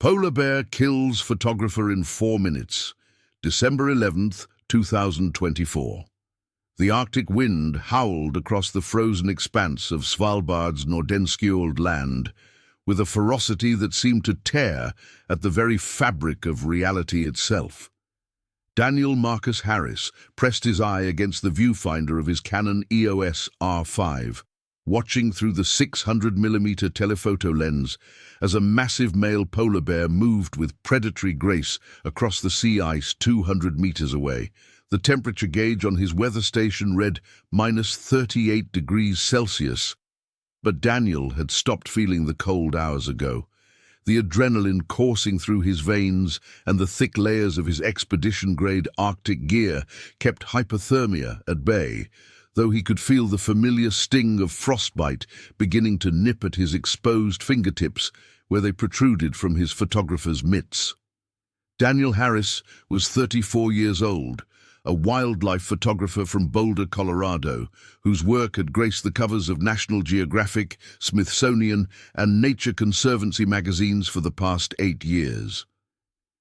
Polar bear kills photographer in 4 minutes. December 11th, 2024. The Arctic wind howled across the frozen expanse of Svalbard's Nordenskjold land with a ferocity that seemed to tear at the very fabric of reality itself. Daniel Marcus Harris pressed his eye against the viewfinder of his Canon EOS R5, watching through the 600mm telephoto lens as a massive male polar bear moved with predatory grace across the sea ice 200 meters away. The temperature gauge on his weather station read -38 degrees Celsius, but Daniel had stopped feeling the cold hours ago. The adrenaline coursing through his veins and the thick layers of his expedition-grade Arctic gear kept hypothermia at bay, though he could feel the familiar sting of frostbite beginning to nip at his exposed fingertips where they protruded from his photographer's mitts. Daniel Harris was 34 years old, a wildlife photographer from Boulder, Colorado, whose work had graced the covers of National Geographic, Smithsonian, and Nature Conservancy magazines for the past 8 years.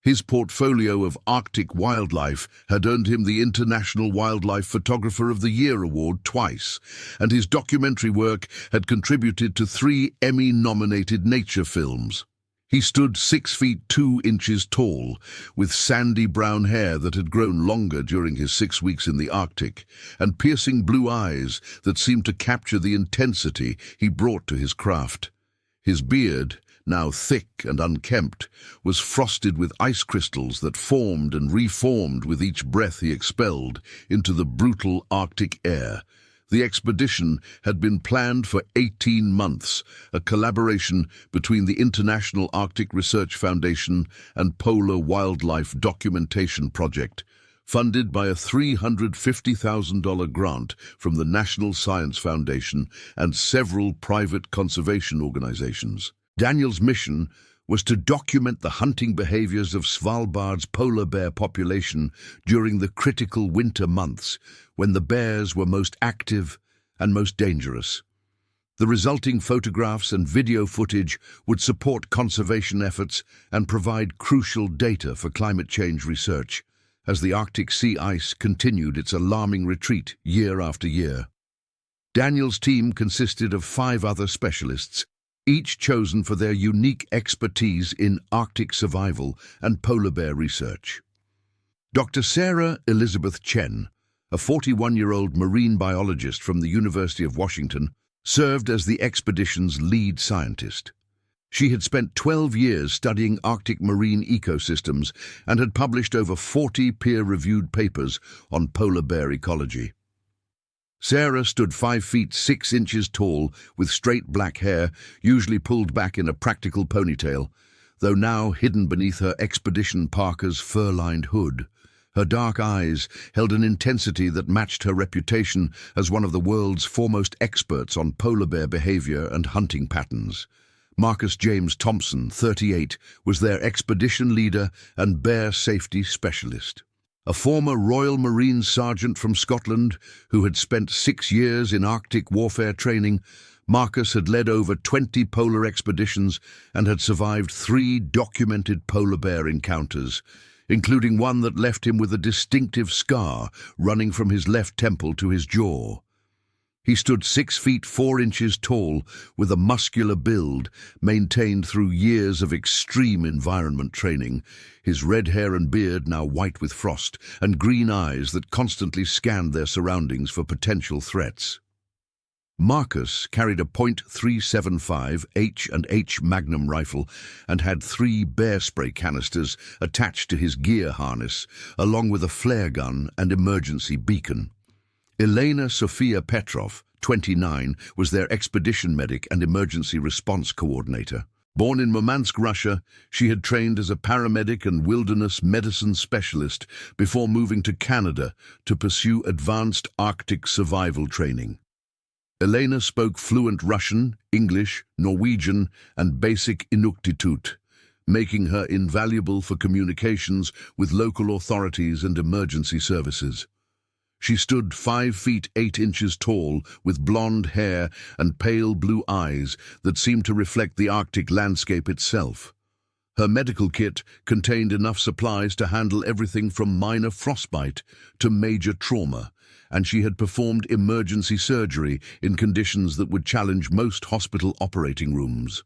His portfolio of Arctic wildlife had earned him the International Wildlife Photographer of the Year award twice, and his documentary work had contributed to 3 Emmy-nominated nature films. He stood 6 feet 2 inches tall, with sandy brown hair that had grown longer during his 6 weeks in the Arctic, and piercing blue eyes that seemed to capture the intensity he brought to his craft. His beard, now thick and unkempt, was frosted with ice crystals that formed and reformed with each breath he expelled into the brutal Arctic air. The expedition had been planned for 18 months, a collaboration between the International Arctic Research Foundation and Polar Wildlife Documentation Project, funded by a $350,000 grant from the National Science Foundation and several private conservation organizations. Daniel's mission was to document the hunting behaviors of Svalbard's polar bear population during the critical winter months when the bears were most active and most dangerous. The resulting photographs and video footage would support conservation efforts and provide crucial data for climate change research as the Arctic sea ice continued its alarming retreat year after year. Daniel's team consisted of 5 other specialists, each chosen for their unique expertise in Arctic survival and polar bear research. Dr. Sarah Elizabeth Chen, a 41-year-old marine biologist from the University of Washington, served as the expedition's lead scientist. She had spent 12 years studying Arctic marine ecosystems and had published over 40 peer-reviewed papers on polar bear ecology. Sarah stood 5 feet 6 inches tall with straight black hair, usually pulled back in a practical ponytail, though now hidden beneath her expedition parka's fur-lined hood. Her dark eyes held an intensity that matched her reputation as one of the world's foremost experts on polar bear behavior and hunting patterns. Marcus James Thompson, 38, was their expedition leader and bear safety specialist. A former Royal Marines sergeant from Scotland who had spent 6 years in Arctic warfare training, Marcus had led over 20 polar expeditions and had survived 3 documented polar bear encounters, including one that left him with a distinctive scar running from his left temple to his jaw. He stood 6 feet 4 inches tall with a muscular build maintained through years of extreme environment training, his red hair and beard now white with frost, and green eyes that constantly scanned their surroundings for potential threats. Marcus carried a .375 H&H Magnum rifle and had 3 bear spray canisters attached to his gear harness, along with a flare gun and emergency beacon. Elena Sofia Petrov, 29, was their expedition medic and emergency response coordinator. Born in Murmansk, Russia, she had trained as a paramedic and wilderness medicine specialist before moving to Canada to pursue advanced Arctic survival training. Elena spoke fluent Russian, English, Norwegian, and basic Inuktitut, making her invaluable for communications with local authorities and emergency services. She stood 5 feet 8 inches tall, with blonde hair and pale blue eyes that seemed to reflect the Arctic landscape itself. Her medical kit contained enough supplies to handle everything from minor frostbite to major trauma, and she had performed emergency surgery in conditions that would challenge most hospital operating rooms.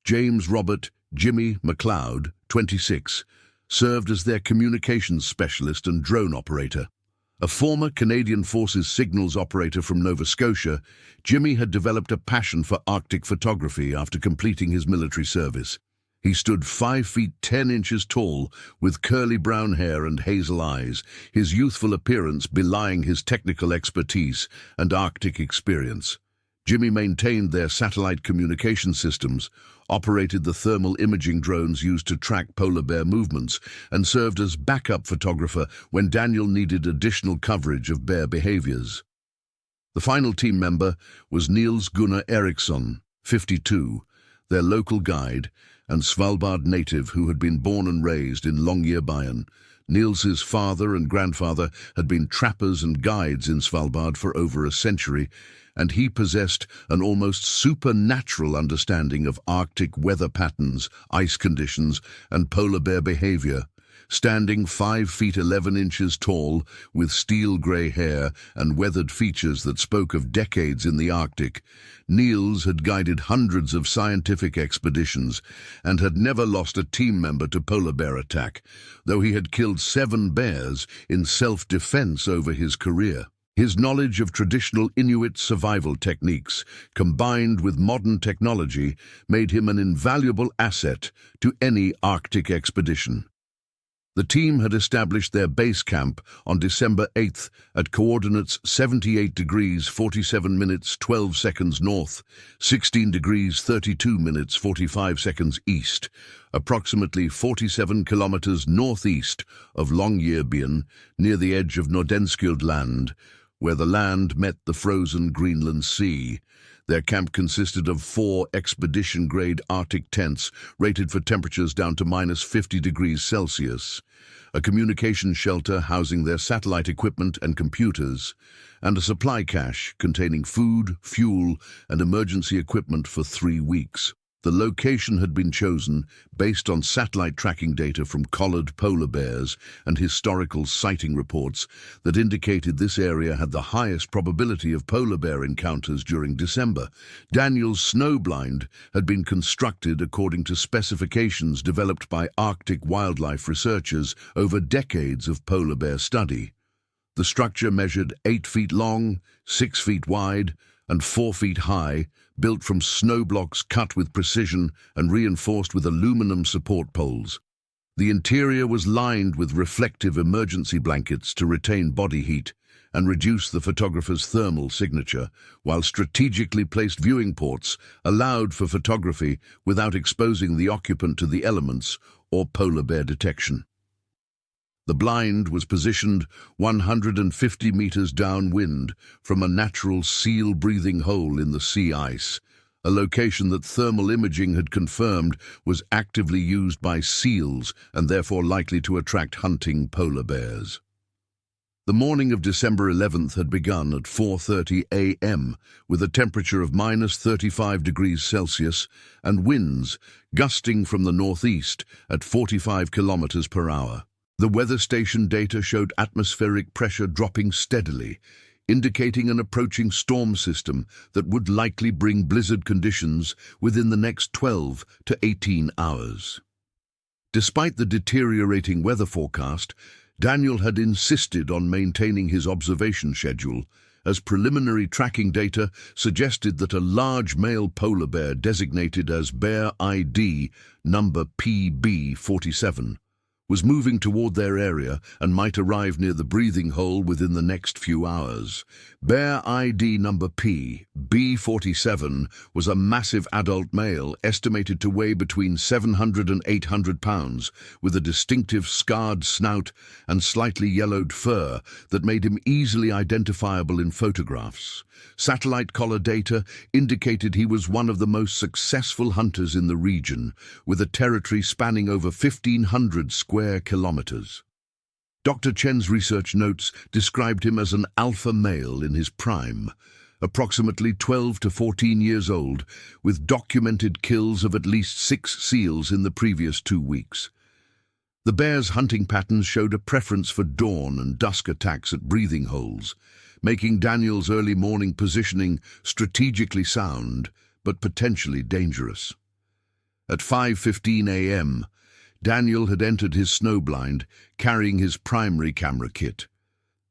James Robert Jimmy McLeod, 26, served as their communications specialist and drone operator. A former Canadian Forces signals operator from Nova Scotia, Jimmy had developed a passion for Arctic photography after completing his military service. He stood 5 feet 10 inches tall, with curly brown hair and hazel eyes, his youthful appearance belying his technical expertise and Arctic experience. Jimmy maintained their satellite communication systems, operated the thermal imaging drones used to track polar bear movements, and served as backup photographer when Daniel needed additional coverage of bear behaviors. The final team member was Niels Gunnar Eriksson, 52, their local guide and Svalbard native who had been born and raised in Longyearbyen. Niels's father and grandfather had been trappers and guides in Svalbard for over a century, and he possessed an almost supernatural understanding of Arctic weather patterns, ice conditions, and polar bear behavior. Standing 5 feet 11 inches tall, with steel-grey hair and weathered features that spoke of decades in the Arctic, Niels had guided hundreds of scientific expeditions and had never lost a team member to polar bear attack, though he had killed 7 bears in self-defense over his career. His knowledge of traditional Inuit survival techniques, combined with modern technology, made him an invaluable asset to any Arctic expedition. The team had established their base camp on December 8th at coordinates 78 degrees 47 minutes 12 seconds north, 16 degrees 32 minutes 45 seconds east, approximately 47 kilometers northeast of Longyearbyen, near the edge of Nordenskjöld Land, where the land met the frozen Greenland Sea. Their camp consisted of 4 expedition-grade Arctic tents rated for temperatures down to minus 50 degrees Celsius, a communication shelter housing their satellite equipment and computers, and a supply cache containing food, fuel, and emergency equipment for 3 weeks. The location had been chosen based on satellite tracking data from collared polar bears and historical sighting reports that indicated this area had the highest probability of polar bear encounters during December. Daniel's snowblind had been constructed according to specifications developed by Arctic wildlife researchers over decades of polar bear study. The structure measured 8 feet long, 6 feet wide, and 4 feet high, built from snow blocks cut with precision and reinforced with aluminum support poles. The interior was lined with reflective emergency blankets to retain body heat and reduce the photographer's thermal signature, while strategically placed viewing ports allowed for photography without exposing the occupant to the elements or polar bear detection. The blind was positioned 150 meters downwind from a natural seal-breathing hole in the sea ice, a location that thermal imaging had confirmed was actively used by seals and therefore likely to attract hunting polar bears. The morning of December 11th had begun at 4:30 a.m. with a temperature of minus 35 degrees Celsius and winds gusting from the northeast at 45 kilometers per hour. The weather station data showed atmospheric pressure dropping steadily, indicating an approaching storm system that would likely bring blizzard conditions within the next 12 to 18 hours. Despite the deteriorating weather forecast, Daniel had insisted on maintaining his observation schedule, as preliminary tracking data suggested that a large male polar bear designated as Bear ID number PB47 was moving toward their area and might arrive near the breathing hole within the next few hours. Bear ID number PB47 was a massive adult male estimated to weigh between 700 and 800 pounds, with a distinctive scarred snout and slightly yellowed fur that made him easily identifiable in photographs. Satellite collar data indicated he was one of the most successful hunters in the region, with a territory spanning over 1,500 square kilometers. Dr. Chen's research notes described him as an alpha male in his prime, approximately 12 to 14 years old, with documented kills of at least 6 seals in the previous 2 weeks. The bear's hunting patterns showed a preference for dawn and dusk attacks at breathing holes, making Daniel's early morning positioning strategically sound, but potentially dangerous. At 5:15 a.m., Daniel had entered his snowblind, carrying his primary camera kit,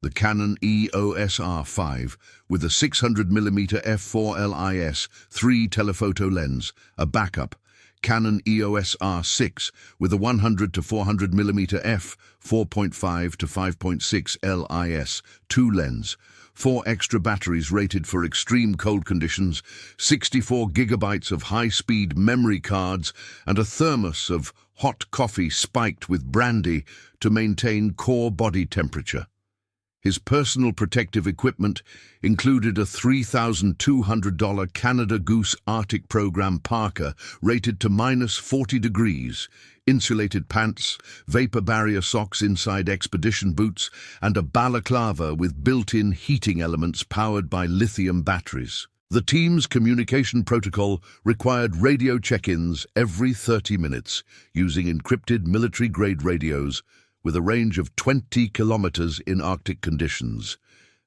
the Canon EOS R5 with a 600mm f4 LIS 3 telephoto lens, a backup, Canon EOS R6 with a 100 to 400mm f 4.5 to 5.6 LIS 2 lens, 4 extra batteries rated for extreme cold conditions, 64 gigabytes of high-speed memory cards, and a thermos of hot coffee spiked with brandy to maintain core body temperature. His personal protective equipment included a $3,200 Canada Goose Arctic Program parka rated to -40 degrees, insulated pants, vapor barrier socks inside expedition boots, and a balaclava with built-in heating elements powered by lithium batteries. The team's communication protocol required radio check-ins every 30 minutes using encrypted military-grade radios with a range of 20 kilometers in Arctic conditions.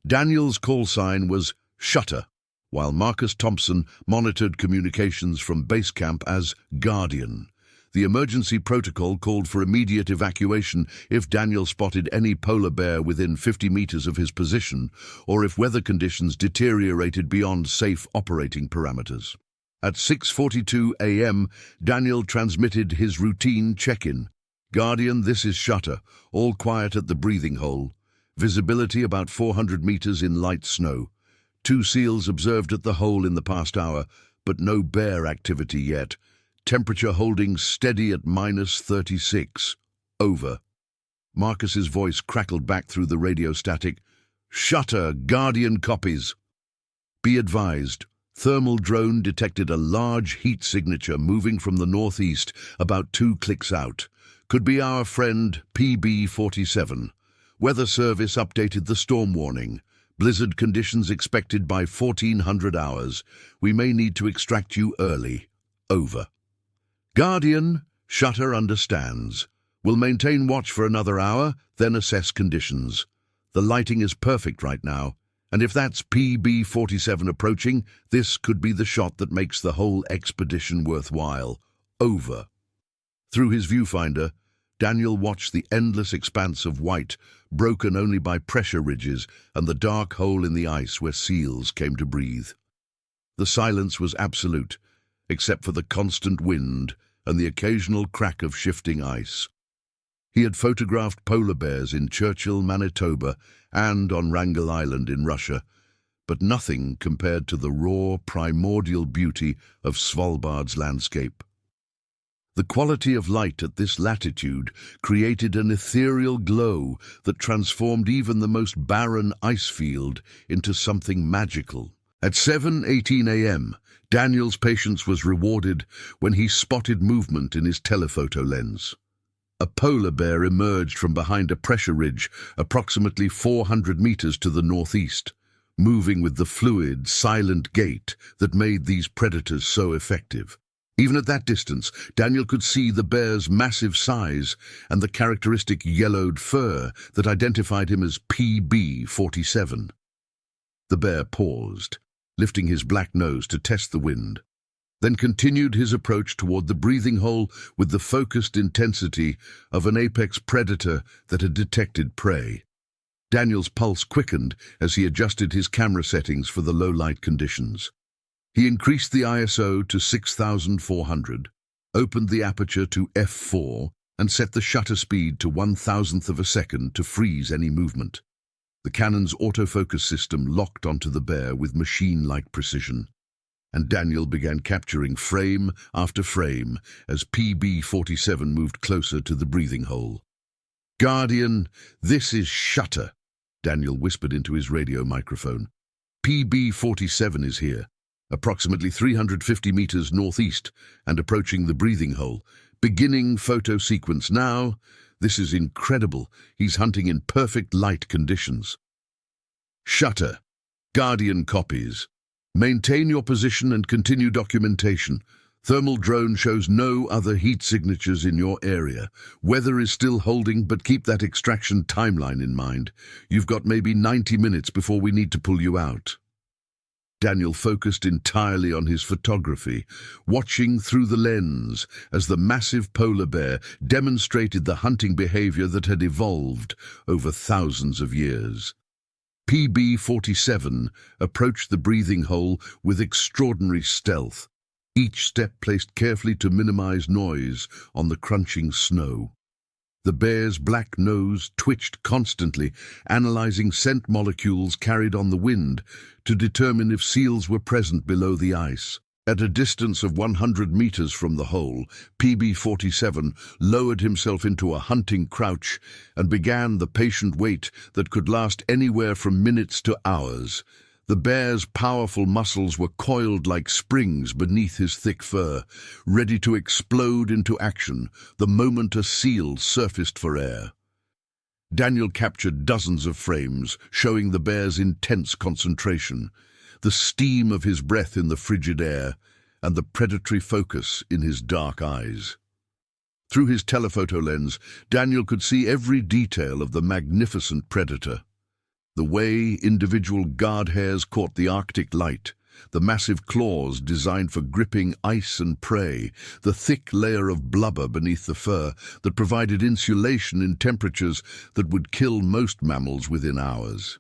Daniel's call sign was Shutter, while Marcus Thompson monitored communications from base camp as Guardian. The emergency protocol called for immediate evacuation if Daniel spotted any polar bear within 50 meters of his position, or if weather conditions deteriorated beyond safe operating parameters. At 6:42 a.m., Daniel transmitted his routine check-in. Guardian, this is Shutter, all quiet at the breathing hole. Visibility about 400 meters in light snow. 2 seals observed at the hole in the past hour, but no bear activity yet. Temperature holding steady at -36. Over. Marcus's voice crackled back through the radio static. Shutter, Guardian copies. Be advised, thermal drone detected a large heat signature moving from the northeast about 2 clicks out. Could be our friend PB47. Weather Service updated the storm warning. Blizzard conditions expected by 1400 hours. We may need to extract you early. Over. Guardian, Shutter understands. We'll maintain watch for another hour, then assess conditions. The lighting is perfect right now, and if that's PB47 approaching, this could be the shot that makes the whole expedition worthwhile. Over. Through his viewfinder, Daniel watched the endless expanse of white, broken only by pressure ridges and the dark hole in the ice where seals came to breathe. The silence was absolute, except for the constant wind and the occasional crack of shifting ice. He had photographed polar bears in Churchill, Manitoba, and on Wrangel Island in Russia, but nothing compared to the raw, primordial beauty of Svalbard's landscape. The quality of light at this latitude created an ethereal glow that transformed even the most barren ice field into something magical. At 7:18 a.m., Daniel's patience was rewarded when he spotted movement in his telephoto lens. A polar bear emerged from behind a pressure ridge approximately 400 meters to the northeast, moving with the fluid, silent gait that made these predators so effective. Even at that distance, Daniel could see the bear's massive size and the characteristic yellowed fur that identified him as PB47. The bear paused, lifting his black nose to test the wind, then continued his approach toward the breathing hole with the focused intensity of an apex predator that had detected prey. Daniel's pulse quickened as he adjusted his camera settings for the low-light conditions. He increased the ISO to 6400, opened the aperture to f4, and set the shutter speed to 1,000th of a second to freeze any movement. The Canon's autofocus system locked onto the bear with machine-like precision, and Daniel began capturing frame after frame as PB47 moved closer to the breathing hole. "Guardian, this is Shutter," Daniel whispered into his radio microphone. "PB47 is here, approximately 350 meters northeast and approaching the breathing hole. Beginning photo sequence now. This is incredible. He's hunting in perfect light conditions." "Shutter. Guardian copies." Maintain your position and continue documentation. Thermal drone shows no other heat signatures in your area. Weather is still holding, but keep that extraction timeline in mind. You've got maybe 90 minutes before we need to pull you out. Daniel focused entirely on his photography, watching through the lens as the massive polar bear demonstrated the hunting behavior that had evolved over thousands of years. PB-47 approached the breathing hole with extraordinary stealth, each step placed carefully to minimize noise on the crunching snow. The bear's black nose twitched constantly, analyzing scent molecules carried on the wind to determine if seals were present below the ice. At a distance of 100 meters from the hole, PB-47 lowered himself into a hunting crouch and began the patient wait that could last anywhere from minutes to hours. The bear's powerful muscles were coiled like springs beneath his thick fur, ready to explode into action the moment a seal surfaced for air. Daniel captured dozens of frames, showing the bear's intense concentration, the steam of his breath in the frigid air, and the predatory focus in his dark eyes. Through his telephoto lens, Daniel could see every detail of the magnificent predator. The way individual guard hairs caught the Arctic light, the massive claws designed for gripping ice and prey, the thick layer of blubber beneath the fur that provided insulation in temperatures that would kill most mammals within hours.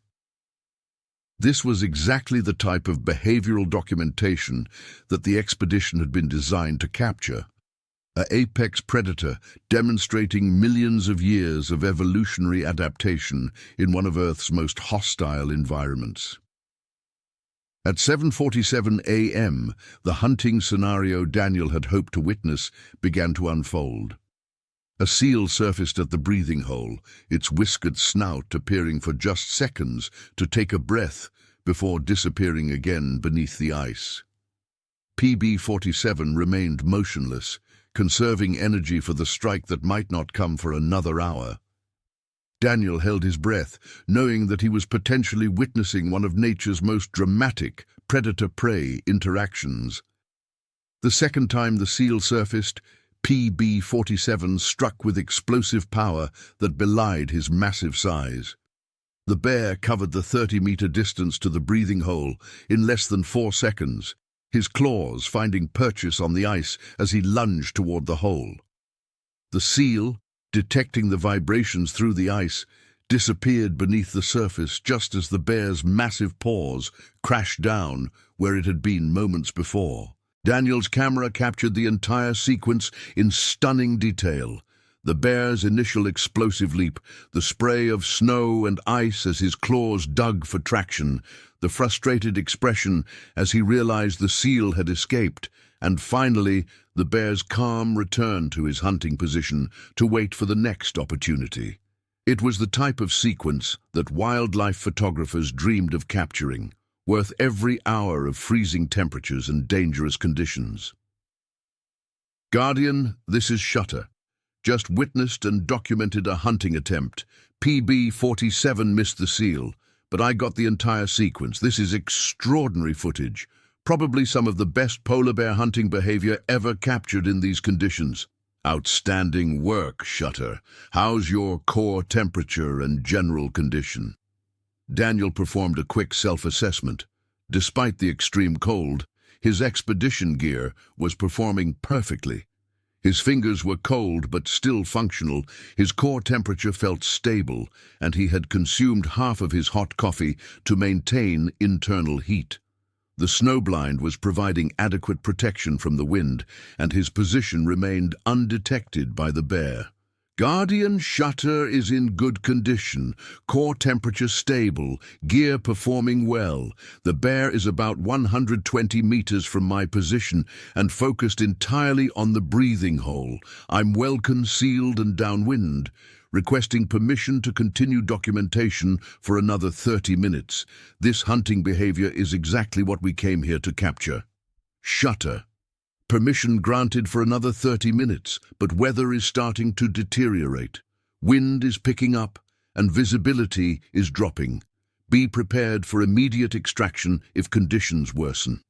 This was exactly the type of behavioral documentation that the expedition had been designed to capture. An apex predator demonstrating millions of years of evolutionary adaptation in one of Earth's most hostile environments. At 7:47 a.m., the hunting scenario Daniel had hoped to witness began to unfold. A seal surfaced at the breathing hole, its whiskered snout appearing for just seconds to take a breath before disappearing again beneath the ice. PB-47 remained motionless, conserving energy for the strike that might not come for another hour. Daniel held his breath, knowing that he was potentially witnessing one of nature's most dramatic predator-prey interactions. The second time the seal surfaced, PB-47 struck with explosive power that belied his massive size. The bear covered the 30-meter distance to the breathing hole in less than 4 seconds, his claws finding purchase on the ice as he lunged toward the hole. The seal, detecting the vibrations through the ice, disappeared beneath the surface just as the bear's massive paws crashed down where it had been moments before. Daniel's camera captured the entire sequence in stunning detail. The bear's initial explosive leap, the spray of snow and ice as his claws dug for traction, the frustrated expression as he realized the seal had escaped, and finally, the bear's calm return to his hunting position to wait for the next opportunity. It was the type of sequence that wildlife photographers dreamed of capturing, worth every hour of freezing temperatures and dangerous conditions. Guardian, this is Shutter. Just witnessed and documented a hunting attempt. PB-47 missed the seal, but I got the entire sequence. This is extraordinary footage, probably some of the best polar bear hunting behavior ever captured in these conditions. Outstanding work, Shutter. How's your core temperature and general condition? Daniel performed a quick self-assessment. Despite the extreme cold, his expedition gear was performing perfectly. His fingers were cold but still functional, his core temperature felt stable, and he had consumed half of his hot coffee to maintain internal heat. The snowblind was providing adequate protection from the wind, and his position remained undetected by the bear. Guardian, Shutter is in good condition, core temperature stable, gear performing well. The bear is about 120 meters from my position and focused entirely on the breathing hole. I'm well concealed and downwind, requesting permission to continue documentation for another 30 minutes. This hunting behavior is exactly what we came here to capture. Shutter. Permission granted for another 30 minutes, but weather is starting to deteriorate. Wind is picking up, and visibility is dropping. Be prepared for immediate extraction if conditions worsen.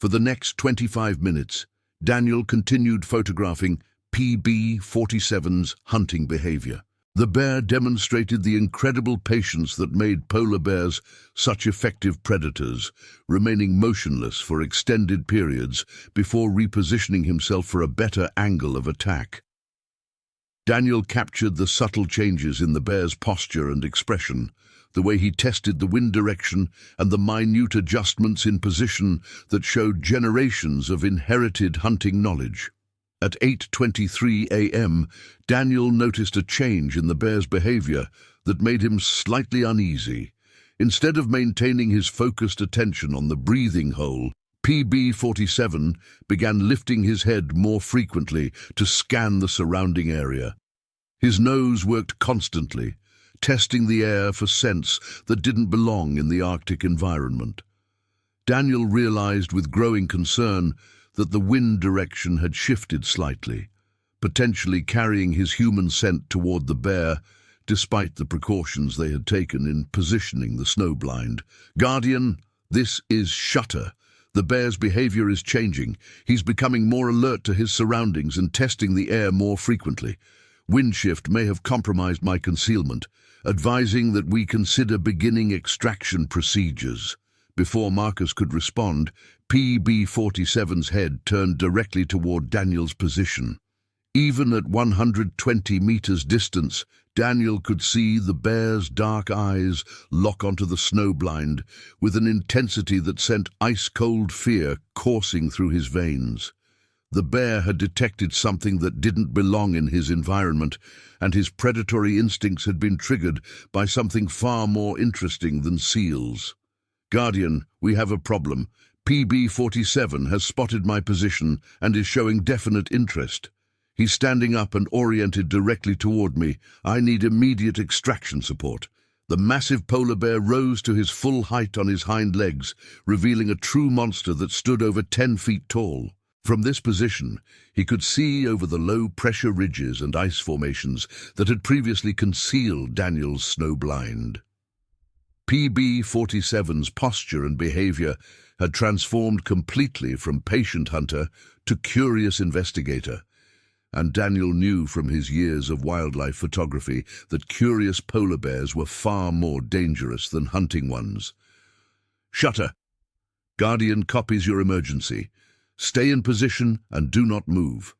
For the next 25 minutes, Daniel continued photographing PB-47's hunting behavior. The bear demonstrated the incredible patience that made polar bears such effective predators, remaining motionless for extended periods before repositioning himself for a better angle of attack. Daniel captured the subtle changes in the bear's posture and expression, the way he tested the wind direction and the minute adjustments in position that showed generations of inherited hunting knowledge. At 8:23 a.m., Daniel noticed a change in the bear's behavior that made him slightly uneasy. Instead of maintaining his focused attention on the breathing hole, PB-47 began lifting his head more frequently to scan the surrounding area. His nose worked constantly, testing the air for scents that didn't belong in the Arctic environment. Daniel realized with growing concern that the wind direction had shifted slightly, potentially carrying his human scent toward the bear, despite the precautions they had taken in positioning the snowblind. "Guardian, this is Shutter. The bear's behavior is changing. He's becoming more alert to his surroundings and testing the air more frequently. Wind shift may have compromised my concealment, advising that we consider beginning extraction procedures." Before Marcus could respond, PB-47's head turned directly toward Daniel's position. Even at 120 meters distance, Daniel could see the bear's dark eyes lock onto the snowblind with an intensity that sent ice-cold fear coursing through his veins. The bear had detected something that didn't belong in his environment, and his predatory instincts had been triggered by something far more interesting than seals. "Guardian, we have a problem. PB-47 has spotted my position and is showing definite interest. He's standing up and oriented directly toward me. I need immediate extraction support." The massive polar bear rose to his full height on his hind legs, revealing a true monster that stood over 10 feet tall. From this position, he could see over the low-pressure ridges and ice formations that had previously concealed Daniel's snowblind. PB-47's posture and behavior had transformed completely from patient hunter to curious investigator, and Daniel knew from his years of wildlife photography that curious polar bears were far more dangerous than hunting ones. "Shutter. Guardian copies your emergency. Stay in position and do not move.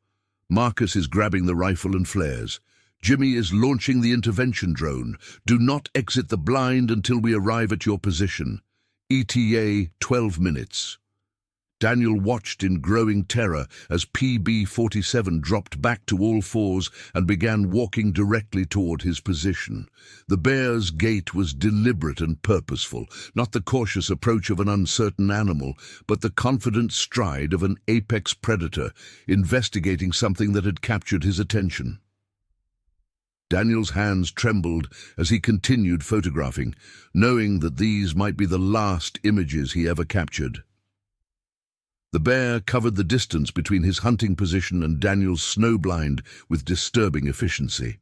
Marcus is grabbing the rifle and flares. Jimmy is launching the intervention drone. Do not exit the blind until we arrive at your position. ETA 12 minutes. Daniel watched in growing terror as PB-47 dropped back to all fours and began walking directly toward his position. The bear's gait was deliberate and purposeful, not the cautious approach of an uncertain animal, but the confident stride of an apex predator investigating something that had captured his attention. Daniel's hands trembled as he continued photographing, knowing that these might be the last images he ever captured. The bear covered the distance between his hunting position and Daniel's snowblind with disturbing efficiency.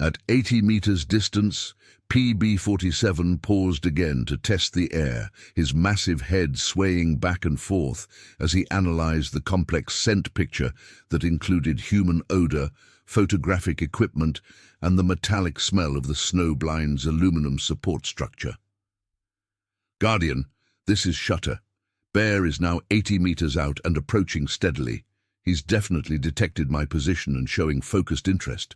At 80 meters distance, PB-47 paused again to test the air, his massive head swaying back and forth as he analyzed the complex scent picture that included human odor, photographic equipment, and the metallic smell of the snowblind's aluminum support structure. "Guardian, this is Shutter. Bear is now 80 meters out and approaching steadily. He's definitely detected my position and showing focused interest.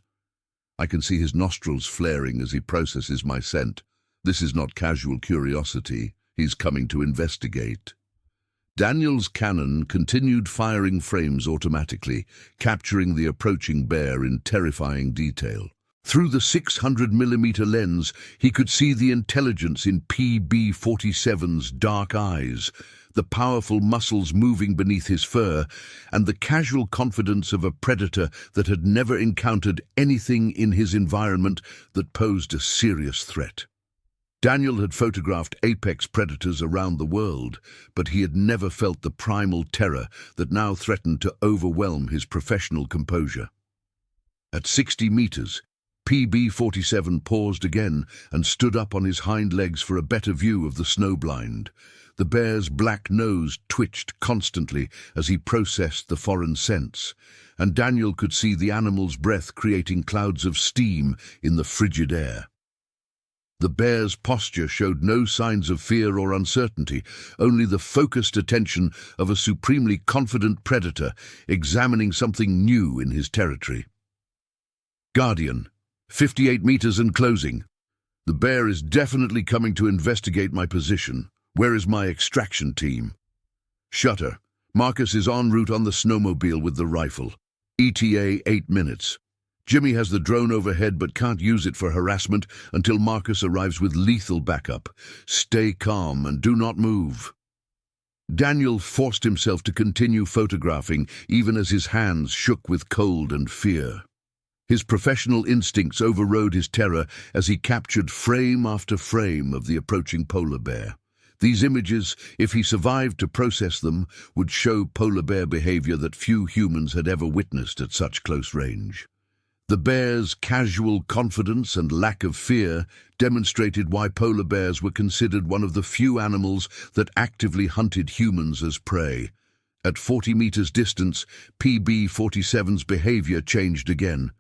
I can see his nostrils flaring as he processes my scent. This is not casual curiosity. He's coming to investigate." Daniel's cannon continued firing frames automatically, capturing the approaching bear in terrifying detail. Through the 600mm lens, he could see the intelligence in PB-47's dark eyes, the powerful muscles moving beneath his fur, and the casual confidence of a predator that had never encountered anything in his environment that posed a serious threat. Daniel had photographed apex predators around the world, but he had never felt the primal terror that now threatened to overwhelm his professional composure. At 60 meters, PB-47 paused again and stood up on his hind legs for a better view of the snowblind. The bear's black nose twitched constantly as he processed the foreign scents, and Daniel could see the animal's breath creating clouds of steam in the frigid air. The bear's posture showed no signs of fear or uncertainty, only the focused attention of a supremely confident predator examining something new in his territory. Guardian, 58 meters and closing. The bear is definitely coming to investigate my position. Where is my extraction team? Shutter, Marcus is en route on the snowmobile with the rifle. ETA 8 minutes. Jimmy has the drone overhead but can't use it for harassment until Marcus arrives with lethal backup. Stay calm and do not move. Daniel forced himself to continue photographing even as his hands shook with cold and fear. His professional instincts overrode his terror as he captured frame after frame of the approaching polar bear. These images, if he survived to process them, would show polar bear behavior that few humans had ever witnessed at such close range. The bear's casual confidence and lack of fear demonstrated why polar bears were considered one of the few animals that actively hunted humans as prey. At 40 meters distance, PB-47's behavior changed again.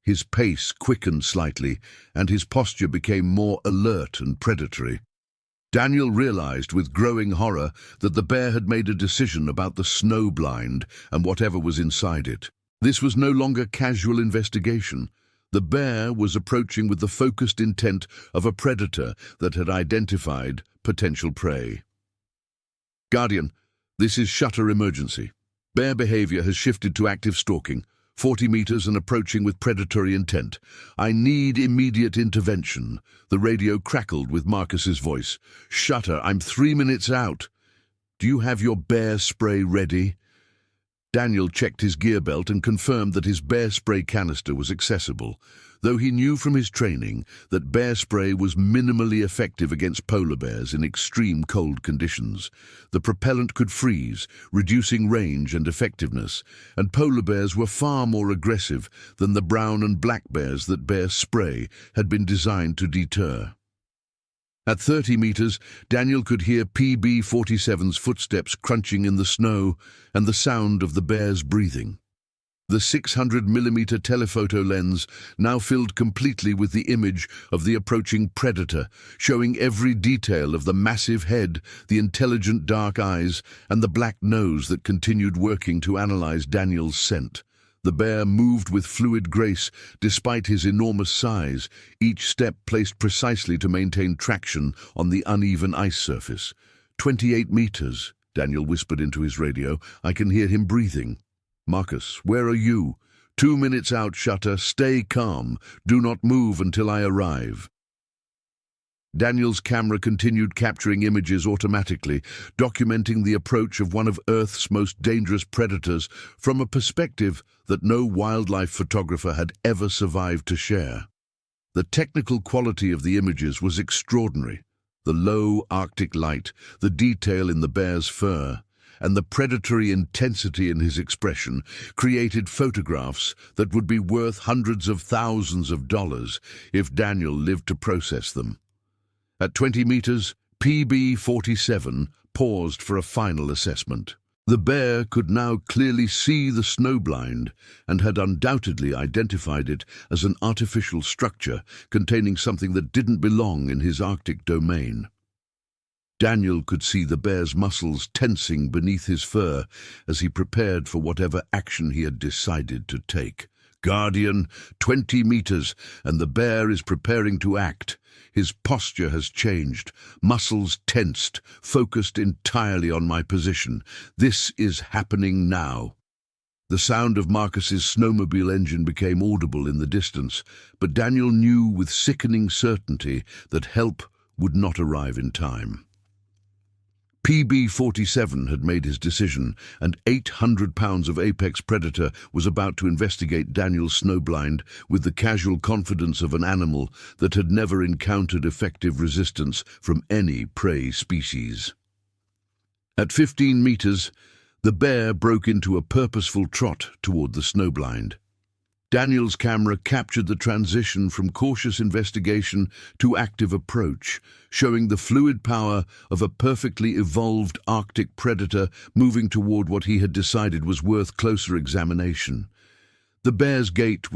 His pace quickened slightly, and his posture became more alert and predatory. Daniel realized with growing horror that the bear had made a decision about the snowblind and whatever was inside it. This was no longer casual investigation. The bear was approaching with the focused intent of a predator that had identified potential prey. Guardian, this is Shutter Emergency. Bear behavior has shifted to active stalking, 40 meters and approaching with predatory intent. I need immediate intervention. The radio crackled with Marcus's voice. Shutter, I'm 3 minutes out. Do you have your bear spray ready? Daniel checked his gear belt and confirmed that his bear spray canister was accessible, though he knew from his training that bear spray was minimally effective against polar bears in extreme cold conditions. The propellant could freeze, reducing range and effectiveness, and polar bears were far more aggressive than the brown and black bears that bear spray had been designed to deter. At 30 meters, Daniel could hear PB-47's footsteps crunching in the snow and the sound of the bear's breathing. The 600mm telephoto lens now filled completely with the image of the approaching predator, showing every detail of the massive head, the intelligent dark eyes, and the black nose that continued working to analyze Daniel's scent. The bear moved with fluid grace despite his enormous size, each step placed precisely to maintain traction on the uneven ice surface. 28 meters, Daniel whispered into his radio. I can hear him breathing. Marcus, where are you? 2 minutes out, Shutter. Stay calm. Do not move until I arrive. Daniel's camera continued capturing images automatically, documenting the approach of one of Earth's most dangerous predators from a perspective that no wildlife photographer had ever survived to share. The technical quality of the images was extraordinary. The low Arctic light, the detail in the bear's fur, and the predatory intensity in his expression created photographs that would be worth hundreds of thousands of dollars if Daniel lived to process them. At 20 meters, PB-47 paused for a final assessment. The bear could now clearly see the snowblind and had undoubtedly identified it as an artificial structure containing something that didn't belong in his Arctic domain. Daniel could see the bear's muscles tensing beneath his fur as he prepared for whatever action he had decided to take. Guardian, 20 meters, and the bear is preparing to act. His posture has changed, muscles tensed, focused entirely on my position. This is happening now. The sound of Marcus's snowmobile engine became audible in the distance, but Daniel knew with sickening certainty that help would not arrive in time. PB-47 had made his decision, and 800 pounds of apex predator was about to investigate Daniel's snowblind with the casual confidence of an animal that had never encountered effective resistance from any prey species. At 15 meters, the bear broke into a purposeful trot toward the snowblind. Daniel's camera captured the transition from cautious investigation to active approach, showing the fluid power of a perfectly evolved Arctic predator moving toward what he had decided was worth closer examination. The bear's gait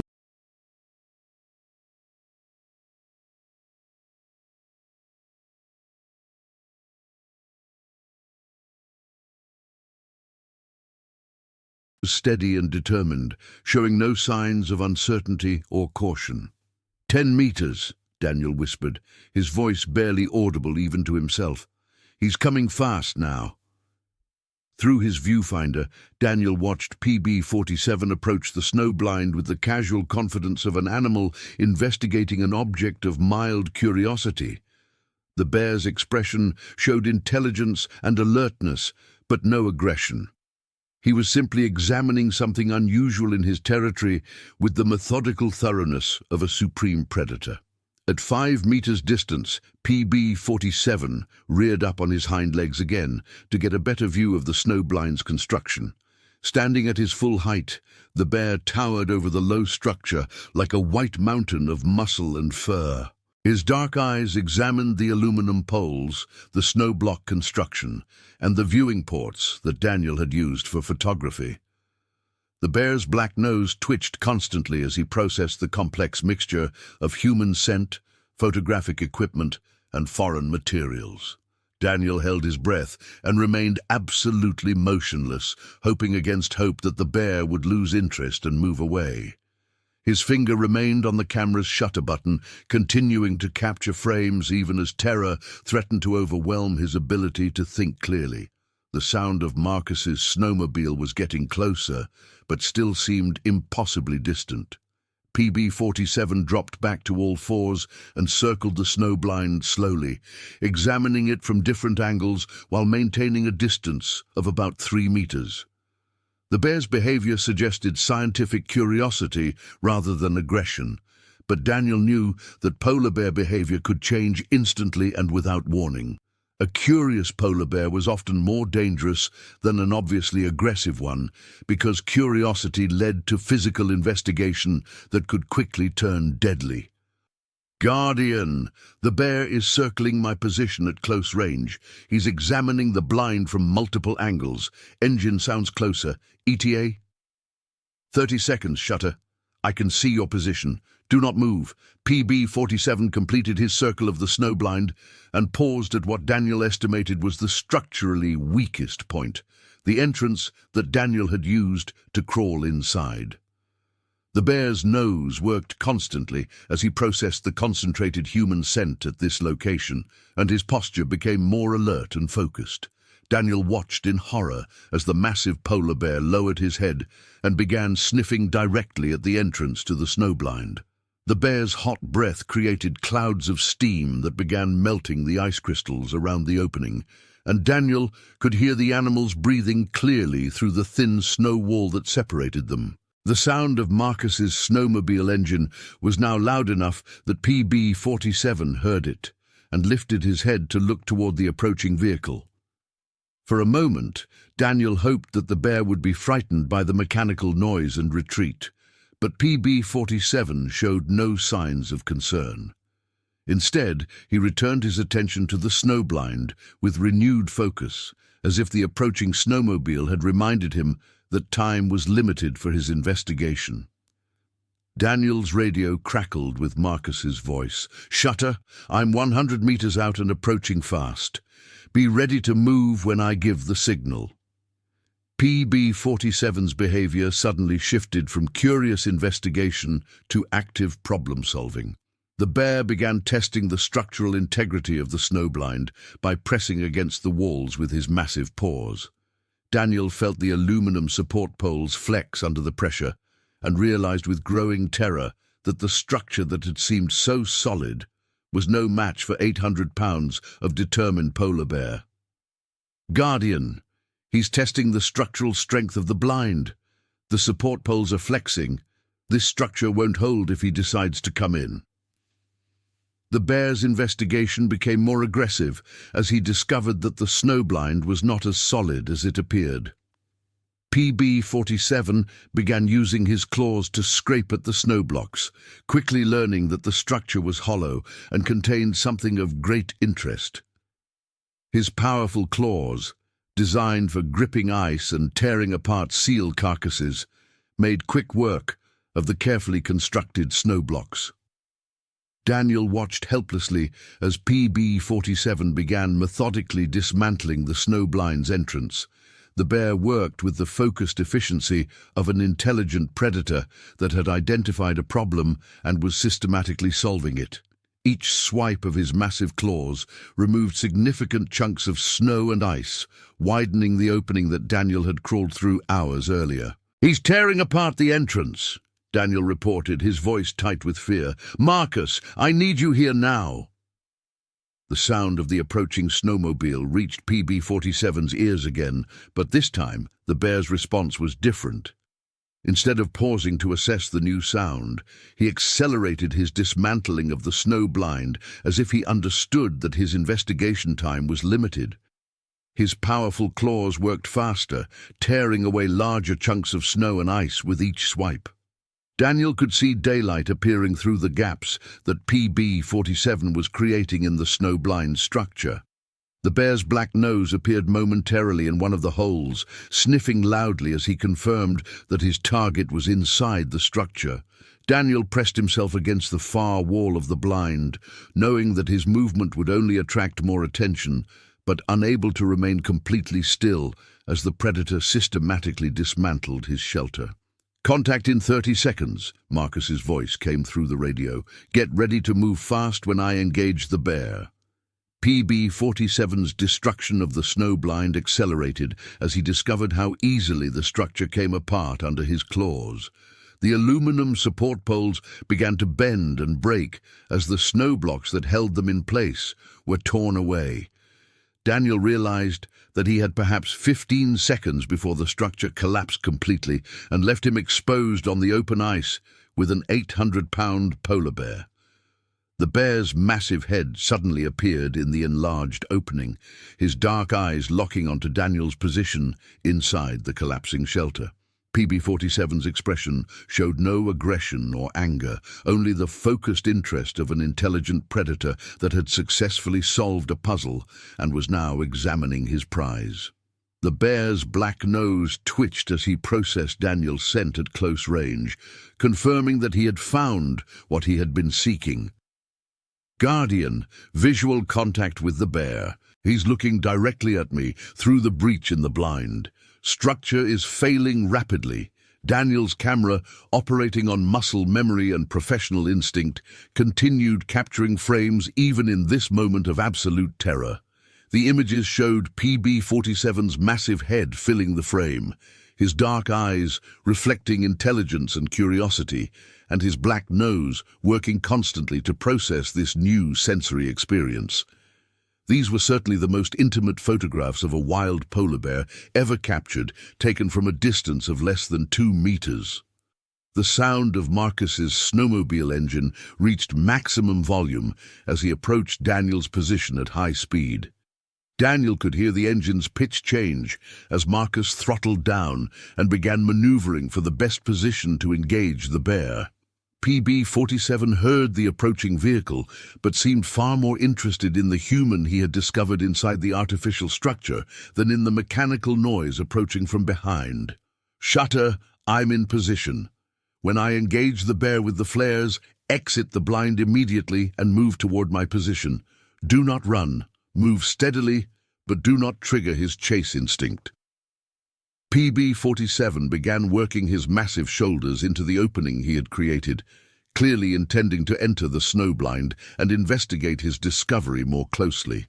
was steady and determined, showing no signs of uncertainty or caution. 10 meters, Daniel whispered, his voice barely audible even to himself. He's coming fast now. Through his viewfinder, Daniel watched PB-47 approach the snow blind with the casual confidence of an animal investigating an object of mild curiosity. The bear's expression showed intelligence and alertness, but no aggression. He was simply examining something unusual in his territory with the methodical thoroughness of a supreme predator. At 5 meters distance, PB-47 reared up on his hind legs again to get a better view of the snow blind's construction. Standing at his full height, the bear towered over the low structure like a white mountain of muscle and fur. His dark eyes examined the aluminum poles, the snow block construction, and the viewing ports that Daniel had used for photography. The bear's black nose twitched constantly as he processed the complex mixture of human scent, photographic equipment, and foreign materials. Daniel held his breath and remained absolutely motionless, hoping against hope that the bear would lose interest and move away. His finger remained on the camera's shutter button, continuing to capture frames even as terror threatened to overwhelm his ability to think clearly. The sound of Marcus's snowmobile was getting closer, but still seemed impossibly distant. PB-47 dropped back to all fours and circled the snow blind slowly, examining it from different angles while maintaining a distance of about 3 meters. The bear's behavior suggested scientific curiosity rather than aggression, but Daniel knew that polar bear behavior could change instantly and without warning. A curious polar bear was often more dangerous than an obviously aggressive one, because curiosity led to physical investigation that could quickly turn deadly. Guardian, the bear is circling my position at close range. He's examining the blind from multiple angles. Engine sounds closer. ETA? 30 seconds, Shutter. I can see your position. Do not move. PB-47 completed his circle of the snow blind and paused at what Daniel estimated was the structurally weakest point, the entrance that Daniel had used to crawl inside. The bear's nose worked constantly as he processed the concentrated human scent at this location, and his posture became more alert and focused. Daniel watched in horror as the massive polar bear lowered his head and began sniffing directly at the entrance to the snow blind. The bear's hot breath created clouds of steam that began melting the ice crystals around the opening, and Daniel could hear the animals breathing clearly through the thin snow wall that separated them. The sound of Marcus's snowmobile engine was now loud enough that PB-47 heard it and lifted his head to look toward the approaching vehicle. For a moment, Daniel hoped that the bear would be frightened by the mechanical noise and retreat, but PB-47 showed no signs of concern. Instead, he returned his attention to the snow blind with renewed focus, as if the approaching snowmobile had reminded him that time was limited for his investigation. Daniel's radio crackled with Marcus's voice. Shutter, I'm 100 meters out and approaching fast. Be ready to move when I give the signal. PB-47's behavior suddenly shifted from curious investigation to active problem-solving. The bear began testing the structural integrity of the snowblind by pressing against the walls with his massive paws. Daniel felt the aluminum support poles flex under the pressure and realized with growing terror that the structure that had seemed so solid was no match for 800 pounds of determined polar bear. Guardian, he's testing the structural strength of the blind. The support poles are flexing. This structure won't hold if he decides to come in. The bear's investigation became more aggressive as he discovered that the snowblind was not as solid as it appeared. PB-47 began using his claws to scrape at the snow blocks, quickly learning that the structure was hollow and contained something of great interest. His powerful claws, designed for gripping ice and tearing apart seal carcasses, made quick work of the carefully constructed snow blocks. Daniel watched helplessly as PB-47 began methodically dismantling the snowblind's entrance. The bear worked with the focused efficiency of an intelligent predator that had identified a problem and was systematically solving it. Each swipe of his massive claws removed significant chunks of snow and ice, widening the opening that Daniel had crawled through hours earlier. "He's tearing apart the entrance," Daniel reported, his voice tight with fear. "Marcus, I need you here now." The sound of the approaching snowmobile reached PB-47's ears again, but this time the bear's response was different. Instead of pausing to assess the new sound, he accelerated his dismantling of the snow blind as if he understood that his investigation time was limited. His powerful claws worked faster, tearing away larger chunks of snow and ice with each swipe. Daniel could see daylight appearing through the gaps that PB-47 was creating in the snow-blind structure. The bear's black nose appeared momentarily in one of the holes, sniffing loudly as he confirmed that his target was inside the structure. Daniel pressed himself against the far wall of the blind, knowing that his movement would only attract more attention, but unable to remain completely still as the predator systematically dismantled his shelter. "Contact in 30 seconds, Marcus's voice came through the radio. "Get ready to move fast when I engage the bear." PB-47's destruction of the snow blind accelerated as he discovered how easily the structure came apart under his claws. The aluminum support poles began to bend and break as the snow blocks that held them in place were torn away. Daniel realized that he had perhaps 15 seconds before the structure collapsed completely and left him exposed on the open ice with an 800-pound polar bear. The bear's massive head suddenly appeared in the enlarged opening, his dark eyes locking onto Daniel's position inside the collapsing shelter. PB-47's expression showed no aggression or anger, only the focused interest of an intelligent predator that had successfully solved a puzzle and was now examining his prize. The bear's black nose twitched as he processed Daniel's scent at close range, confirming that he had found what he had been seeking. "Guardian, visual contact with the bear. He's looking directly at me through the breach in the blind. Structure is failing rapidly." Daniel's camera, operating on muscle memory and professional instinct, continued capturing frames even in this moment of absolute terror. The images showed PB-47's massive head filling the frame, his dark eyes reflecting intelligence and curiosity, and his black nose working constantly to process this new sensory experience. These were certainly the most intimate photographs of a wild polar bear ever captured, taken from a distance of less than 2 meters. The sound of Marcus's snowmobile engine reached maximum volume as he approached Daniel's position at high speed. Daniel could hear the engine's pitch change as Marcus throttled down and began maneuvering for the best position to engage the bear. PB-47 heard the approaching vehicle, but seemed far more interested in the human he had discovered inside the artificial structure than in the mechanical noise approaching from behind. "Shutter, I'm in position. When I engage the bear with the flares, exit the blind immediately and move toward my position. Do not run. Move steadily, but do not trigger his chase instinct." PB-47 began working his massive shoulders into the opening he had created, clearly intending to enter the snowblind and investigate his discovery more closely.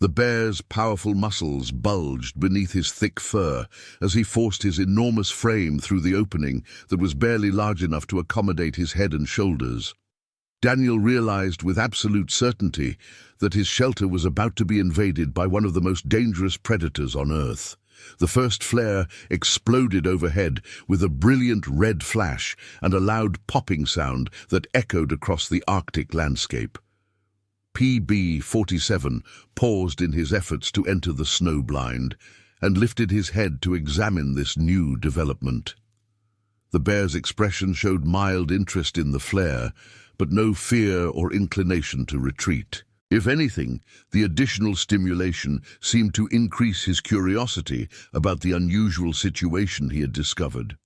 The bear's powerful muscles bulged beneath his thick fur as he forced his enormous frame through the opening that was barely large enough to accommodate his head and shoulders. Daniel realized with absolute certainty that his shelter was about to be invaded by one of the most dangerous predators on Earth. The first flare exploded overhead with a brilliant red flash and a loud popping sound that echoed across the Arctic landscape. PB-47 paused in his efforts to enter the snow blind, and lifted his head to examine this new development. The bear's expression showed mild interest in the flare, but no fear or inclination to retreat. If anything, the additional stimulation seemed to increase his curiosity about the unusual situation he had discovered.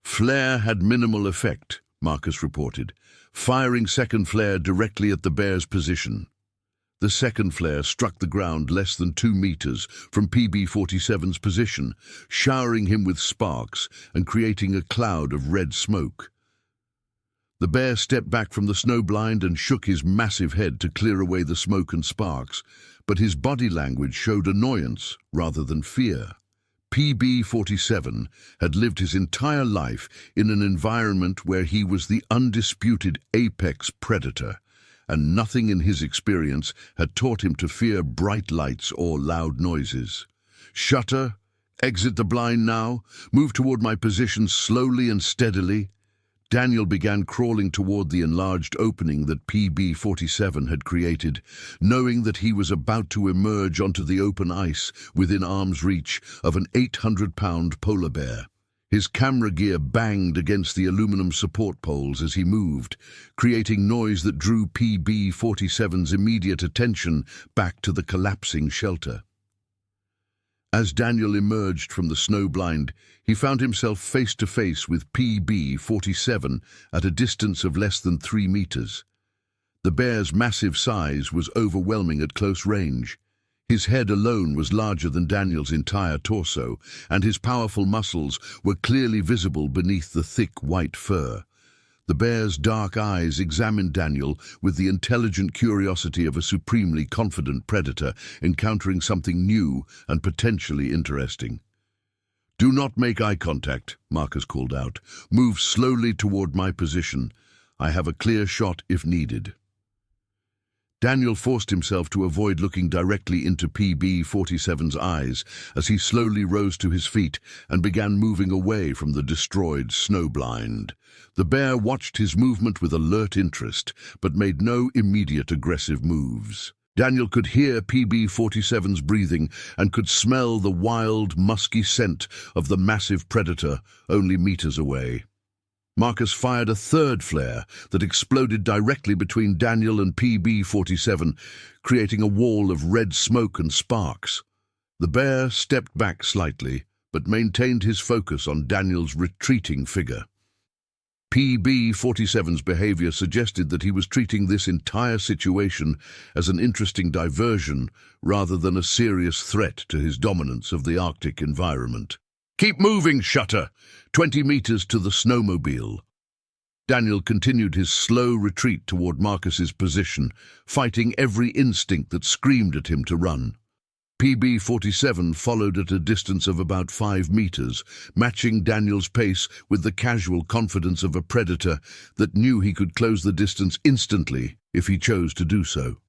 Flare had minimal effect, Marcus reported, firing second flare directly at the bear's position. The second flare struck the ground less than 2 meters from PB-47's position, showering him with sparks and creating a cloud of red smoke. The bear stepped back from the snowblind and shook his massive head to clear away the smoke and sparks, but his body language showed annoyance rather than fear. PB-47 had lived his entire life in an environment where he was the undisputed apex predator, and nothing in his experience had taught him to fear bright lights or loud noises. "Shutter, exit the blind now. Move toward my position slowly and steadily." Daniel began crawling toward the enlarged opening that PB-47 had created, knowing that he was about to emerge onto the open ice within arm's reach of an 800-pound polar bear. His camera gear banged against the aluminum support poles as he moved, creating noise that drew PB-47's immediate attention back to the collapsing shelter. As Daniel emerged from the snowblind, he found himself face to face with PB-47 at a distance of less than 3 meters. The bear's massive size was overwhelming at close range. His head alone was larger than Daniel's entire torso, and his powerful muscles were clearly visible beneath the thick white fur. The bear's dark eyes examined Daniel with the intelligent curiosity of a supremely confident predator encountering something new and potentially interesting. "Do not make eye contact," Marcus called out. "Move slowly toward my position. I have a clear shot if needed." Daniel forced himself to avoid looking directly into PB-47's eyes as he slowly rose to his feet and began moving away from the destroyed snowblind. The bear watched his movement with alert interest, but made no immediate aggressive moves. Daniel could hear PB-47's breathing and could smell the wild, musky scent of the massive predator only meters away. Marcus fired a third flare that exploded directly between Daniel and PB-47, creating a wall of red smoke and sparks. The bear stepped back slightly, but maintained his focus on Daniel's retreating figure. PB-47's behavior suggested that he was treating this entire situation as an interesting diversion rather than a serious threat to his dominance of the Arctic environment. "Keep moving, Shutter! 20 meters to the snowmobile." Daniel continued his slow retreat toward Marcus's position, fighting every instinct that screamed at him to run. PB-47 followed at a distance of about 5 meters, matching Daniel's pace with the casual confidence of a predator that knew he could close the distance instantly if he chose to do so.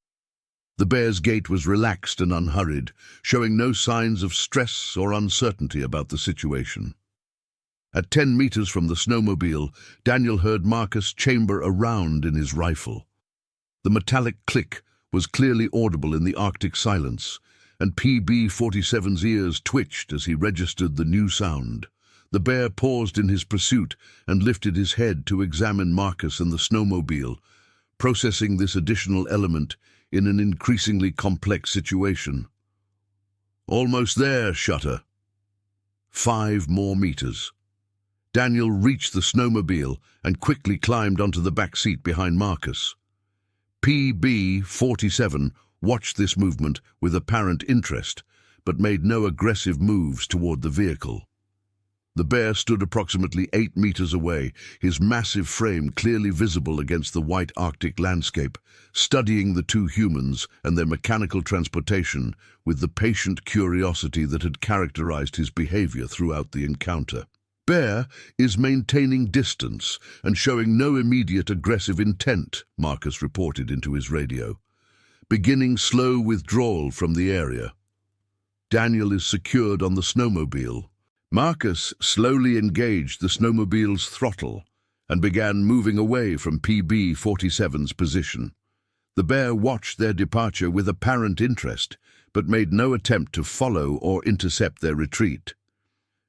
The bear's gait was relaxed and unhurried, showing no signs of stress or uncertainty about the situation. At 10 meters from the snowmobile, Daniel heard Marcus chamber a round in his rifle. The metallic click was clearly audible in the Arctic silence, and PB-47's ears twitched as he registered the new sound. The bear paused in his pursuit and lifted his head to examine Marcus and the snowmobile, processing this additional element in an increasingly complex situation. "Almost there, Shutter." 5 more meters. Daniel reached the snowmobile and quickly climbed onto the back seat behind Marcus. PB-47 watched this movement with apparent interest, but made no aggressive moves toward the vehicle. The bear stood approximately 8 meters away, his massive frame clearly visible against the white Arctic landscape, studying the two humans and their mechanical transportation with the patient curiosity that had characterized his behavior throughout the encounter. "Bear is maintaining distance and showing no immediate aggressive intent," Marcus reported into his radio. "Beginning slow withdrawal from the area. Daniel is secured on the snowmobile." Marcus slowly engaged the snowmobile's throttle and began moving away from PB-47's position. The bear watched their departure with apparent interest, but made no attempt to follow or intercept their retreat.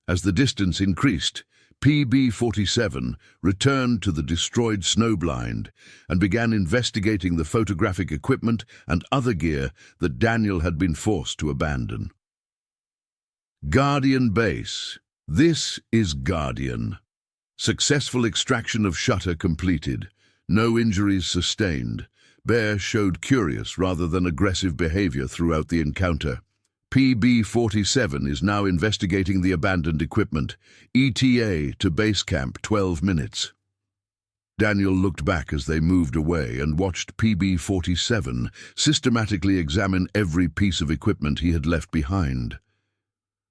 As the distance increased, PB-47 returned to the destroyed snowblind and began investigating the photographic equipment and other gear that Daniel had been forced to abandon. Guardian Base. This is Guardian. Successful extraction of shutter completed. No injuries sustained. Bear showed curious rather than aggressive behavior throughout the encounter. PB-47 is now investigating the abandoned equipment. ETA to base camp 12 minutes. Daniel looked back as they moved away and watched PB-47 systematically examine every piece of equipment he had left behind.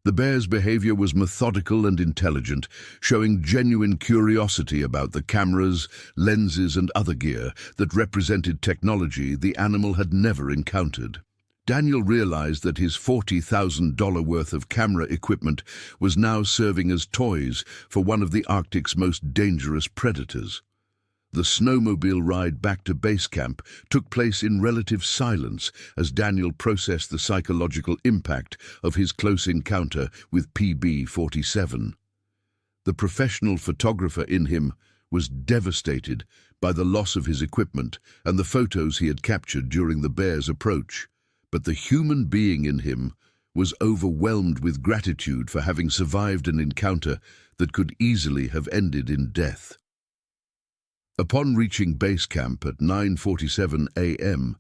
The bear's behavior was methodical and intelligent, showing genuine curiosity about the cameras, lenses, and other gear that represented technology the animal had never encountered. Daniel realized that his $40,000 worth of camera equipment was now serving as toys for one of the Arctic's most dangerous predators. The snowmobile ride back to base camp took place in relative silence as Daniel processed the psychological impact of his close encounter with PB-47. The professional photographer in him was devastated by the loss of his equipment and the photos he had captured during the bear's approach. But the human being in him was overwhelmed with gratitude for having survived an encounter that could easily have ended in death. Upon reaching base camp at 9:47 a.m.,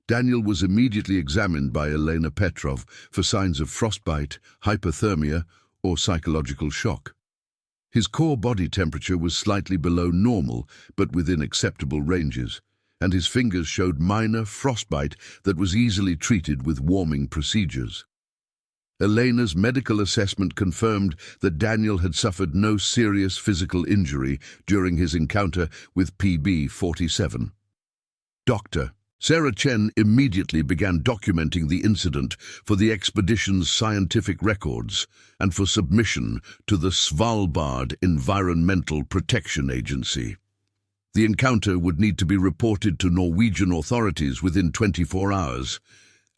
Daniel was immediately examined by Elena Petrov for signs of frostbite, hypothermia, or psychological shock. His core body temperature was slightly below normal, but within acceptable ranges, and his fingers showed minor frostbite that was easily treated with warming procedures. Elena's medical assessment confirmed that Daniel had suffered no serious physical injury during his encounter with PB-47. Dr. Sarah Chen immediately began documenting the incident for the expedition's scientific records and for submission to the Svalbard Environmental Protection Agency. The encounter would need to be reported to Norwegian authorities within 24 hours,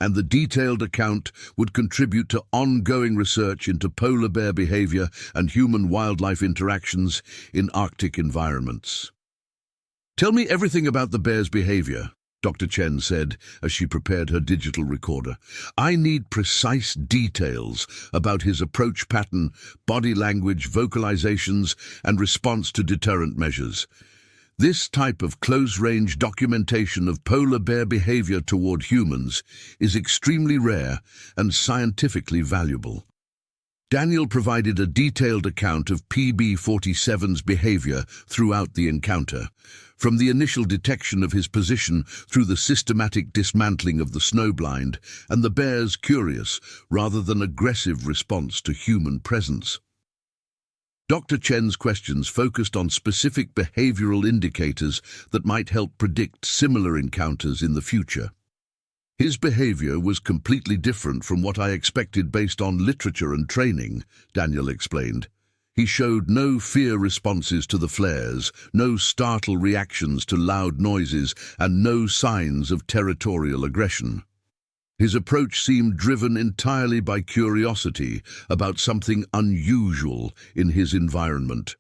and the detailed account would contribute to ongoing research into polar bear behavior and human-wildlife interactions in Arctic environments. "Tell me everything about the bear's behavior," Dr. Chen said as she prepared her digital recorder. "I need precise details about his approach pattern, body language, vocalizations, and response to deterrent measures. This type of close-range documentation of polar bear behavior toward humans is extremely rare and scientifically valuable." Daniel provided a detailed account of PB-47's behavior throughout the encounter, from the initial detection of his position through the systematic dismantling of the snowblind and the bear's curious rather than aggressive response to human presence. Dr. Chen's questions focused on specific behavioral indicators that might help predict similar encounters in the future. "His behavior was completely different from what I expected based on literature and training," Daniel explained. "He showed no fear responses to the flares, no startle reactions to loud noises, and no signs of territorial aggression. His approach seemed driven entirely by curiosity about something unusual in his environment."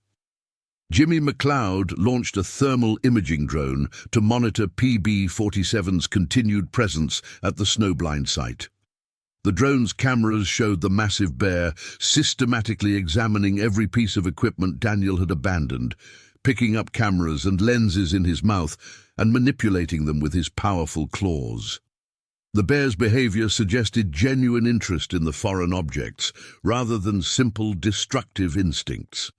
Jimmy McLeod launched a thermal imaging drone to monitor PB-47's continued presence at the snowblind site. The drone's cameras showed the massive bear systematically examining every piece of equipment Daniel had abandoned, picking up cameras and lenses in his mouth and manipulating them with his powerful claws. The bear's behavior suggested genuine interest in the foreign objects, rather than simple destructive instincts.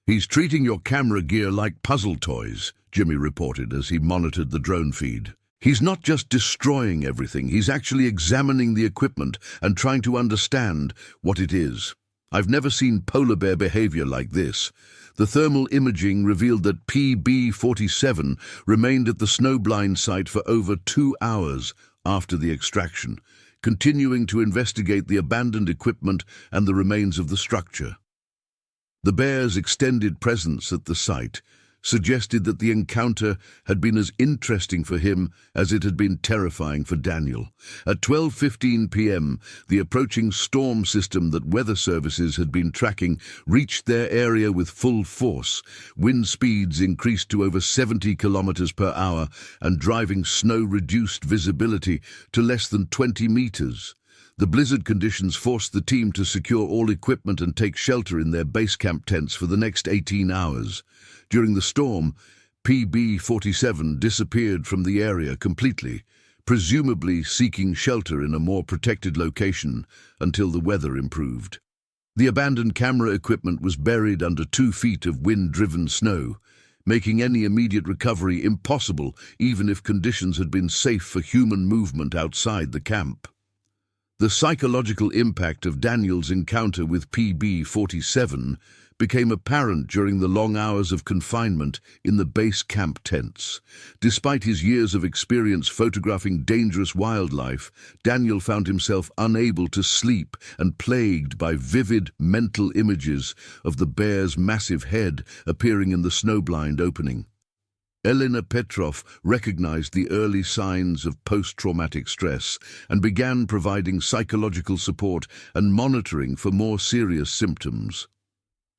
"He's treating your camera gear like puzzle toys," Jimmy reported as he monitored the drone feed. "He's not just destroying everything, he's actually examining the equipment and trying to understand what it is. I've never seen polar bear behavior like this." The thermal imaging revealed that PB-47 remained at the snowblind site for over 2 hours after the extraction, continuing to investigate the abandoned equipment and the remains of the structure. The bear's extended presence at the site suggested that the encounter had been as interesting for him as it had been terrifying for Daniel. At 12:15 p.m., the approaching storm system that weather services had been tracking reached their area with full force. Wind speeds increased to over 70 kilometers per hour, and driving snow reduced visibility to less than 20 meters. The blizzard conditions forced the team to secure all equipment and take shelter in their base camp tents for the next 18 hours. During the storm, PB-47 disappeared from the area completely, presumably seeking shelter in a more protected location until the weather improved. The abandoned camera equipment was buried under 2 feet of wind-driven snow, making any immediate recovery impossible even if conditions had been safe for human movement outside the camp. The psychological impact of Daniel's encounter with PB-47 became apparent during the long hours of confinement in the base camp tents. Despite his years of experience photographing dangerous wildlife, Daniel found himself unable to sleep and plagued by vivid mental images of the bear's massive head appearing in the snowblind opening. Elena Petrov recognized the early signs of post-traumatic stress and began providing psychological support and monitoring for more serious symptoms.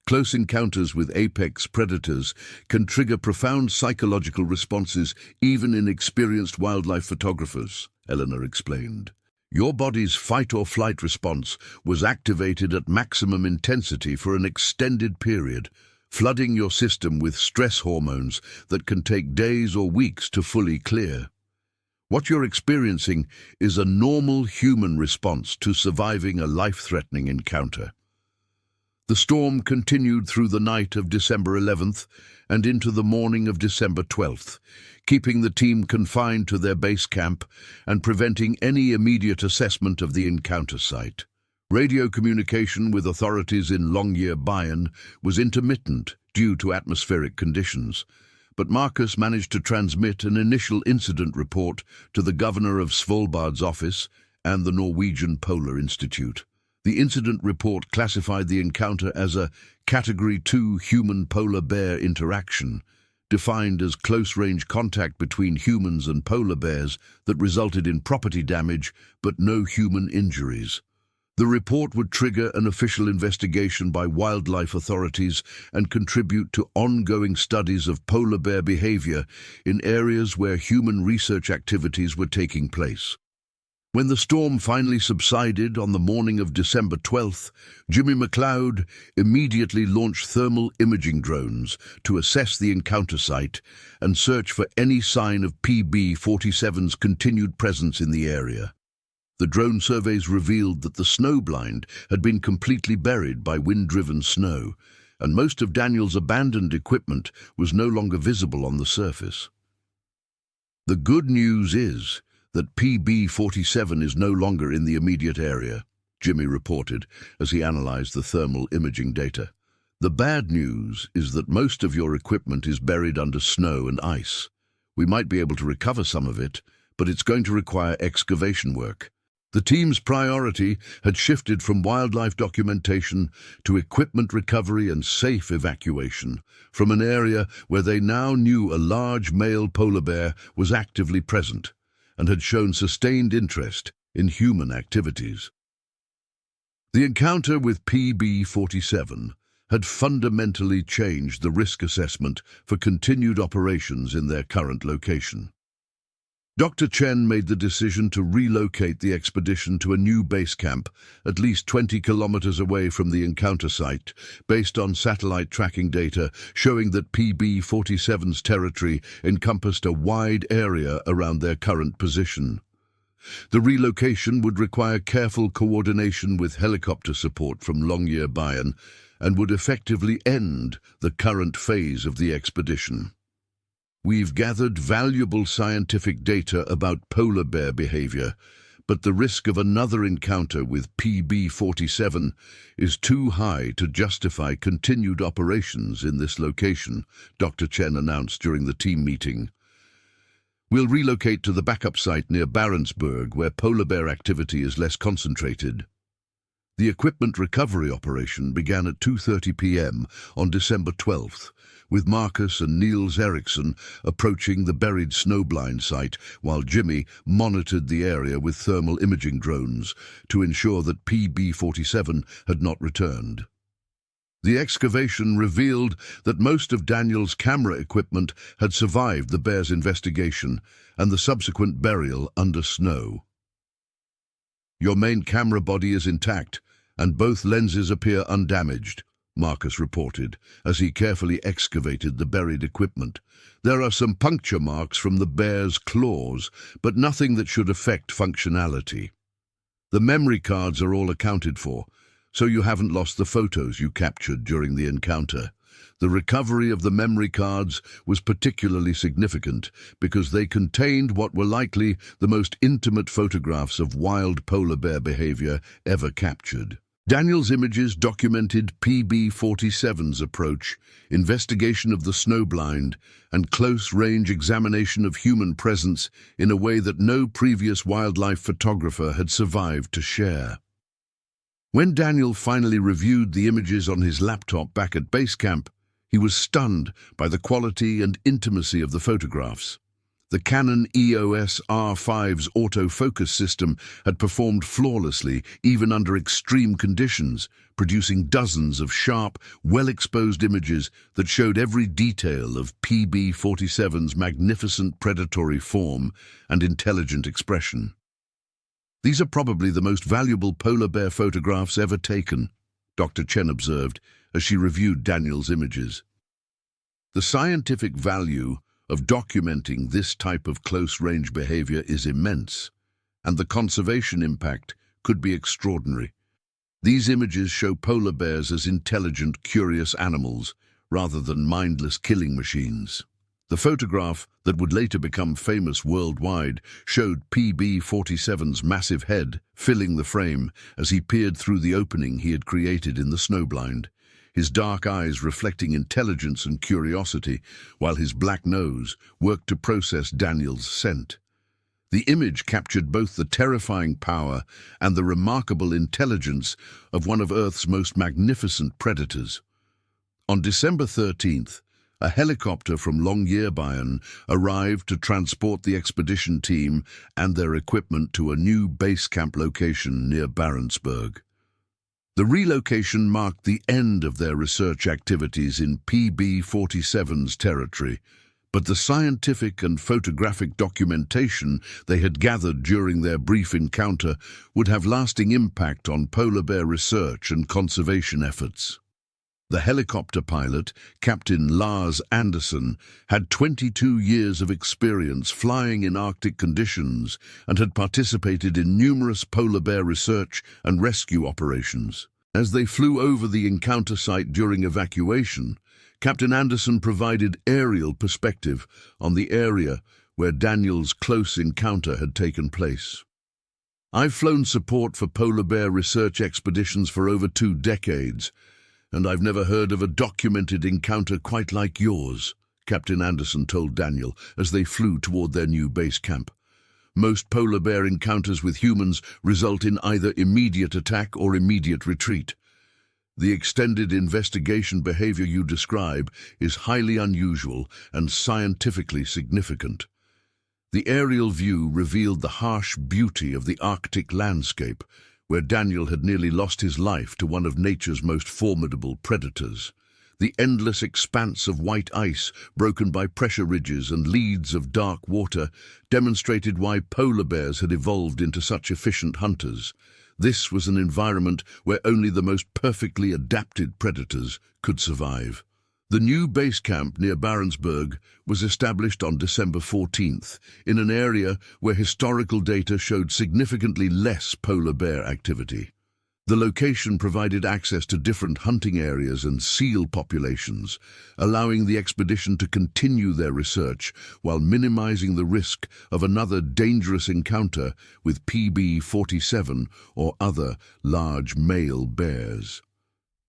Close encounters with apex predators can trigger profound psychological responses even in experienced wildlife photographers, Elena explained. Your body's fight-or-flight response was activated at maximum intensity for an extended period, flooding your system with stress hormones that can take days or weeks to fully clear. What you're experiencing is a normal human response to surviving a life-threatening encounter. The storm continued through the night of December 11th and into the morning of December 12th, keeping the team confined to their base camp and preventing any immediate assessment of the encounter site. Radio communication with authorities in Longyearbyen was intermittent due to atmospheric conditions, but Marcus managed to transmit an initial incident report to the governor of Svalbard's office and the Norwegian Polar Institute. The incident report classified the encounter as a Category 2 human-polar bear interaction, defined as close-range contact between humans and polar bears that resulted in property damage but no human injuries. The report would trigger an official investigation by wildlife authorities and contribute to ongoing studies of polar bear behavior in areas where human research activities were taking place. When the storm finally subsided on the morning of December 12th, Jimmy McLeod immediately launched thermal imaging drones to assess the encounter site and search for any sign of PB-47's continued presence in the area. The drone surveys revealed that the snowblind had been completely buried by wind-driven snow, and most of Daniel's abandoned equipment was no longer visible on the surface. The good news is that PB-47 is no longer in the immediate area, Jimmy reported as he analyzed the thermal imaging data. The bad news is that most of your equipment is buried under snow and ice. We might be able to recover some of it, but it's going to require excavation work. The team's priority had shifted from wildlife documentation to equipment recovery and safe evacuation from an area where they now knew a large male polar bear was actively present and had shown sustained interest in human activities. The encounter with PB-47 had fundamentally changed the risk assessment for continued operations in their current location. Dr. Chen made the decision to relocate the expedition to a new base camp at least 20 kilometers away from the encounter site, based on satellite tracking data showing that PB-47's territory encompassed a wide area around their current position. The relocation would require careful coordination with helicopter support from Longyearbyen and would effectively end the current phase of the expedition. We've gathered valuable scientific data about polar bear behavior, but the risk of another encounter with PB-47 is too high to justify continued operations in this location, Dr. Chen announced during the team meeting. We'll relocate to the backup site near Barentsburg, where polar bear activity is less concentrated. The equipment recovery operation began at 2:30 p.m. on December 12th, with Marcus and Niels Eriksson approaching the buried snowblind site while Jimmy monitored the area with thermal imaging drones to ensure that PB-47 had not returned. The excavation revealed that most of Daniel's camera equipment had survived the bear's investigation and the subsequent burial under snow. "Your main camera body is intact, and both lenses appear undamaged," Marcus reported, as he carefully excavated the buried equipment. "There are some puncture marks from the bear's claws, but nothing that should affect functionality. The memory cards are all accounted for, so you haven't lost the photos you captured during the encounter. The recovery of the memory cards was particularly significant because they contained what were likely the most intimate photographs of wild polar bear behavior ever captured." Daniel's images documented PB-47's approach, investigation of the snowblind, and close-range examination of human presence in a way that no previous wildlife photographer had survived to share. When Daniel finally reviewed the images on his laptop back at base camp, he was stunned by the quality and intimacy of the photographs. The Canon EOS R5's autofocus system had performed flawlessly, even under extreme conditions, producing dozens of sharp, well-exposed images that showed every detail of PB-47's magnificent predatory form and intelligent expression. "These are probably the most valuable polar bear photographs ever taken," Dr. Chen observed as she reviewed Daniel's images. "The scientific value of documenting this type of close-range behavior is immense, and the conservation impact could be extraordinary. These images show polar bears as intelligent, curious animals, rather than mindless killing machines." The photograph that would later become famous worldwide showed PB-47's massive head filling the frame as he peered through the opening he had created in the snowblind, his dark eyes reflecting intelligence and curiosity, while his black nose worked to process Daniel's scent. The image captured both the terrifying power and the remarkable intelligence of one of Earth's most magnificent predators. On December 13th, a helicopter from Longyearbyen arrived to transport the expedition team and their equipment to a new base camp location near Barentsburg. The relocation marked the end of their research activities in PB-47's territory, but the scientific and photographic documentation they had gathered during their brief encounter would have lasting impact on polar bear research and conservation efforts. The helicopter pilot, Captain Lars Anderson, had 22 years of experience flying in Arctic conditions and had participated in numerous polar bear research and rescue operations. As they flew over the encounter site during evacuation, Captain Anderson provided aerial perspective on the area where Daniel's close encounter had taken place. "I've flown support for polar bear research expeditions for over 2 decades, and I've never heard of a documented encounter quite like yours," Captain Anderson told Daniel as they flew toward their new base camp. "Most polar bear encounters with humans result in either immediate attack or immediate retreat. The extended investigation behavior you describe is highly unusual and scientifically significant." The aerial view revealed the harsh beauty of the Arctic landscape, where Daniel had nearly lost his life to one of nature's most formidable predators. The endless expanse of white ice, broken by pressure ridges and leads of dark water, demonstrated why polar bears had evolved into such efficient hunters. This was an environment where only the most perfectly adapted predators could survive. The new base camp near Barentsburg was established on December 14th, in an area where historical data showed significantly less polar bear activity. The location provided access to different hunting areas and seal populations, allowing the expedition to continue their research while minimizing the risk of another dangerous encounter with PB-47 or other large male bears.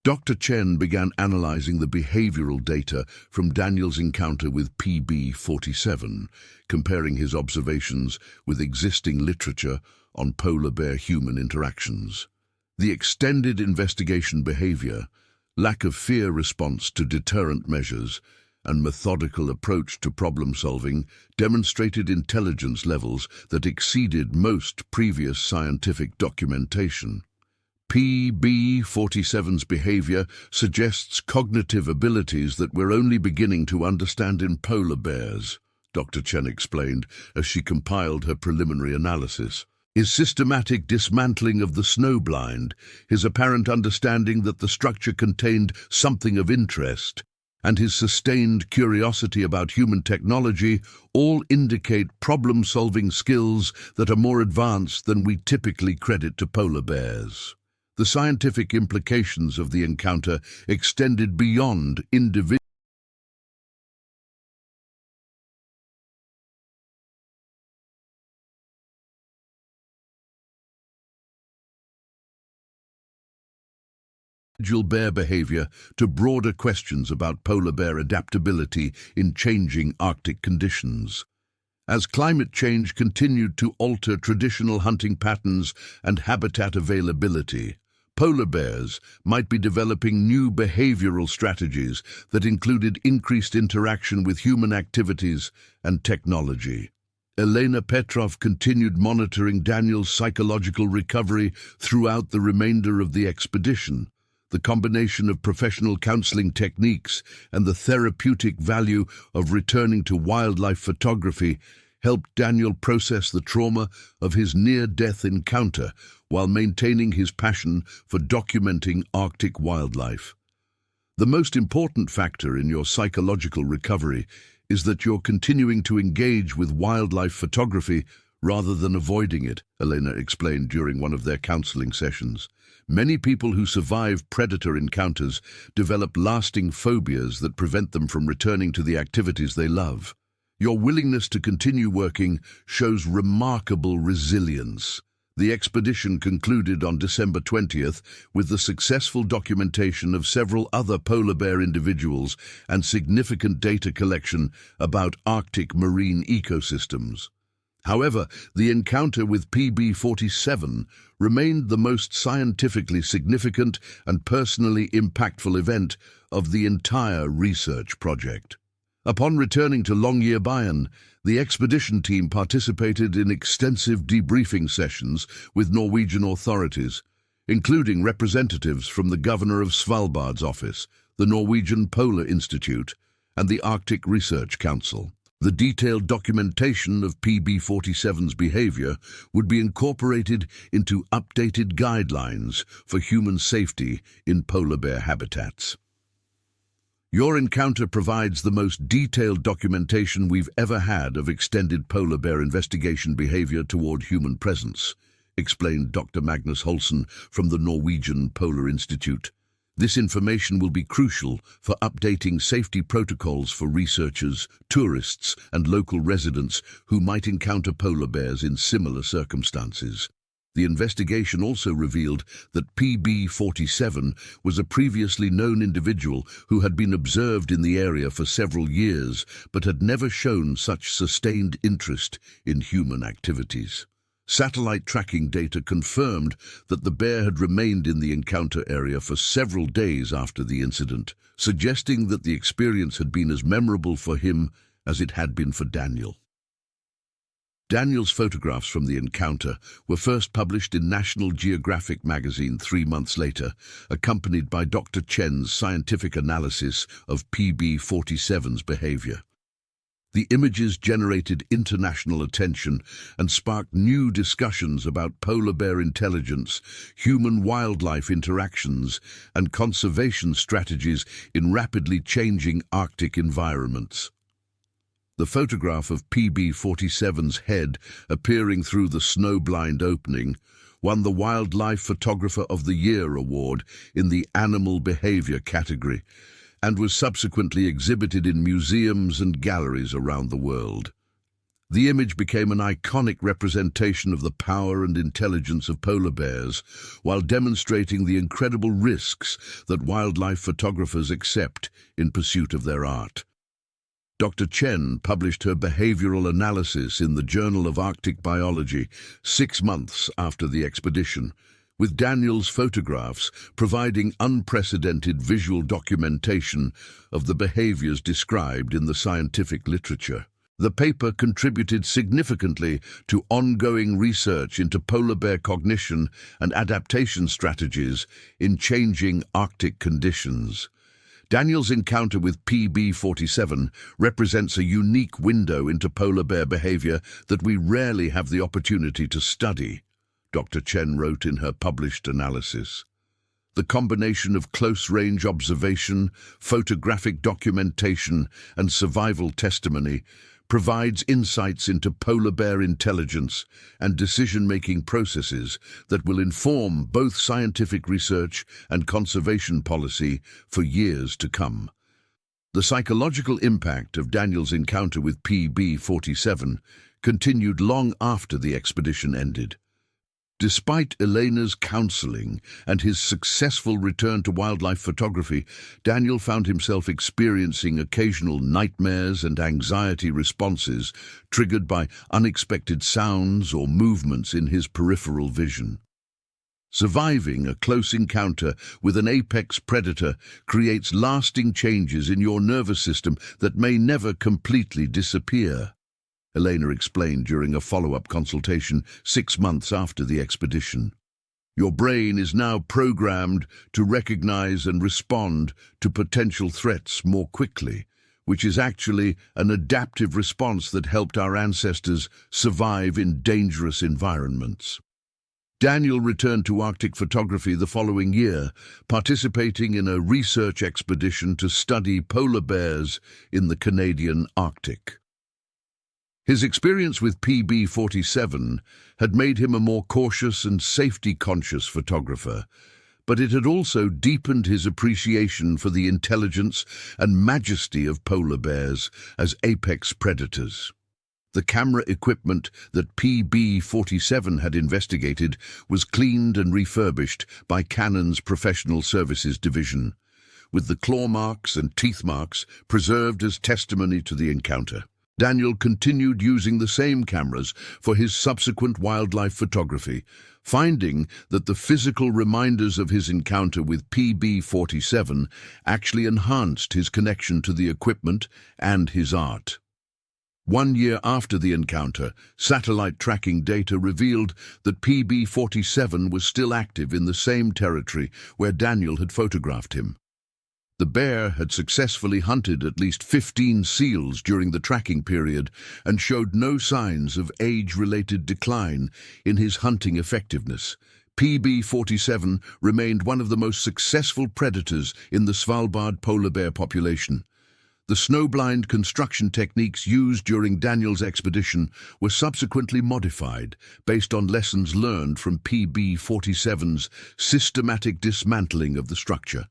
Dr. Chen began analyzing the behavioral data from Daniel's encounter with PB-47, comparing his observations with existing literature on polar bear-human interactions. The extended investigation behavior, lack of fear response to deterrent measures, and methodical approach to problem-solving demonstrated intelligence levels that exceeded most previous scientific documentation. PB-47's behavior suggests cognitive abilities that we're only beginning to understand in polar bears, Dr. Chen explained as she compiled her preliminary analysis. His systematic dismantling of the snowblind, his apparent understanding that the structure contained something of interest, and his sustained curiosity about human technology all indicate problem-solving skills that are more advanced than we typically credit to polar bears. The scientific implications of the encounter extended beyond individual bear behavior to broader questions about polar bear adaptability in changing Arctic conditions. As climate change continued to alter traditional hunting patterns and habitat availability, polar bears might be developing new behavioral strategies that included increased interaction with human activities and technology. Elena Petrov continued monitoring Daniel's psychological recovery throughout the remainder of the expedition. The combination of professional counseling techniques and the therapeutic value of returning to wildlife photography helped Daniel process the trauma of his near-death encounter while maintaining his passion for documenting Arctic wildlife. The most important factor in your psychological recovery is that you're continuing to engage with wildlife photography rather than avoiding it, Elena explained during one of their counseling sessions. Many people who survive predator encounters develop lasting phobias that prevent them from returning to the activities they love. Your willingness to continue working shows remarkable resilience. The expedition concluded on December 20th with the successful documentation of several other polar bear individuals and significant data collection about Arctic marine ecosystems. However, the encounter with PB-47 remained the most scientifically significant and personally impactful event of the entire research project. Upon returning to Longyearbyen, the expedition team participated in extensive debriefing sessions with Norwegian authorities, including representatives from the Governor of Svalbard's office, the Norwegian Polar Institute, and the Arctic Research Council. The detailed documentation of PB-47's behavior would be incorporated into updated guidelines for human safety in polar bear habitats. Your encounter provides the most detailed documentation we've ever had of extended polar bear investigation behavior toward human presence, explained Dr. Magnus Holsen from the Norwegian Polar Institute. This information will be crucial for updating safety protocols for researchers, tourists, and local residents who might encounter polar bears in similar circumstances. The investigation also revealed that PB-47 was a previously known individual who had been observed in the area for several years but had never shown such sustained interest in human activities. Satellite tracking data confirmed that the bear had remained in the encounter area for several days after the incident, suggesting that the experience had been as memorable for him as it had been for Daniel. Daniel's photographs from the encounter were first published in National Geographic magazine 3 months later, accompanied by Dr. Chen's scientific analysis of PB-47's behavior. The images generated international attention and sparked new discussions about polar bear intelligence, human-wildlife interactions, and conservation strategies in rapidly changing Arctic environments. The photograph of PB-47's head appearing through the snowblind opening won the Wildlife Photographer of the Year award in the Animal Behavior category, and was subsequently exhibited in museums and galleries around the world. The image became an iconic representation of the power and intelligence of polar bears, while demonstrating the incredible risks that wildlife photographers accept in pursuit of their art. Dr. Chen published her behavioral analysis in the Journal of Arctic Biology 6 months after the expedition, with Daniel's photographs providing unprecedented visual documentation of the behaviors described in the scientific literature. The paper contributed significantly to ongoing research into polar bear cognition and adaptation strategies in changing Arctic conditions. Daniel's encounter with PB47 represents a unique window into polar bear behavior that we rarely have the opportunity to study, Dr. Chen wrote in her published analysis. The combination of close-range observation, photographic documentation, and survival testimony provides insights into polar bear intelligence and decision-making processes that will inform both scientific research and conservation policy for years to come. The psychological impact of Daniel's encounter with PB47 continued long after the expedition ended. Despite Elena's counseling and his successful return to wildlife photography, Daniel found himself experiencing occasional nightmares and anxiety responses triggered by unexpected sounds or movements in his peripheral vision. Surviving a close encounter with an apex predator creates lasting changes in your nervous system that may never completely disappear, Elena explained during a follow-up consultation 6 months after the expedition. Your brain is now programmed to recognize and respond to potential threats more quickly, which is actually an adaptive response that helped our ancestors survive in dangerous environments. Daniel returned to Arctic photography the following year, participating in a research expedition to study polar bears in the Canadian Arctic. His experience with PB47 had made him a more cautious and safety-conscious photographer, but it had also deepened his appreciation for the intelligence and majesty of polar bears as apex predators. The camera equipment that PB47 had investigated was cleaned and refurbished by Canon's Professional Services Division, with the claw marks and teeth marks preserved as testimony to the encounter. Daniel continued using the same cameras for his subsequent wildlife photography, finding that the physical reminders of his encounter with PB47 actually enhanced his connection to the equipment and his art. 1 year after the encounter, satellite tracking data revealed that PB47 was still active in the same territory where Daniel had photographed him. The bear had successfully hunted at least 15 seals during the tracking period and showed no signs of age-related decline in his hunting effectiveness. PB47 remained one of the most successful predators in the Svalbard polar bear population. The snowblind construction techniques used during Daniel's expedition were subsequently modified based on lessons learned from PB47's systematic dismantling of the structure.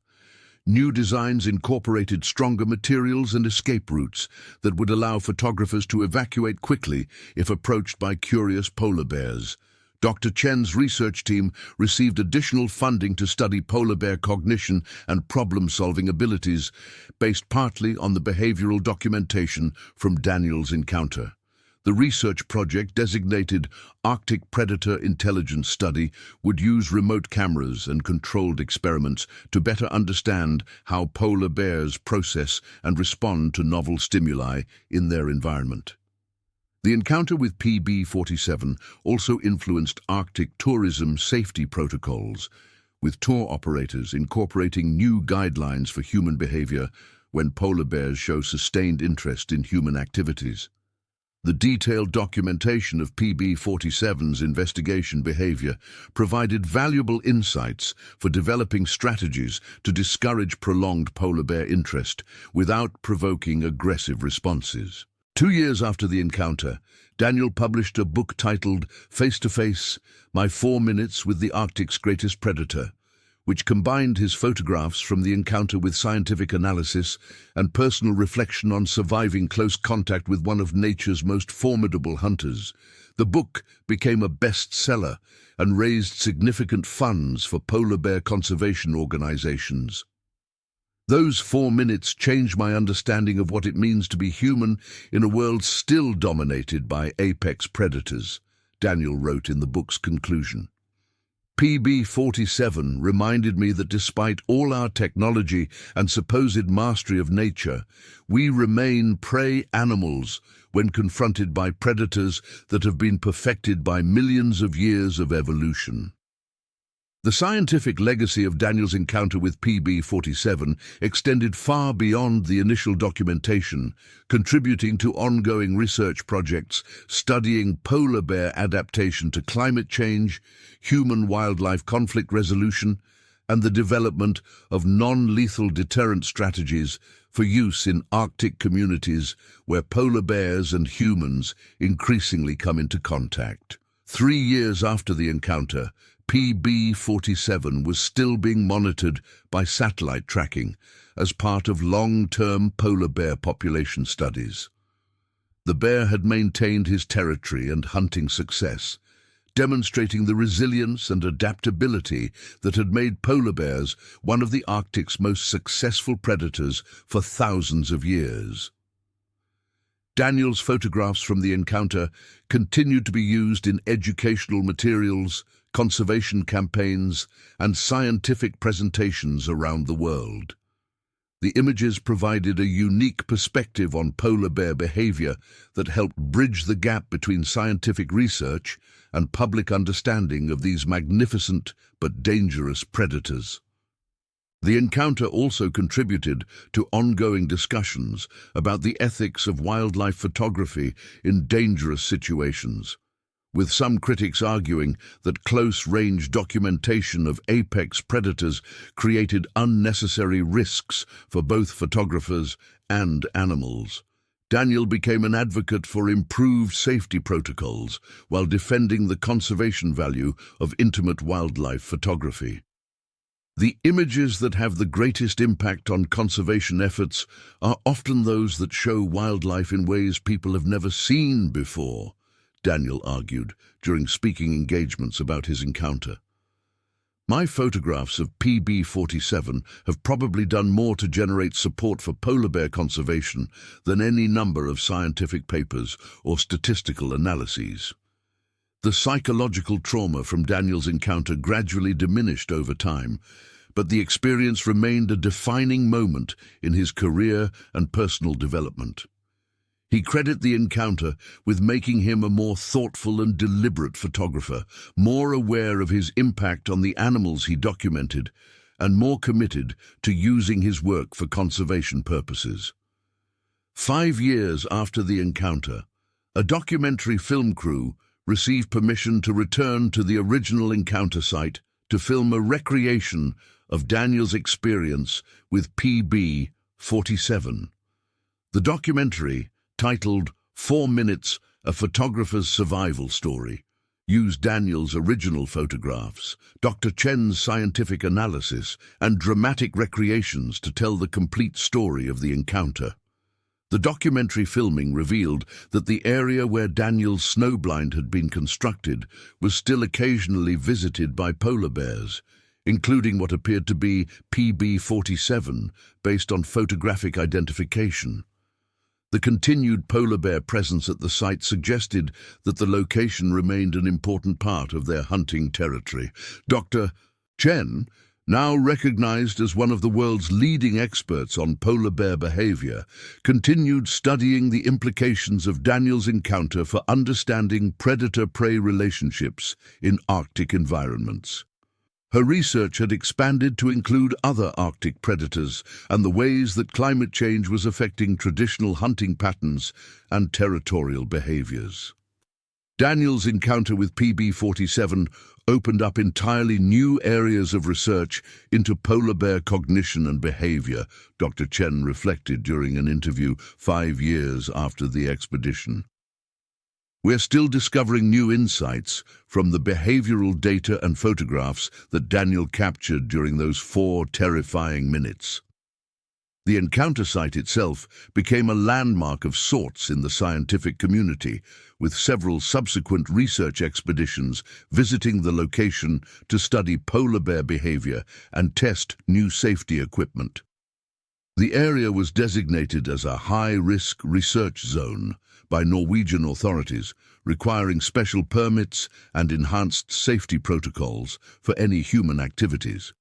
New designs incorporated stronger materials and escape routes that would allow photographers to evacuate quickly if approached by curious polar bears. Dr. Chen's research team received additional funding to study polar bear cognition and problem-solving abilities, based partly on the behavioral documentation from Daniel's encounter. The research project, designated Arctic Predator Intelligence Study, would use remote cameras and controlled experiments to better understand how polar bears process and respond to novel stimuli in their environment. The encounter with PB47 also influenced Arctic tourism safety protocols, with tour operators incorporating new guidelines for human behavior when polar bears show sustained interest in human activities. The detailed documentation of PB47's investigation behavior provided valuable insights for developing strategies to discourage prolonged polar bear interest without provoking aggressive responses. 2 years after the encounter, Daniel published a book titled Face to Face: My 4 Minutes with the Arctic's Greatest Predator, which combined his photographs from the encounter with scientific analysis and personal reflection on surviving close contact with one of nature's most formidable hunters. The book became a bestseller and raised significant funds for polar bear conservation organizations. Those 4 minutes changed my understanding of what it means to be human in a world still dominated by apex predators, Daniel wrote in the book's conclusion. PB47 reminded me that despite all our technology and supposed mastery of nature, we remain prey animals when confronted by predators that have been perfected by millions of years of evolution. The scientific legacy of Daniel's encounter with PB47 extended far beyond the initial documentation, contributing to ongoing research projects studying polar bear adaptation to climate change, human-wildlife conflict resolution, and the development of non-lethal deterrent strategies for use in Arctic communities where polar bears and humans increasingly come into contact. 3 years after the encounter, PB47 was still being monitored by satellite tracking as part of long-term polar bear population studies. The bear had maintained his territory and hunting success, demonstrating the resilience and adaptability that had made polar bears one of the Arctic's most successful predators for thousands of years. Daniel's photographs from the encounter continued to be used in educational materials, conservation campaigns, and scientific presentations around the world. The images provided a unique perspective on polar bear behavior that helped bridge the gap between scientific research and public understanding of these magnificent but dangerous predators. The encounter also contributed to ongoing discussions about the ethics of wildlife photography in dangerous situations, with some critics arguing that close-range documentation of apex predators created unnecessary risks for both photographers and animals. Daniel became an advocate for improved safety protocols while defending the conservation value of intimate wildlife photography. The images that have the greatest impact on conservation efforts are often those that show wildlife in ways people have never seen before, Daniel argued during speaking engagements about his encounter. My photographs of PB47 have probably done more to generate support for polar bear conservation than any number of scientific papers or statistical analyses. The psychological trauma from Daniel's encounter gradually diminished over time, but the experience remained a defining moment in his career and personal development. He credited the encounter with making him a more thoughtful and deliberate photographer, more aware of his impact on the animals he documented, and more committed to using his work for conservation purposes. 5 years after the encounter, a documentary film crew received permission to return to the original encounter site to film a recreation of Daniel's experience with PB47. The documentary, titled 4 Minutes, A Photographer's Survival Story, used Daniel's original photographs, Dr. Chen's scientific analysis, and dramatic recreations to tell the complete story of the encounter. The documentary filming revealed that the area where Daniel's snowblind had been constructed was still occasionally visited by polar bears, including what appeared to be PB47 based on photographic identification. The continued polar bear presence at the site suggested that the location remained an important part of their hunting territory. Dr. Chen, now recognized as one of the world's leading experts on polar bear behavior, continued studying the implications of Daniel's encounter for understanding predator-prey relationships in Arctic environments. Her research had expanded to include other Arctic predators and the ways that climate change was affecting traditional hunting patterns and territorial behaviors. Daniel's encounter with PB47 opened up entirely new areas of research into polar bear cognition and behavior, Dr. Chen reflected during an interview 5 years after the expedition. We're still discovering new insights from the behavioral data and photographs that Daniel captured during those 4 terrifying minutes. The encounter site itself became a landmark of sorts in the scientific community, with several subsequent research expeditions visiting the location to study polar bear behavior and test new safety equipment. The area was designated as a high-risk research zone by Norwegian authorities, requiring special permits and enhanced safety protocols for any human activities.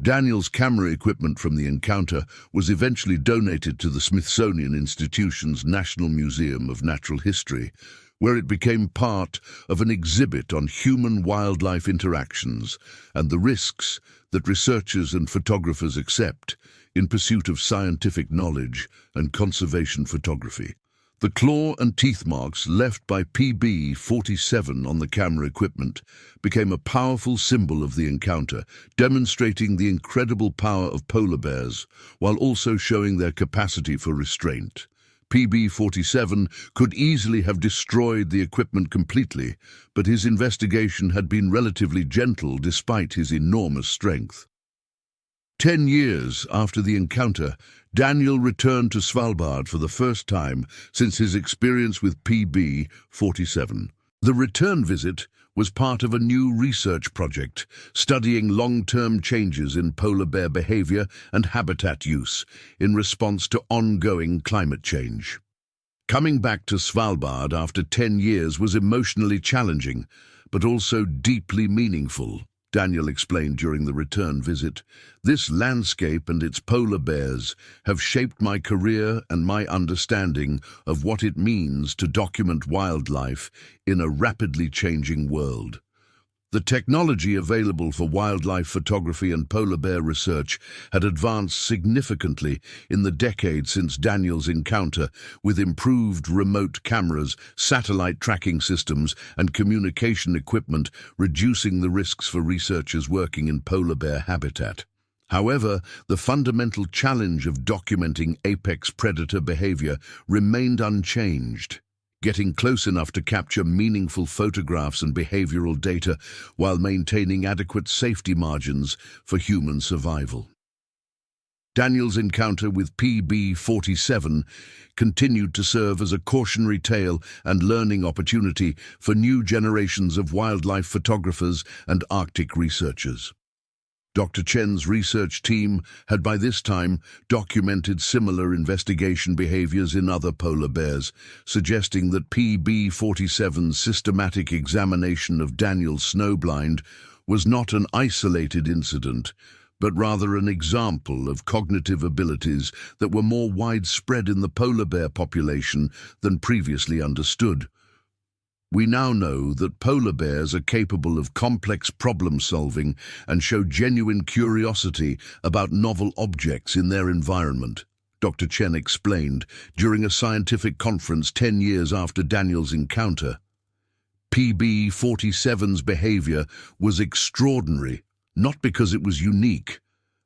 Daniel's camera equipment from the encounter was eventually donated to the Smithsonian Institution's National Museum of Natural History, where it became part of an exhibit on human-wildlife interactions and the risks that researchers and photographers accept in pursuit of scientific knowledge and conservation photography. The claw and teeth marks left by PB-47 on the camera equipment became a powerful symbol of the encounter, demonstrating the incredible power of polar bears while also showing their capacity for restraint. PB-47 could easily have destroyed the equipment completely, but his investigation had been relatively gentle despite his enormous strength. 10 years after the encounter, Daniel returned to Svalbard for the first time since his experience with PB-47. The return visit was part of a new research project studying long-term changes in polar bear behavior and habitat use in response to ongoing climate change. Coming back to Svalbard after 10 years was emotionally challenging, but also deeply meaningful. Daniel explained during the return visit, "This landscape and its polar bears have shaped my career and my understanding of what it means to document wildlife in a rapidly changing world." The technology available for wildlife photography and polar bear research had advanced significantly in the decade since Daniel's encounter, with improved remote cameras, satellite tracking systems, and communication equipment, reducing the risks for researchers working in polar bear habitat. However, the fundamental challenge of documenting apex predator behavior remained unchanged. Getting close enough to capture meaningful photographs and behavioral data while maintaining adequate safety margins for human survival. Daniel's encounter with PB-47 continued to serve as a cautionary tale and learning opportunity for new generations of wildlife photographers and Arctic researchers. Dr. Chen's research team had by this time documented similar investigation behaviors in other polar bears, suggesting that PB-47's systematic examination of Daniel's snowblind was not an isolated incident, but rather an example of cognitive abilities that were more widespread in the polar bear population than previously understood. We now know that polar bears are capable of complex problem-solving and show genuine curiosity about novel objects in their environment, Dr. Chen explained during a scientific conference 10 years after Daniel's encounter. PB-47's behavior was extraordinary, not because it was unique,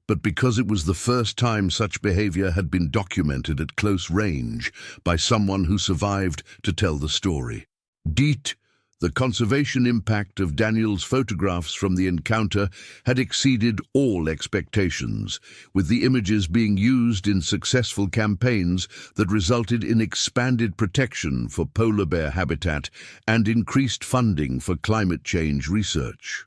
but because it was the first time such behavior had been documented at close range by someone who survived to tell the story. The conservation impact of Daniel's photographs from the encounter had exceeded all expectations, with the images being used in successful campaigns that resulted in expanded protection for polar bear habitat and increased funding for climate change research.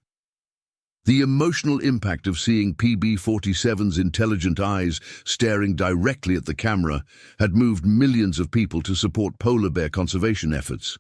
The emotional impact of seeing PB-47's intelligent eyes staring directly at the camera had moved millions of people to support polar bear conservation efforts.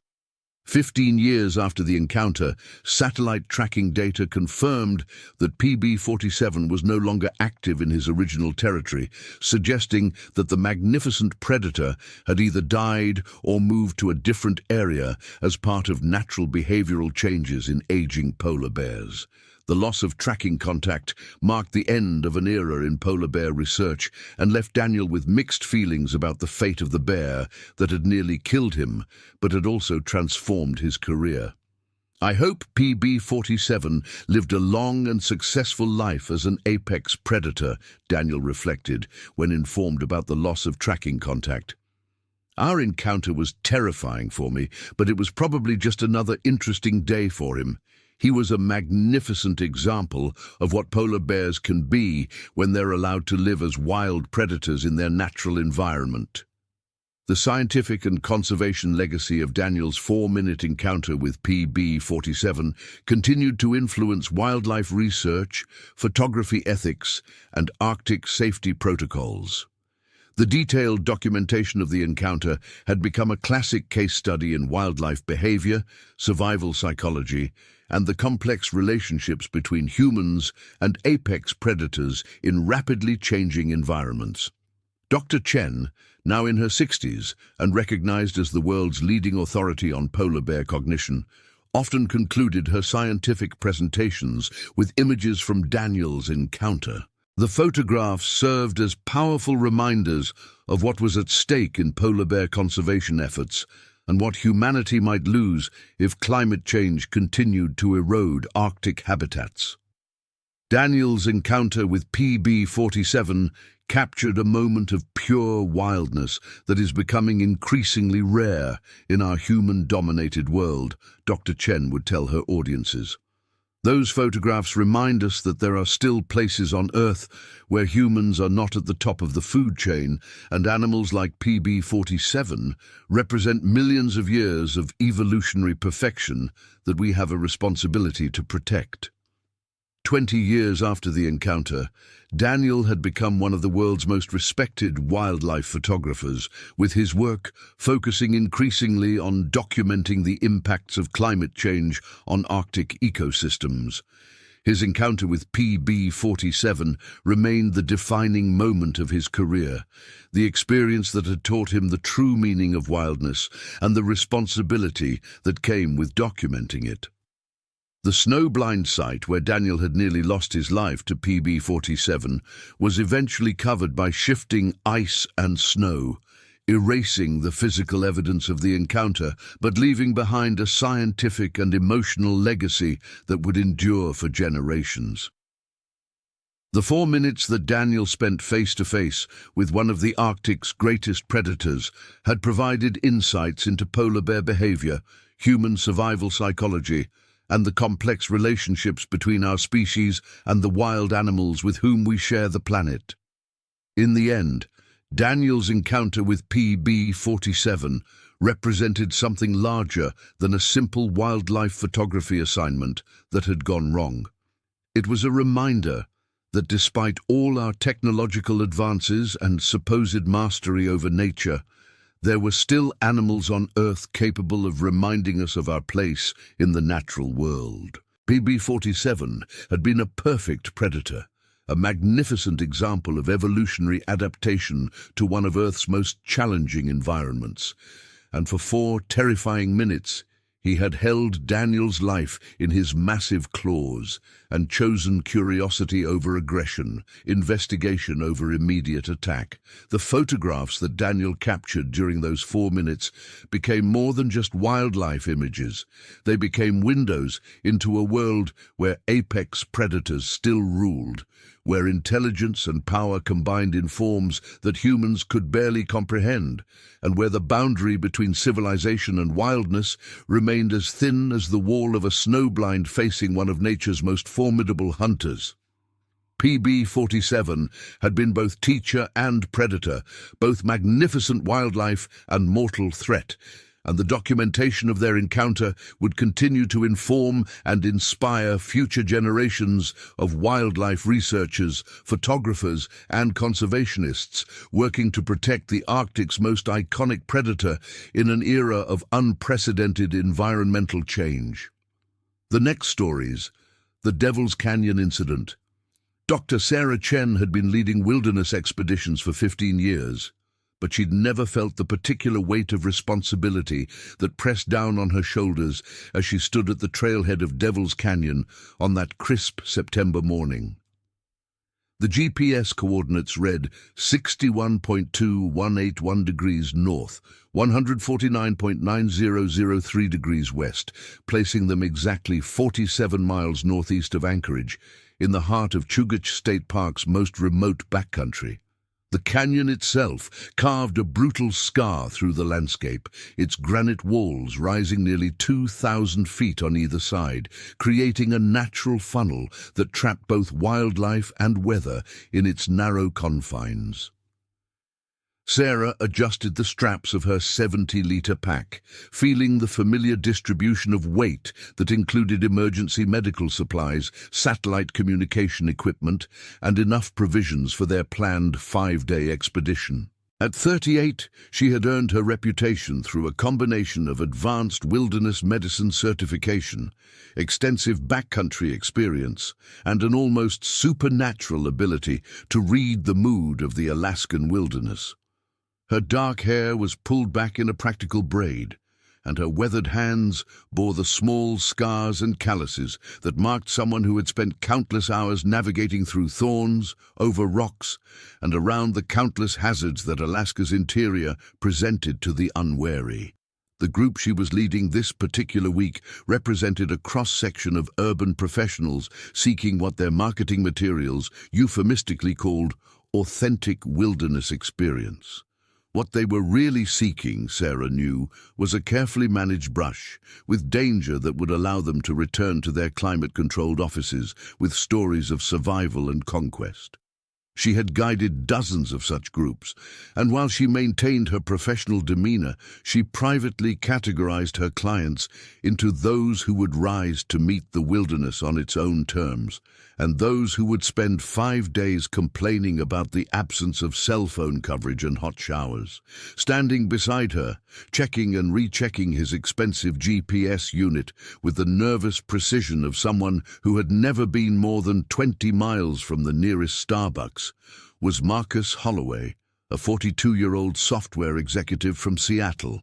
15 years after the encounter, satellite tracking data confirmed that PB-47 was no longer active in his original territory, suggesting that the magnificent predator had either died or moved to a different area as part of natural behavioral changes in aging polar bears. The loss of tracking contact marked the end of an era in polar bear research and left Daniel with mixed feelings about the fate of the bear that had nearly killed him, but had also transformed his career. "I hope PB-47 lived a long and successful life as an apex predator," Daniel reflected when informed about the loss of tracking contact. "Our encounter was terrifying for me, but it was probably just another interesting day for him. He was a magnificent example of what polar bears can be when they're allowed to live as wild predators in their natural environment." The scientific and conservation legacy of Daniel's 4-minute encounter with PB-47 continued to influence wildlife research, photography ethics, and Arctic safety protocols. The detailed documentation of the encounter had become a classic case study in wildlife behavior, survival psychology, and the complex relationships between humans and apex predators in rapidly changing environments. Dr. Chen, now in her 60s and recognized as the world's leading authority on polar bear cognition, often concluded her scientific presentations with images from Daniel's encounter. The photographs served as powerful reminders of what was at stake in polar bear conservation efforts and what humanity might lose if climate change continued to erode Arctic habitats. Daniel's encounter with PB-47 captured a moment of pure wildness that is becoming increasingly rare in our human-dominated world, Dr. Chen would tell her audiences. Those photographs remind us that there are still places on Earth where humans are not at the top of the food chain, and animals like PB-47 represent millions of years of evolutionary perfection that we have a responsibility to protect. 20 years after the encounter, Daniel had become one of the world's most respected wildlife photographers, with his work focusing increasingly on documenting the impacts of climate change on Arctic ecosystems. His encounter with PB-47 remained the defining moment of his career, the experience that had taught him the true meaning of wildness and the responsibility that came with documenting it. The snow-blind site where Daniel had nearly lost his life to PB-47 was eventually covered by shifting ice and snow, erasing the physical evidence of the encounter, but leaving behind a scientific and emotional legacy that would endure for generations. The 4 minutes that Daniel spent face-to-face with one of the Arctic's greatest predators had provided insights into polar bear behavior, human survival psychology, and the complex relationships between our species and the wild animals with whom we share the planet. In the end, Daniel's encounter with PB-47 represented something larger than a simple wildlife photography assignment that had gone wrong. It was a reminder that despite all our technological advances and supposed mastery over nature, there were still animals on Earth capable of reminding us of our place in the natural world. PB-47 had been a perfect predator, a magnificent example of evolutionary adaptation to one of Earth's most challenging environments. And for 4 terrifying minutes, he had held Daniel's life in his massive claws and chosen curiosity over aggression, investigation over immediate attack. The photographs that Daniel captured during those 4 minutes became more than just wildlife images. They became windows into a world where apex predators still ruled, where intelligence and power combined in forms that humans could barely comprehend, and where the boundary between civilization and wildness remained as thin as the wall of a snowblind facing one of nature's most formidable hunters. PB-47 had been both teacher and predator, both magnificent wildlife and mortal threat, and the documentation of their encounter would continue to inform and inspire future generations of wildlife researchers, photographers, and conservationists working to protect the Arctic's most iconic predator in an era of unprecedented environmental change. The next stories, the Devil's Canyon incident. Dr. Sarah Chen had been leading wilderness expeditions for 15 years. But she'd never felt the particular weight of responsibility that pressed down on her shoulders as she stood at the trailhead of Devil's Canyon on that crisp September morning. The GPS coordinates read 61.2181 degrees north, 149.9003 degrees west, placing them exactly 47 miles northeast of Anchorage, in the heart of Chugach State Park's most remote backcountry. The canyon itself carved a brutal scar through the landscape, its granite walls rising nearly 2,000 feet on either side, creating a natural funnel that trapped both wildlife and weather in its narrow confines. Sarah adjusted the straps of her 70-liter pack, feeling the familiar distribution of weight that included emergency medical supplies, satellite communication equipment, and enough provisions for their planned 5-day expedition. At 38, she had earned her reputation through a combination of advanced wilderness medicine certification, extensive backcountry experience, and an almost supernatural ability to read the mood of the Alaskan wilderness. Her dark hair was pulled back in a practical braid, and her weathered hands bore the small scars and calluses that marked someone who had spent countless hours navigating through thorns, over rocks, and around the countless hazards that Alaska's interior presented to the unwary. The group she was leading this particular week represented a cross-section of urban professionals seeking what their marketing materials euphemistically called authentic wilderness experience. What they were really seeking, Sarah knew, was a carefully managed brush, with danger that would allow them to return to their climate-controlled offices with stories of survival and conquest. She had guided dozens of such groups, and while she maintained her professional demeanor, she privately categorized her clients into those who would rise to meet the wilderness on its own terms, and those who would spend 5 days complaining about the absence of cell phone coverage and hot showers. Standing beside her, checking and rechecking his expensive GPS unit with the nervous precision of someone who had never been more than 20 miles from the nearest Starbucks, was Marcus Holloway, a 42-year-old software executive from Seattle.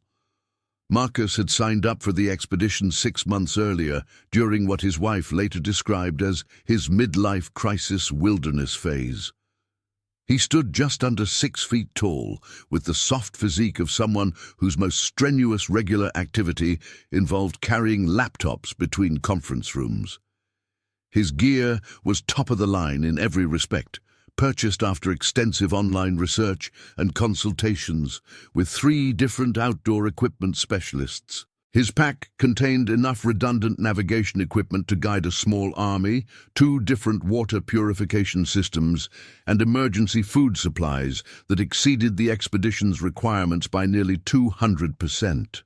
Marcus had signed up for the expedition 6 months earlier during what his wife later described as his midlife crisis wilderness phase. He stood just under 6 feet tall, with the soft physique of someone whose most strenuous regular activity involved carrying laptops between conference rooms. His gear was top of the line in every respect, purchased after extensive online research and consultations with 3 different outdoor equipment specialists. His pack contained enough redundant navigation equipment to guide a small army, 2 different water purification systems, and emergency food supplies that exceeded the expedition's requirements by nearly 200%.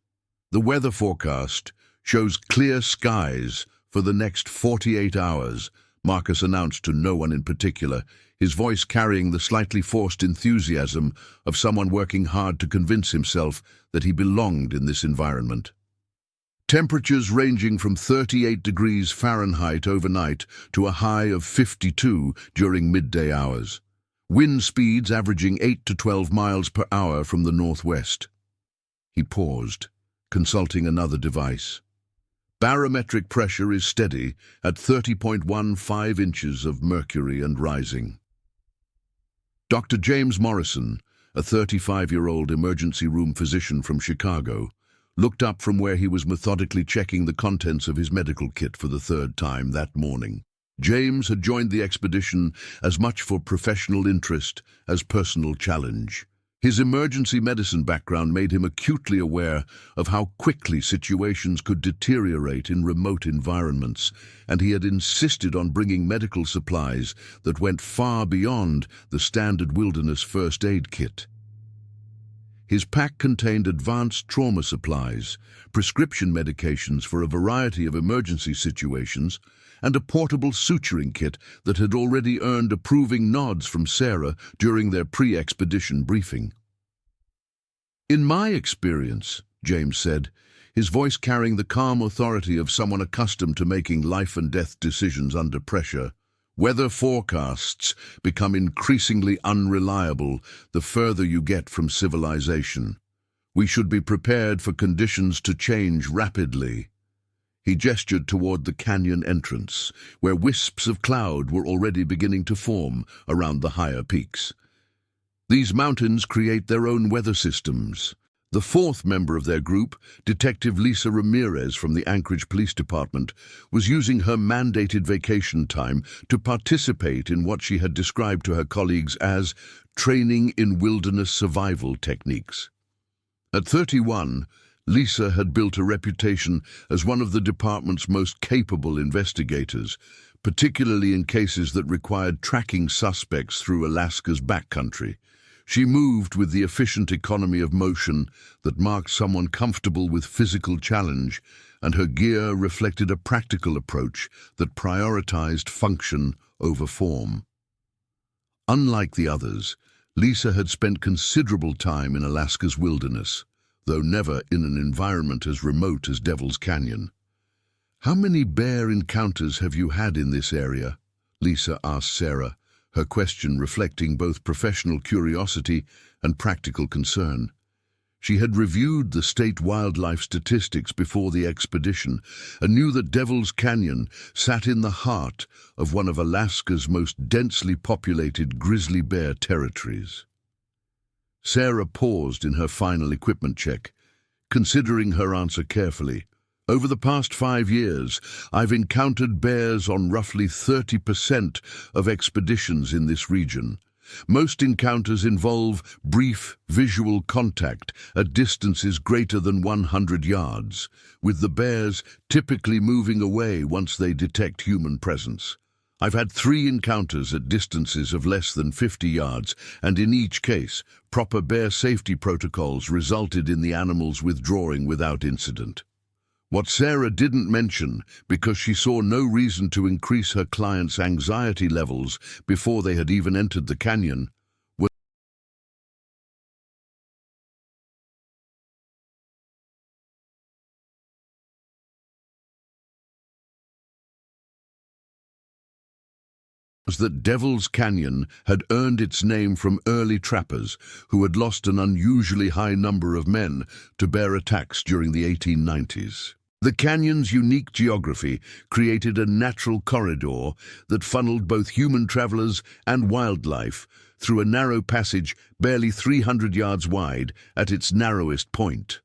The weather forecast shows clear skies for the next 48 hours, Marcus announced to no one in particular, his voice carrying the slightly forced enthusiasm of someone working hard to convince himself that he belonged in this environment. Temperatures ranging from 38 degrees Fahrenheit overnight to a high of 52 during midday hours. Wind speeds averaging 8 to 12 miles per hour from the northwest. He paused, consulting another device. Barometric pressure is steady at 30.15 inches of mercury and rising. Dr. James Morrison, a 35-year-old emergency room physician from Chicago, looked up from where he was methodically checking the contents of his medical kit for the 3rd time that morning. James had joined the expedition as much for professional interest as personal challenge. His emergency medicine background made him acutely aware of how quickly situations could deteriorate in remote environments, and he had insisted on bringing medical supplies that went far beyond the standard wilderness first aid kit. His pack contained advanced trauma supplies, prescription medications for a variety of emergency situations, and a portable suturing kit that had already earned approving nods from Sarah during their pre-expedition briefing. "In my experience," James said, his voice carrying the calm authority of someone accustomed to making life-and-death decisions under pressure, weather forecasts become increasingly unreliable the further you get from civilization. We should be prepared for conditions to change rapidly. He gestured toward the canyon entrance, where wisps of cloud were already beginning to form around the higher peaks. These mountains create their own weather systems. The 4th member of their group, Detective Lisa Ramirez from the Anchorage Police Department, was using her mandated vacation time to participate in what she had described to her colleagues as training in wilderness survival techniques. At 31, Lisa had built a reputation as one of the department's most capable investigators, particularly in cases that required tracking suspects through Alaska's backcountry. She moved with the efficient economy of motion that marked someone comfortable with physical challenge, and her gear reflected a practical approach that prioritized function over form. Unlike the others, Lisa had spent considerable time in Alaska's wilderness, though never in an environment as remote as Devil's Canyon. "How many bear encounters have you had in this area?" Lisa asked Sarah, her question reflecting both professional curiosity and practical concern. She had reviewed the state wildlife statistics before the expedition and knew that Devil's Canyon sat in the heart of one of Alaska's most densely populated grizzly bear territories. Sarah paused in her final equipment check, considering her answer carefully. "Over the past 5 years, I've encountered bears on roughly 30% of expeditions in this region. Most encounters involve brief visual contact at distances greater than 100 yards, with the bears typically moving away once they detect human presence. I've had 3 encounters at distances of less than 50 yards, and in each case, proper bear safety protocols resulted in the animals withdrawing without incident." What Sarah didn't mention, because she saw no reason to increase her clients' anxiety levels before they had even entered the canyon, was that Devil's Canyon had earned its name from early trappers who had lost an unusually high number of men to bear attacks during the 1890s. The canyon's unique geography created a natural corridor that funneled both human travelers and wildlife through a narrow passage barely 300 yards wide at its narrowest point.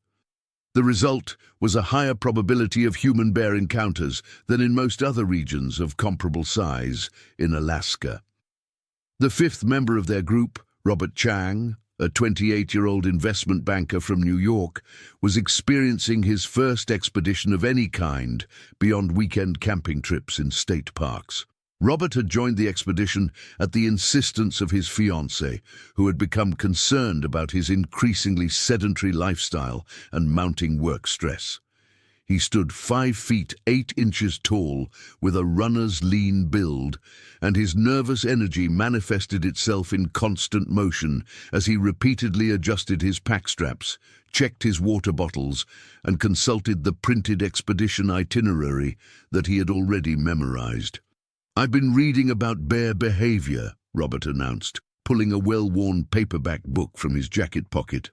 The result was a higher probability of human-bear encounters than in most other regions of comparable size in Alaska. The 5th member of their group, Robert Chang, a 28-year-old investment banker from New York, was experiencing his first expedition of any kind beyond weekend camping trips in state parks. Robert had joined the expedition at the insistence of his fiancée, who had become concerned about his increasingly sedentary lifestyle and mounting work stress. He stood 5 feet 8 inches tall with a runner's lean build, and his nervous energy manifested itself in constant motion as he repeatedly adjusted his pack straps, checked his water bottles, and consulted the printed expedition itinerary that he had already memorized. "I've been reading about bear behavior," Robert announced, pulling a well-worn paperback book from his jacket pocket.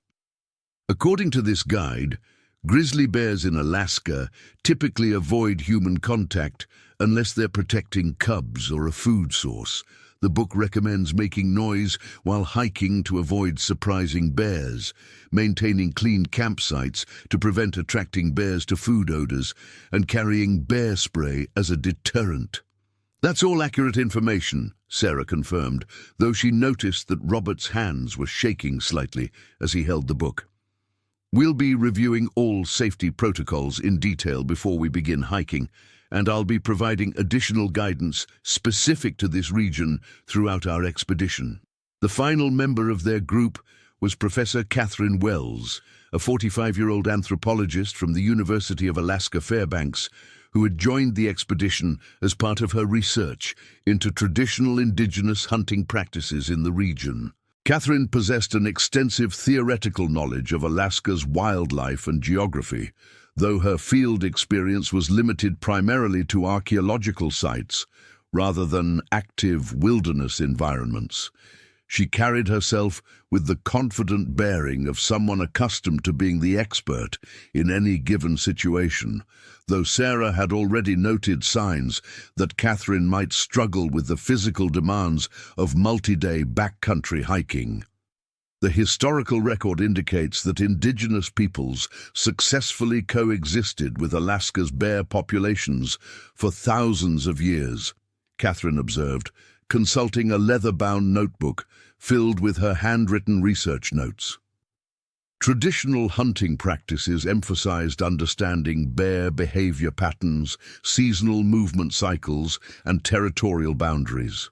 "According to this guide, grizzly bears in Alaska typically avoid human contact unless they're protecting cubs or a food source. The book recommends making noise while hiking to avoid surprising bears, maintaining clean campsites to prevent attracting bears to food odors, and carrying bear spray as a deterrent." "That's all accurate information," Sarah confirmed, though she noticed that Robert's hands were shaking slightly as he held the book. "We'll be reviewing all safety protocols in detail before we begin hiking, and I'll be providing additional guidance specific to this region throughout our expedition." The final member of their group was Professor Catherine Wells, a 45-year-old anthropologist from the University of Alaska Fairbanks, who had joined the expedition as part of her research into traditional indigenous hunting practices in the region. Catherine possessed an extensive theoretical knowledge of Alaska's wildlife and geography, though her field experience was limited primarily to archaeological sites rather than active wilderness environments. She carried herself with the confident bearing of someone accustomed to being the expert in any given situation, though Sarah had already noted signs that Catherine might struggle with the physical demands of multi-day backcountry hiking. The historical record indicates that indigenous peoples successfully coexisted with Alaska's bear populations for thousands of years, Catherine observed, consulting a leather-bound notebook filled with her handwritten research notes. Traditional hunting practices emphasized understanding bear behavior patterns, seasonal movement cycles, and territorial boundaries.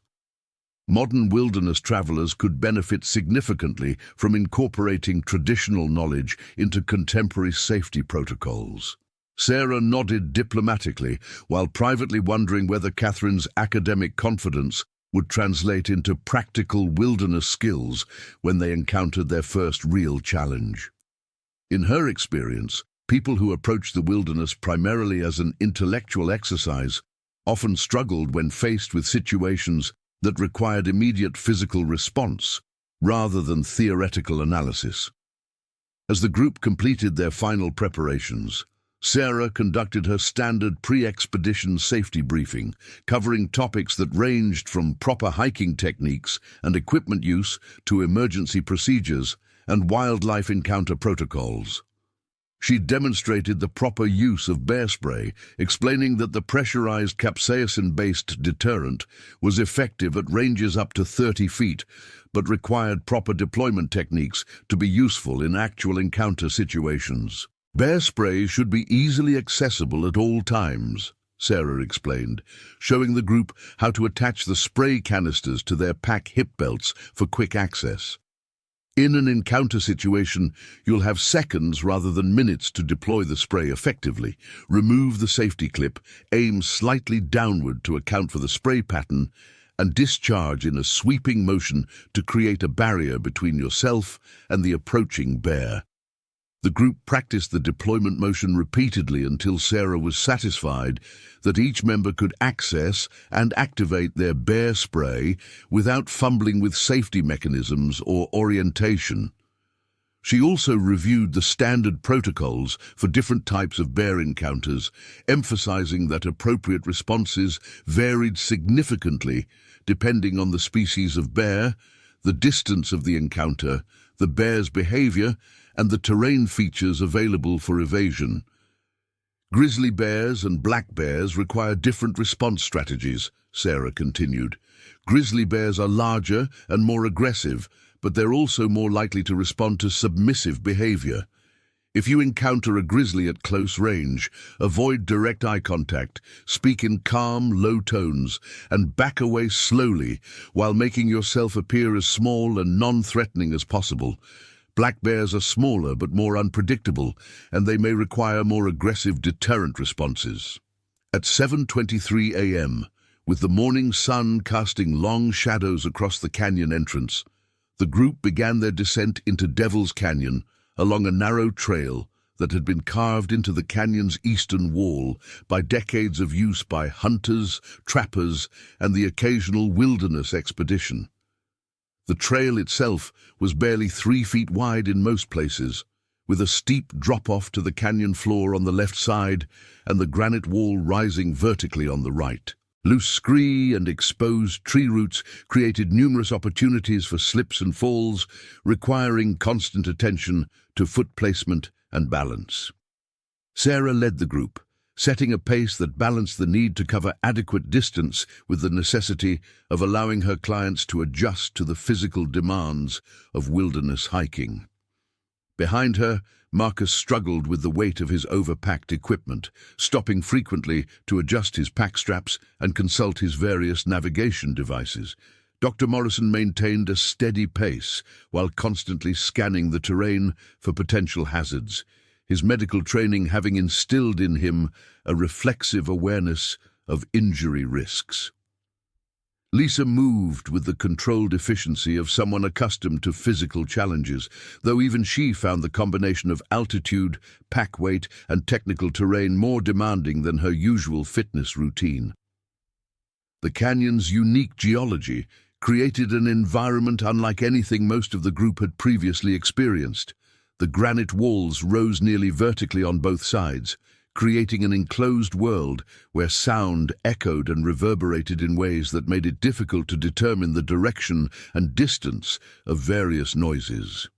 Modern wilderness travelers could benefit significantly from incorporating traditional knowledge into contemporary safety protocols. Sarah nodded diplomatically, while privately wondering whether Catherine's academic confidence would translate into practical wilderness skills when they encountered their first real challenge. In her experience, people who approached the wilderness primarily as an intellectual exercise often struggled when faced with situations that required immediate physical response rather than theoretical analysis. As the group completed their final preparations, Sarah conducted her standard pre-expedition safety briefing, covering topics that ranged from proper hiking techniques and equipment use to emergency procedures and wildlife encounter protocols. She demonstrated the proper use of bear spray, explaining that the pressurized capsaicin-based deterrent was effective at ranges up to 30 feet, but required proper deployment techniques to be useful in actual encounter situations. Bear spray should be easily accessible at all times, Sarah explained, showing the group how to attach the spray canisters to their pack hip belts for quick access. In an encounter situation, you'll have seconds rather than minutes to deploy the spray effectively. Remove the safety clip, aim slightly downward to account for the spray pattern, and discharge in a sweeping motion to create a barrier between yourself and the approaching bear. The group practiced the deployment motion repeatedly until Sarah was satisfied that each member could access and activate their bear spray without fumbling with safety mechanisms or orientation. She also reviewed the standard protocols for different types of bear encounters, emphasizing that appropriate responses varied significantly depending on the species of bear, the distance of the encounter, the bear's behavior, and the terrain features available for evasion. Grizzly bears and black bears require different response strategies, Sarah continued. Grizzly bears are larger and more aggressive, but they're also more likely to respond to submissive behavior. If you encounter a grizzly at close range, avoid direct eye contact, speak in calm, low tones, and back away slowly while making yourself appear as small and non-threatening as possible. Black bears are smaller but more unpredictable, and they may require more aggressive deterrent responses. At 7:23 a.m., with the morning sun casting long shadows across the canyon entrance, the group began their descent into Devil's Canyon along a narrow trail that had been carved into the canyon's eastern wall by decades of use by hunters, trappers, and the occasional wilderness expedition. The trail itself was barely 3 feet wide in most places, with a steep drop-off to the canyon floor on the left side and the granite wall rising vertically on the right. Loose scree and exposed tree roots created numerous opportunities for slips and falls, requiring constant attention to foot placement and balance. Sarah led the group, setting a pace that balanced the need to cover adequate distance with the necessity of allowing her clients to adjust to the physical demands of wilderness hiking. Behind her, Marcus struggled with the weight of his overpacked equipment, stopping frequently to adjust his pack straps and consult his various navigation devices. Dr. Morrison maintained a steady pace while constantly scanning the terrain for potential hazards, his medical training having instilled in him a reflexive awareness of injury risks. Lisa moved with the controlled efficiency of someone accustomed to physical challenges, though even she found the combination of altitude, pack weight, and technical terrain more demanding than her usual fitness routine. The canyon's unique geology created an environment unlike anything most of the group had previously experienced. The granite walls rose nearly vertically on both sides, creating an enclosed world where sound echoed and reverberated in ways that made it difficult to determine the direction and distance of various noises.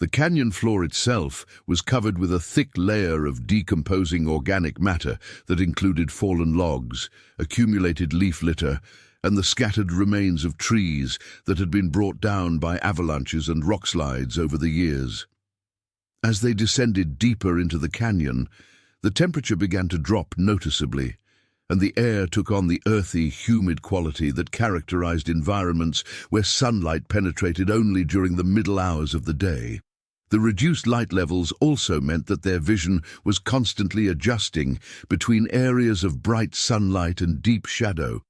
The canyon floor itself was covered with a thick layer of decomposing organic matter that included fallen logs, accumulated leaf litter, and the scattered remains of trees that had been brought down by avalanches and rock slides over the years. As they descended deeper into the canyon, the temperature began to drop noticeably, and the air took on the earthy, humid quality that characterized environments where sunlight penetrated only during the middle hours of the day. The reduced light levels also meant that their vision was constantly adjusting between areas of bright sunlight and deep shadow,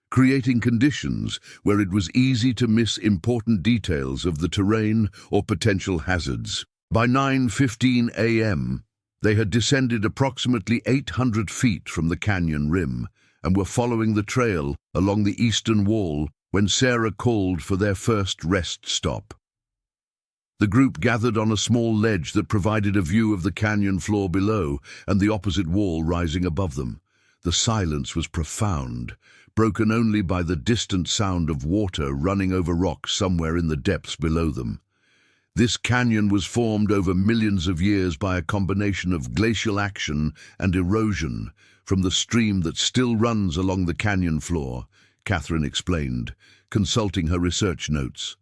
creating conditions where it was easy to miss important details of the terrain or potential hazards. By 9:15 a.m., they had descended approximately 800 feet from the canyon rim and were following the trail along the eastern wall when Sarah called for their first rest stop. The group gathered on a small ledge that provided a view of the canyon floor below and the opposite wall rising above them. The silence was profound, broken only by the distant sound of water running over rocks somewhere in the depths below them. This canyon was formed over millions of years by a combination of glacial action and erosion from the stream that still runs along the canyon floor, Catherine explained, consulting her research notes.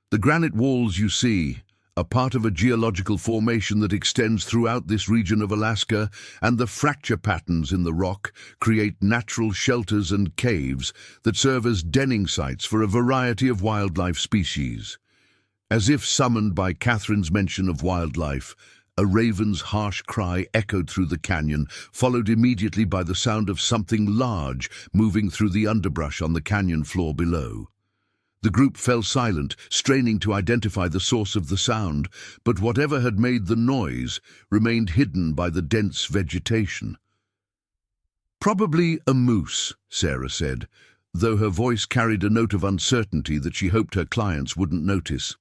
The granite walls you see are part of a geological formation that extends throughout this region of Alaska, and the fracture patterns in the rock create natural shelters and caves that serve as denning sites for a variety of wildlife species. As if summoned by Catherine's mention of wildlife, a raven's harsh cry echoed through the canyon, followed immediately by the sound of something large moving through the underbrush on the canyon floor below. The group fell silent, straining to identify the source of the sound, but whatever had made the noise remained hidden by the dense vegetation. "Probably a moose," Sarah said, though her voice carried a note of uncertainty that she hoped her clients wouldn't notice.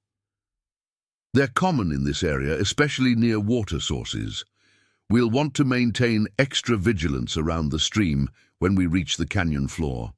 "They're common in this area, especially near water sources. We'll want to maintain extra vigilance around the stream when we reach the canyon floor."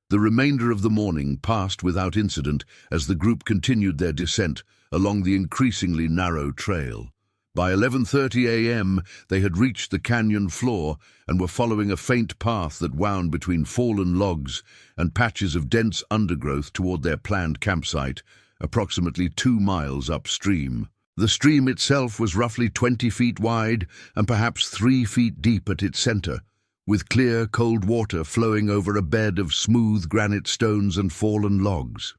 The remainder of the morning passed without incident as the group continued their descent along the increasingly narrow trail. By 11:30 a.m., they had reached the canyon floor and were following a faint path that wound between fallen logs and patches of dense undergrowth toward their planned campsite, approximately 2 miles upstream. The stream itself was roughly 20 feet wide and perhaps 3 feet deep at its center, with clear, cold water flowing over a bed of smooth granite stones and fallen logs.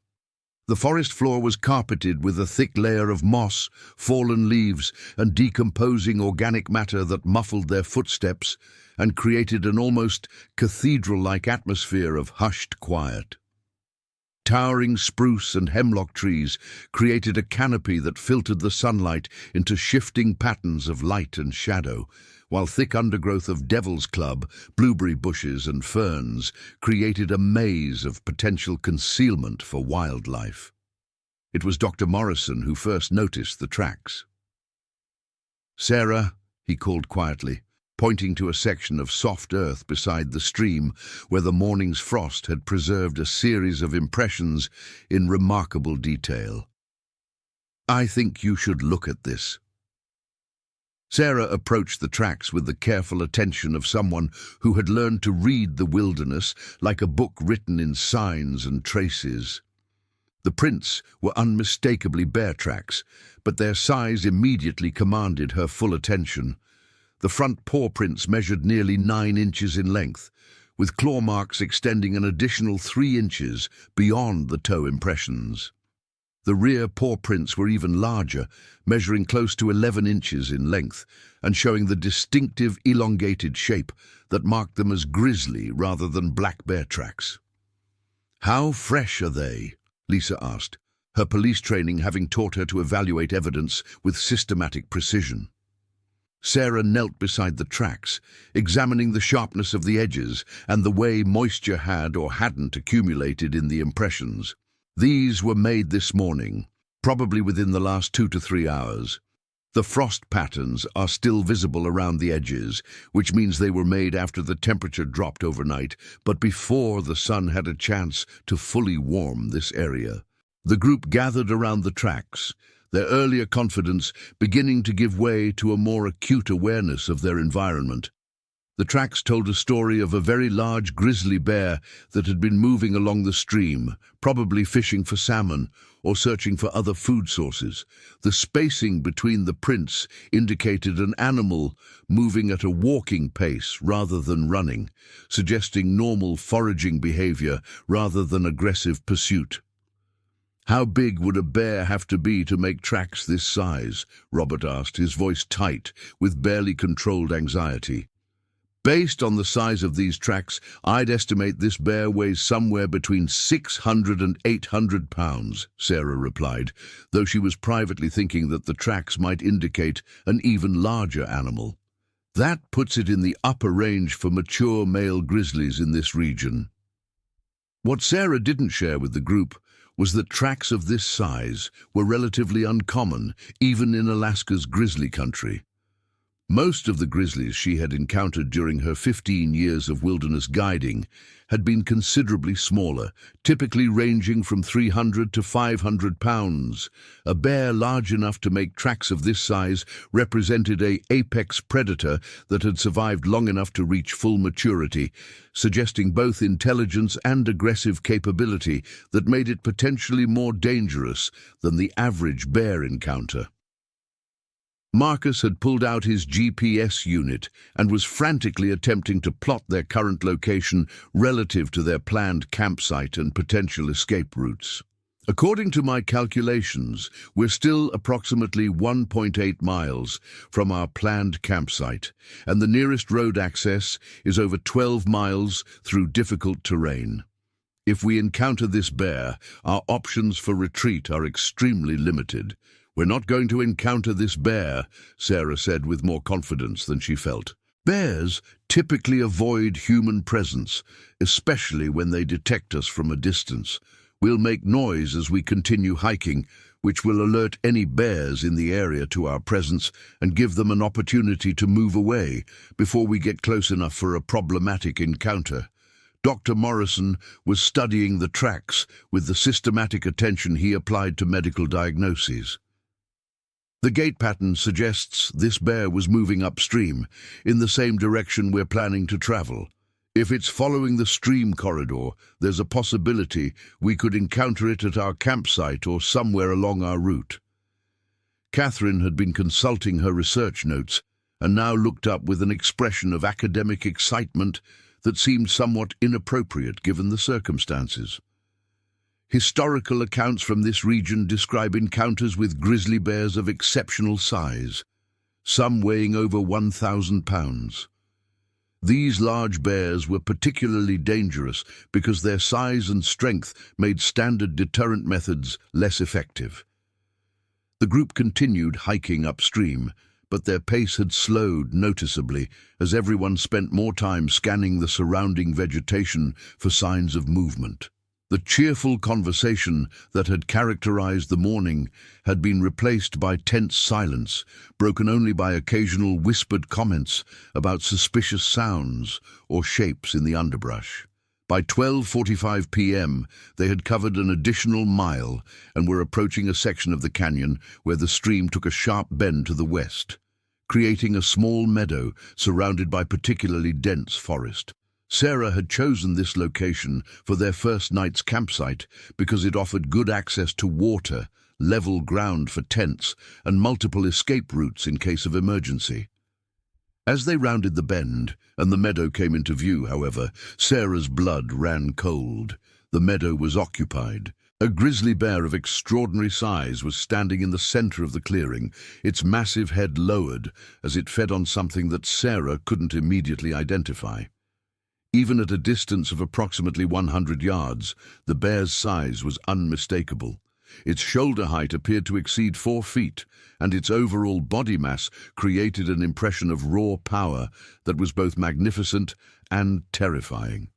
The forest floor was carpeted with a thick layer of moss, fallen leaves, and decomposing organic matter that muffled their footsteps and created an almost cathedral-like atmosphere of hushed quiet. Towering spruce and hemlock trees created a canopy that filtered the sunlight into shifting patterns of light and shadow, while thick undergrowth of devil's club, blueberry bushes and ferns created a maze of potential concealment for wildlife. It was Dr. Morrison who first noticed the tracks. "Sarah," he called quietly, pointing to a section of soft earth beside the stream where the morning's frost had preserved a series of impressions in remarkable detail. "I think you should look at this." Sarah approached the tracks with the careful attention of someone who had learned to read the wilderness like a book written in signs and traces. The prints were unmistakably bear tracks, but their size immediately commanded her full attention. The front paw prints measured nearly 9 inches in length, with claw marks extending an additional 3 inches beyond the toe impressions. The rear paw prints were even larger, measuring close to 11 inches in length and showing the distinctive elongated shape that marked them as grizzly rather than black bear tracks. "How fresh are they?" Lisa asked, her police training having taught her to evaluate evidence with systematic precision. Sarah knelt beside the tracks, examining the sharpness of the edges and the way moisture had or hadn't accumulated in the impressions. "These were made this morning, probably within the last 2 to 3 hours. The frost patterns are still visible around the edges, which means they were made after the temperature dropped overnight, but before the sun had a chance to fully warm this area." The group gathered around the tracks, their earlier confidence beginning to give way to a more acute awareness of their environment. The tracks told a story of a very large grizzly bear that had been moving along the stream, probably fishing for salmon or searching for other food sources. The spacing between the prints indicated an animal moving at a walking pace rather than running, suggesting normal foraging behavior rather than aggressive pursuit. "How big would a bear have to be to make tracks this size?" Robert asked, his voice tight with barely controlled anxiety. "Based on the size of these tracks, I'd estimate this bear weighs somewhere between 600 and 800 pounds, Sarah replied, though she was privately thinking that the tracks might indicate an even larger animal. That puts it in the upper range for mature male grizzlies in this region. What Sarah didn't share with the group was that tracks of this size were relatively uncommon, even in Alaska's grizzly country. Most of the grizzlies she had encountered during her 15 years of wilderness guiding had been considerably smaller, typically ranging from 300 to 500 pounds. A bear large enough to make tracks of this size represented an apex predator that had survived long enough to reach full maturity, suggesting both intelligence and aggressive capability that made it potentially more dangerous than the average bear encounter. Marcus had pulled out his GPS unit and was frantically attempting to plot their current location relative to their planned campsite and potential escape routes. "According to my calculations, we're still approximately 1.8 miles from our planned campsite, and the nearest road access is over 12 miles through difficult terrain. If we encounter this bear, our options for retreat are extremely limited." "We're not going to encounter this bear," Sarah said with more confidence than she felt. "Bears typically avoid human presence, especially when they detect us from a distance. We'll make noise as we continue hiking, which will alert any bears in the area to our presence and give them an opportunity to move away before we get close enough for a problematic encounter." Dr. Morrison was studying the tracks with the systematic attention he applied to medical diagnoses. "The gait pattern suggests this bear was moving upstream, in the same direction we're planning to travel. If it's following the stream corridor, there's a possibility we could encounter it at our campsite or somewhere along our route." Catherine had been consulting her research notes and now looked up with an expression of academic excitement that seemed somewhat inappropriate given the circumstances. "Historical accounts from this region describe encounters with grizzly bears of exceptional size, some weighing over 1,000 pounds. These large bears were particularly dangerous because their size and strength made standard deterrent methods less effective." The group continued hiking upstream, but their pace had slowed noticeably as everyone spent more time scanning the surrounding vegetation for signs of movement. The cheerful conversation that had characterized the morning had been replaced by tense silence, broken only by occasional whispered comments about suspicious sounds or shapes in the underbrush. By 12:45 p.m., they had covered an additional mile and were approaching a section of the canyon where the stream took a sharp bend to the west, creating a small meadow surrounded by particularly dense forest. Sarah had chosen this location for their first night's campsite because it offered good access to water, level ground for tents, and multiple escape routes in case of emergency. As they rounded the bend and the meadow came into view, however, Sarah's blood ran cold. The meadow was occupied. A grizzly bear of extraordinary size was standing in the center of the clearing, its massive head lowered as it fed on something that Sarah couldn't immediately identify. Even at a distance of approximately 100 yards, the bear's size was unmistakable. Its shoulder height appeared to exceed 4 feet, and its overall body mass created an impression of raw power that was both magnificent and terrifying.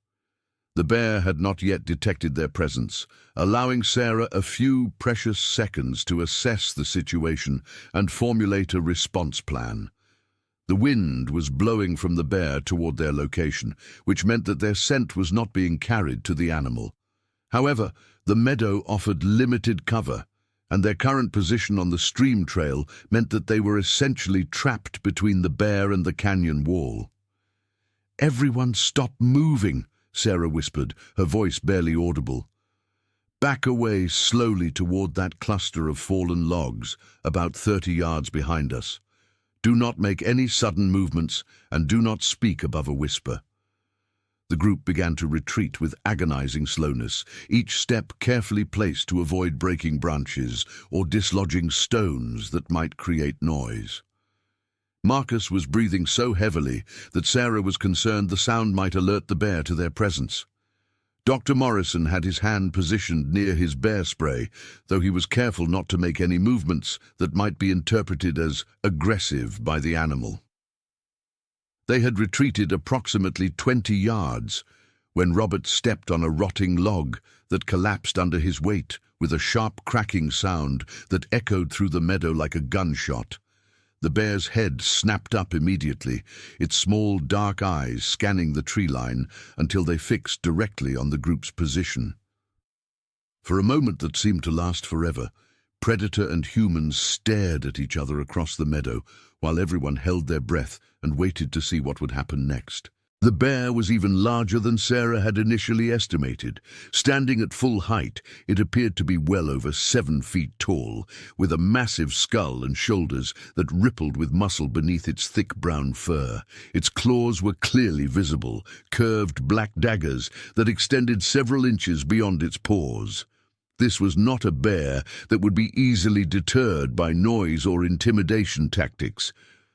The bear had not yet detected their presence, allowing Sarah a few precious seconds to assess the situation and formulate a response plan. The wind was blowing from the bear toward their location, which meant that their scent was not being carried to the animal. However, the meadow offered limited cover, and their current position on the stream trail meant that they were essentially trapped between the bear and the canyon wall. "Everyone stop moving," Sarah whispered, her voice barely audible. "Back away slowly toward that cluster of fallen logs, about 30 yards behind us. Do not make any sudden movements and do not speak above a whisper." The group began to retreat with agonizing slowness, each step carefully placed to avoid breaking branches or dislodging stones that might create noise. Marcus was breathing so heavily that Sarah was concerned the sound might alert the bear to their presence. Dr. Morrison had his hand positioned near his bear spray, though he was careful not to make any movements that might be interpreted as aggressive by the animal. They had retreated approximately 20 yards when Robert stepped on a rotting log that collapsed under his weight with a sharp cracking sound that echoed through the meadow like a gunshot. The bear's head snapped up immediately, its small dark eyes scanning the tree line until they fixed directly on the group's position. For a moment that seemed to last forever, predator and humans stared at each other across the meadow while everyone held their breath and waited to see what would happen next. The bear was even larger than Sarah had initially estimated. Standing at full height, it appeared to be well over 7 feet tall, with a massive skull and shoulders that rippled with muscle beneath its thick brown fur. Its claws were clearly visible, curved black daggers that extended several inches beyond its paws. This was not a bear that would be easily deterred by noise or intimidation tactics.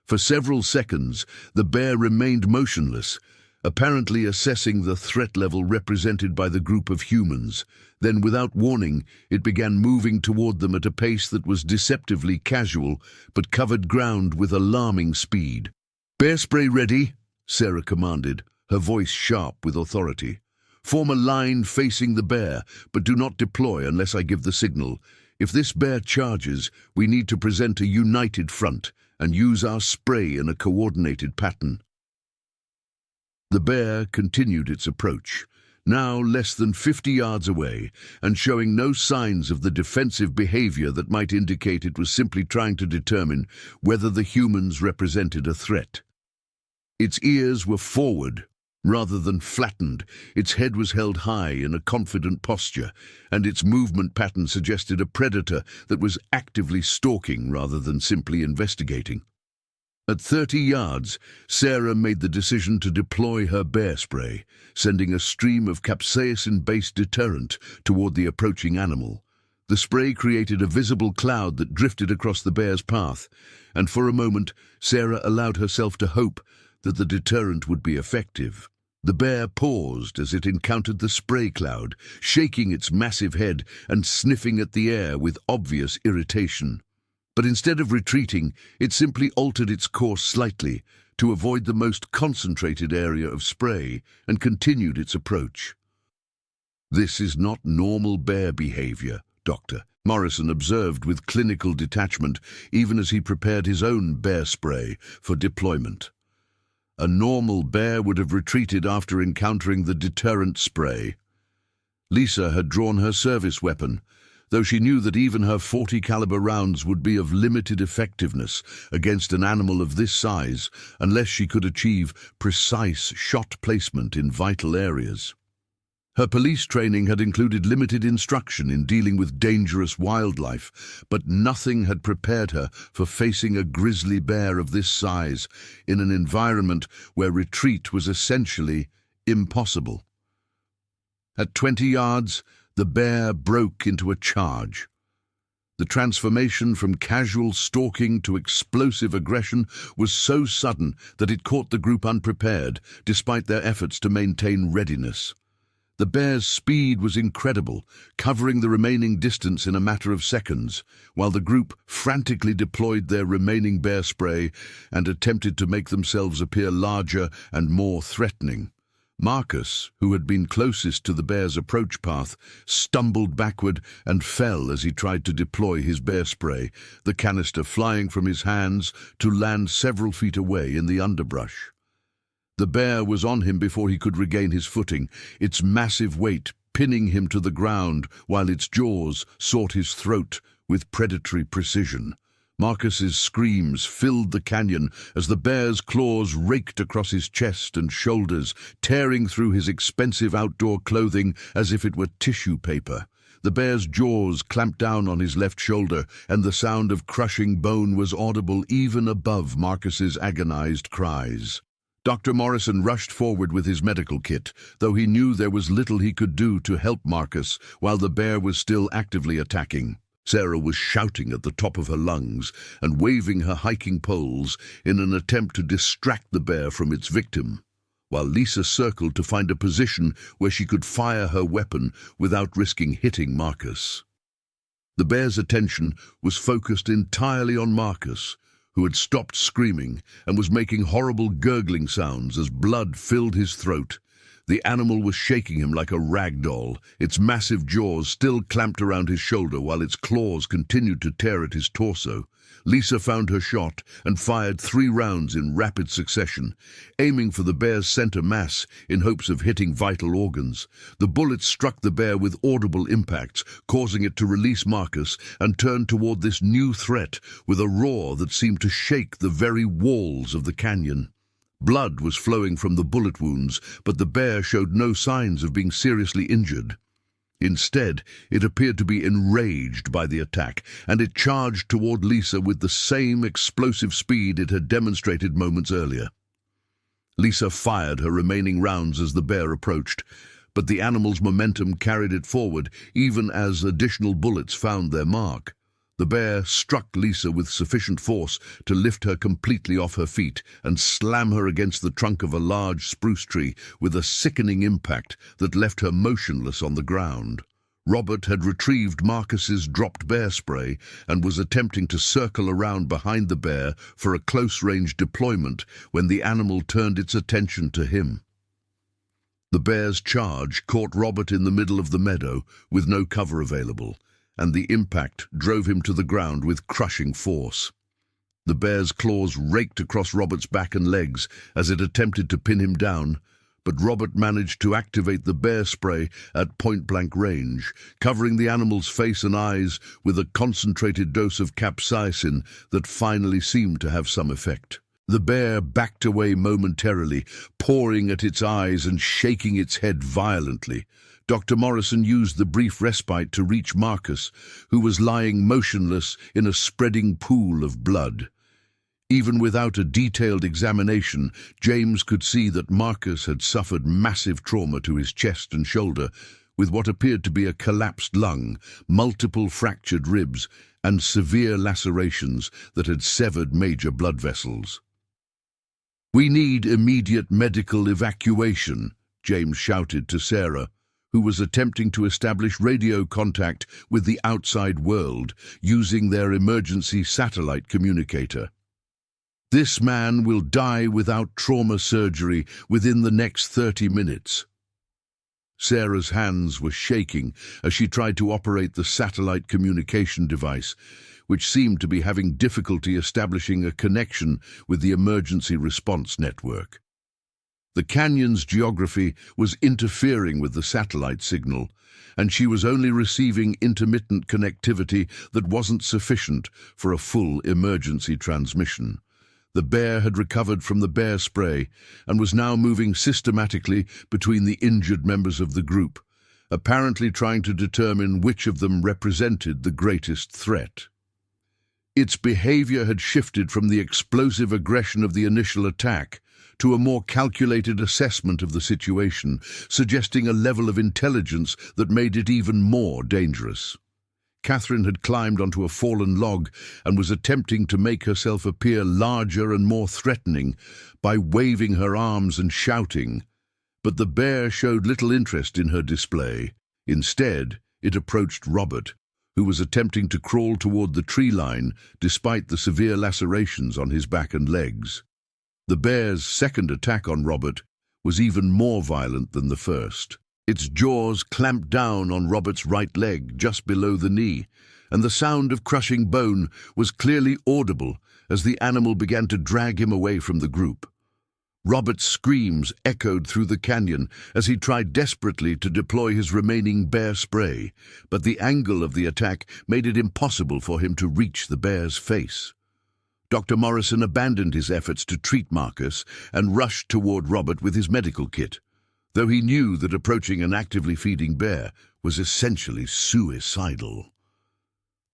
For several seconds, the bear remained motionless, apparently assessing the threat level represented by the group of humans. Then, without warning, it began moving toward them at a pace that was deceptively casual, but covered ground with alarming speed. "Bear spray ready," Sarah commanded, her voice sharp with authority. "Form a line facing the bear, but do not deploy unless I give the signal. If this bear charges, we need to present a united front and use our spray in a coordinated pattern." The bear continued its approach, now less than 50 yards away, and showing no signs of the defensive behavior that might indicate it was simply trying to determine whether the humans represented a threat. Its ears were forward, rather than flattened. Its head was held high in a confident posture, and its movement pattern suggested a predator that was actively stalking rather than simply investigating. At 30 yards, Sarah made the decision to deploy her bear spray, sending a stream of capsaicin-based deterrent toward the approaching animal. The spray created a visible cloud that drifted across the bear's path, and for a moment, Sarah allowed herself to hope that the deterrent would be effective. The bear paused as it encountered the spray cloud, shaking its massive head and sniffing at the air with obvious irritation. But instead of retreating, it simply altered its course slightly to avoid the most concentrated area of spray and continued its approach. "This is not normal bear behavior, Dr. Morrison observed with clinical detachment, even as he prepared his own bear spray for deployment. A normal bear would have retreated after encountering the deterrent spray. Lisa had drawn her service weapon, though she knew that even her .40 caliber rounds would be of limited effectiveness against an animal of this size unless she could achieve precise shot placement in vital areas. Her police training had included limited instruction in dealing with dangerous wildlife, but nothing had prepared her for facing a grizzly bear of this size in an environment where retreat was essentially impossible. At 20 yards, the bear broke into a charge. The transformation from casual stalking to explosive aggression was so sudden that it caught the group unprepared, despite their efforts to maintain readiness. The bear's speed was incredible, covering the remaining distance in a matter of seconds, while the group frantically deployed their remaining bear spray and attempted to make themselves appear larger and more threatening. Marcus, who had been closest to the bear's approach path, stumbled backward and fell as he tried to deploy his bear spray, the canister flying from his hands to land several feet away in the underbrush. The bear was on him before he could regain his footing, its massive weight pinning him to the ground while its jaws sought his throat with predatory precision. Marcus's screams filled the canyon as the bear's claws raked across his chest and shoulders, tearing through his expensive outdoor clothing as if it were tissue paper. The bear's jaws clamped down on his left shoulder, and the sound of crushing bone was audible even above Marcus's agonized cries. Dr. Morrison rushed forward with his medical kit, though he knew there was little he could do to help Marcus while the bear was still actively attacking. Sarah was shouting at the top of her lungs and waving her hiking poles in an attempt to distract the bear from its victim, while Lisa circled to find a position where she could fire her weapon without risking hitting Marcus. The bear's attention was focused entirely on Marcus, who had stopped screaming and was making horrible gurgling sounds as blood filled his throat. The animal was shaking him like a rag doll, its massive jaws still clamped around his shoulder while its claws continued to tear at his torso. Lisa found her shot and fired 3 rounds in rapid succession, aiming for the bear's center mass in hopes of hitting vital organs. The bullets struck the bear with audible impacts, causing it to release Marcus and turn toward this new threat with a roar that seemed to shake the very walls of the canyon. Blood was flowing from the bullet wounds, but the bear showed no signs of being seriously injured. Instead, it appeared to be enraged by the attack, and it charged toward Lisa with the same explosive speed it had demonstrated moments earlier. Lisa fired her remaining rounds as the bear approached, but the animal's momentum carried it forward even as additional bullets found their mark. The bear struck Lisa with sufficient force to lift her completely off her feet and slam her against the trunk of a large spruce tree with a sickening impact that left her motionless on the ground. Robert had retrieved Marcus's dropped bear spray and was attempting to circle around behind the bear for a close-range deployment when the animal turned its attention to him. The bear's charge caught Robert in the middle of the meadow with no cover available, and the impact drove him to the ground with crushing force. The bear's claws raked across Robert's back and legs as it attempted to pin him down, but Robert managed to activate the bear spray at point-blank range, covering the animal's face and eyes with a concentrated dose of capsaicin that finally seemed to have some effect. The bear backed away momentarily, pawing at its eyes and shaking its head violently. Dr. Morrison used the brief respite to reach Marcus, who was lying motionless in a spreading pool of blood. Even without a detailed examination, James could see that Marcus had suffered massive trauma to his chest and shoulder, with what appeared to be a collapsed lung, multiple fractured ribs, and severe lacerations that had severed major blood vessels. "We need immediate medical evacuation," James shouted to Sarah, who was attempting to establish radio contact with the outside world using their emergency satellite communicator. "This man will die without trauma surgery within the next 30 minutes. Sarah's hands were shaking as she tried to operate the satellite communication device, which seemed to be having difficulty establishing a connection with the emergency response network. The canyon's geography was interfering with the satellite signal, and she was only receiving intermittent connectivity that wasn't sufficient for a full emergency transmission. The bear had recovered from the bear spray and was now moving systematically between the injured members of the group, apparently trying to determine which of them represented the greatest threat. Its behavior had shifted from the explosive aggression of the initial attack to a more calculated assessment of the situation, suggesting a level of intelligence that made it even more dangerous. Catherine had climbed onto a fallen log and was attempting to make herself appear larger and more threatening by waving her arms and shouting, but the bear showed little interest in her display. Instead, it approached Robert, who was attempting to crawl toward the tree line despite the severe lacerations on his back and legs. The bear's second attack on Robert was even more violent than the first. Its jaws clamped down on Robert's right leg just below the knee, and the sound of crushing bone was clearly audible as the animal began to drag him away from the group. Robert's screams echoed through the canyon as he tried desperately to deploy his remaining bear spray, but the angle of the attack made it impossible for him to reach the bear's face. Dr. Morrison abandoned his efforts to treat Marcus and rushed toward Robert with his medical kit, though he knew that approaching an actively feeding bear was essentially suicidal.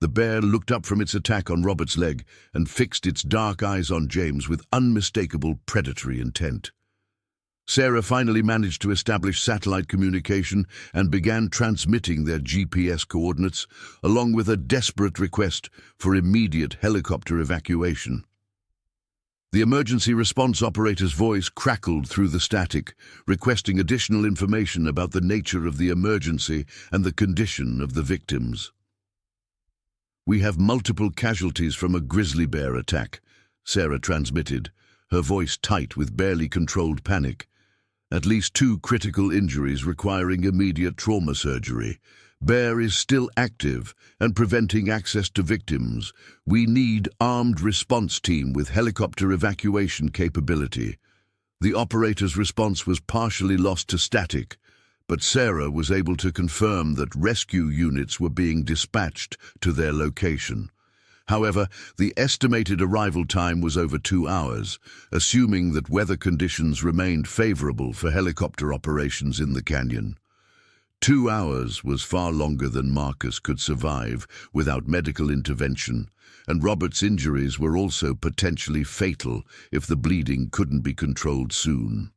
The bear looked up from its attack on Robert's leg and fixed its dark eyes on James with unmistakable predatory intent. Sarah finally managed to establish satellite communication and began transmitting their GPS coordinates, along with a desperate request for immediate helicopter evacuation. The emergency response operator's voice crackled through the static, requesting additional information about the nature of the emergency and the condition of the victims. "We have multiple casualties from a grizzly bear attack," Sarah transmitted, her voice tight with barely controlled panic. "At least 2 critical injuries requiring immediate trauma surgery. Bear is still active and preventing access to victims. We need armed response team with helicopter evacuation capability." The operator's response was partially lost to static, but Sarah was able to confirm that rescue units were being dispatched to their location. However, the estimated arrival time was over 2 hours, assuming that weather conditions remained favorable for helicopter operations in the canyon. 2 hours was far longer than Marcus could survive without medical intervention, and Robert's injuries were also potentially fatal if the bleeding couldn't be controlled soon.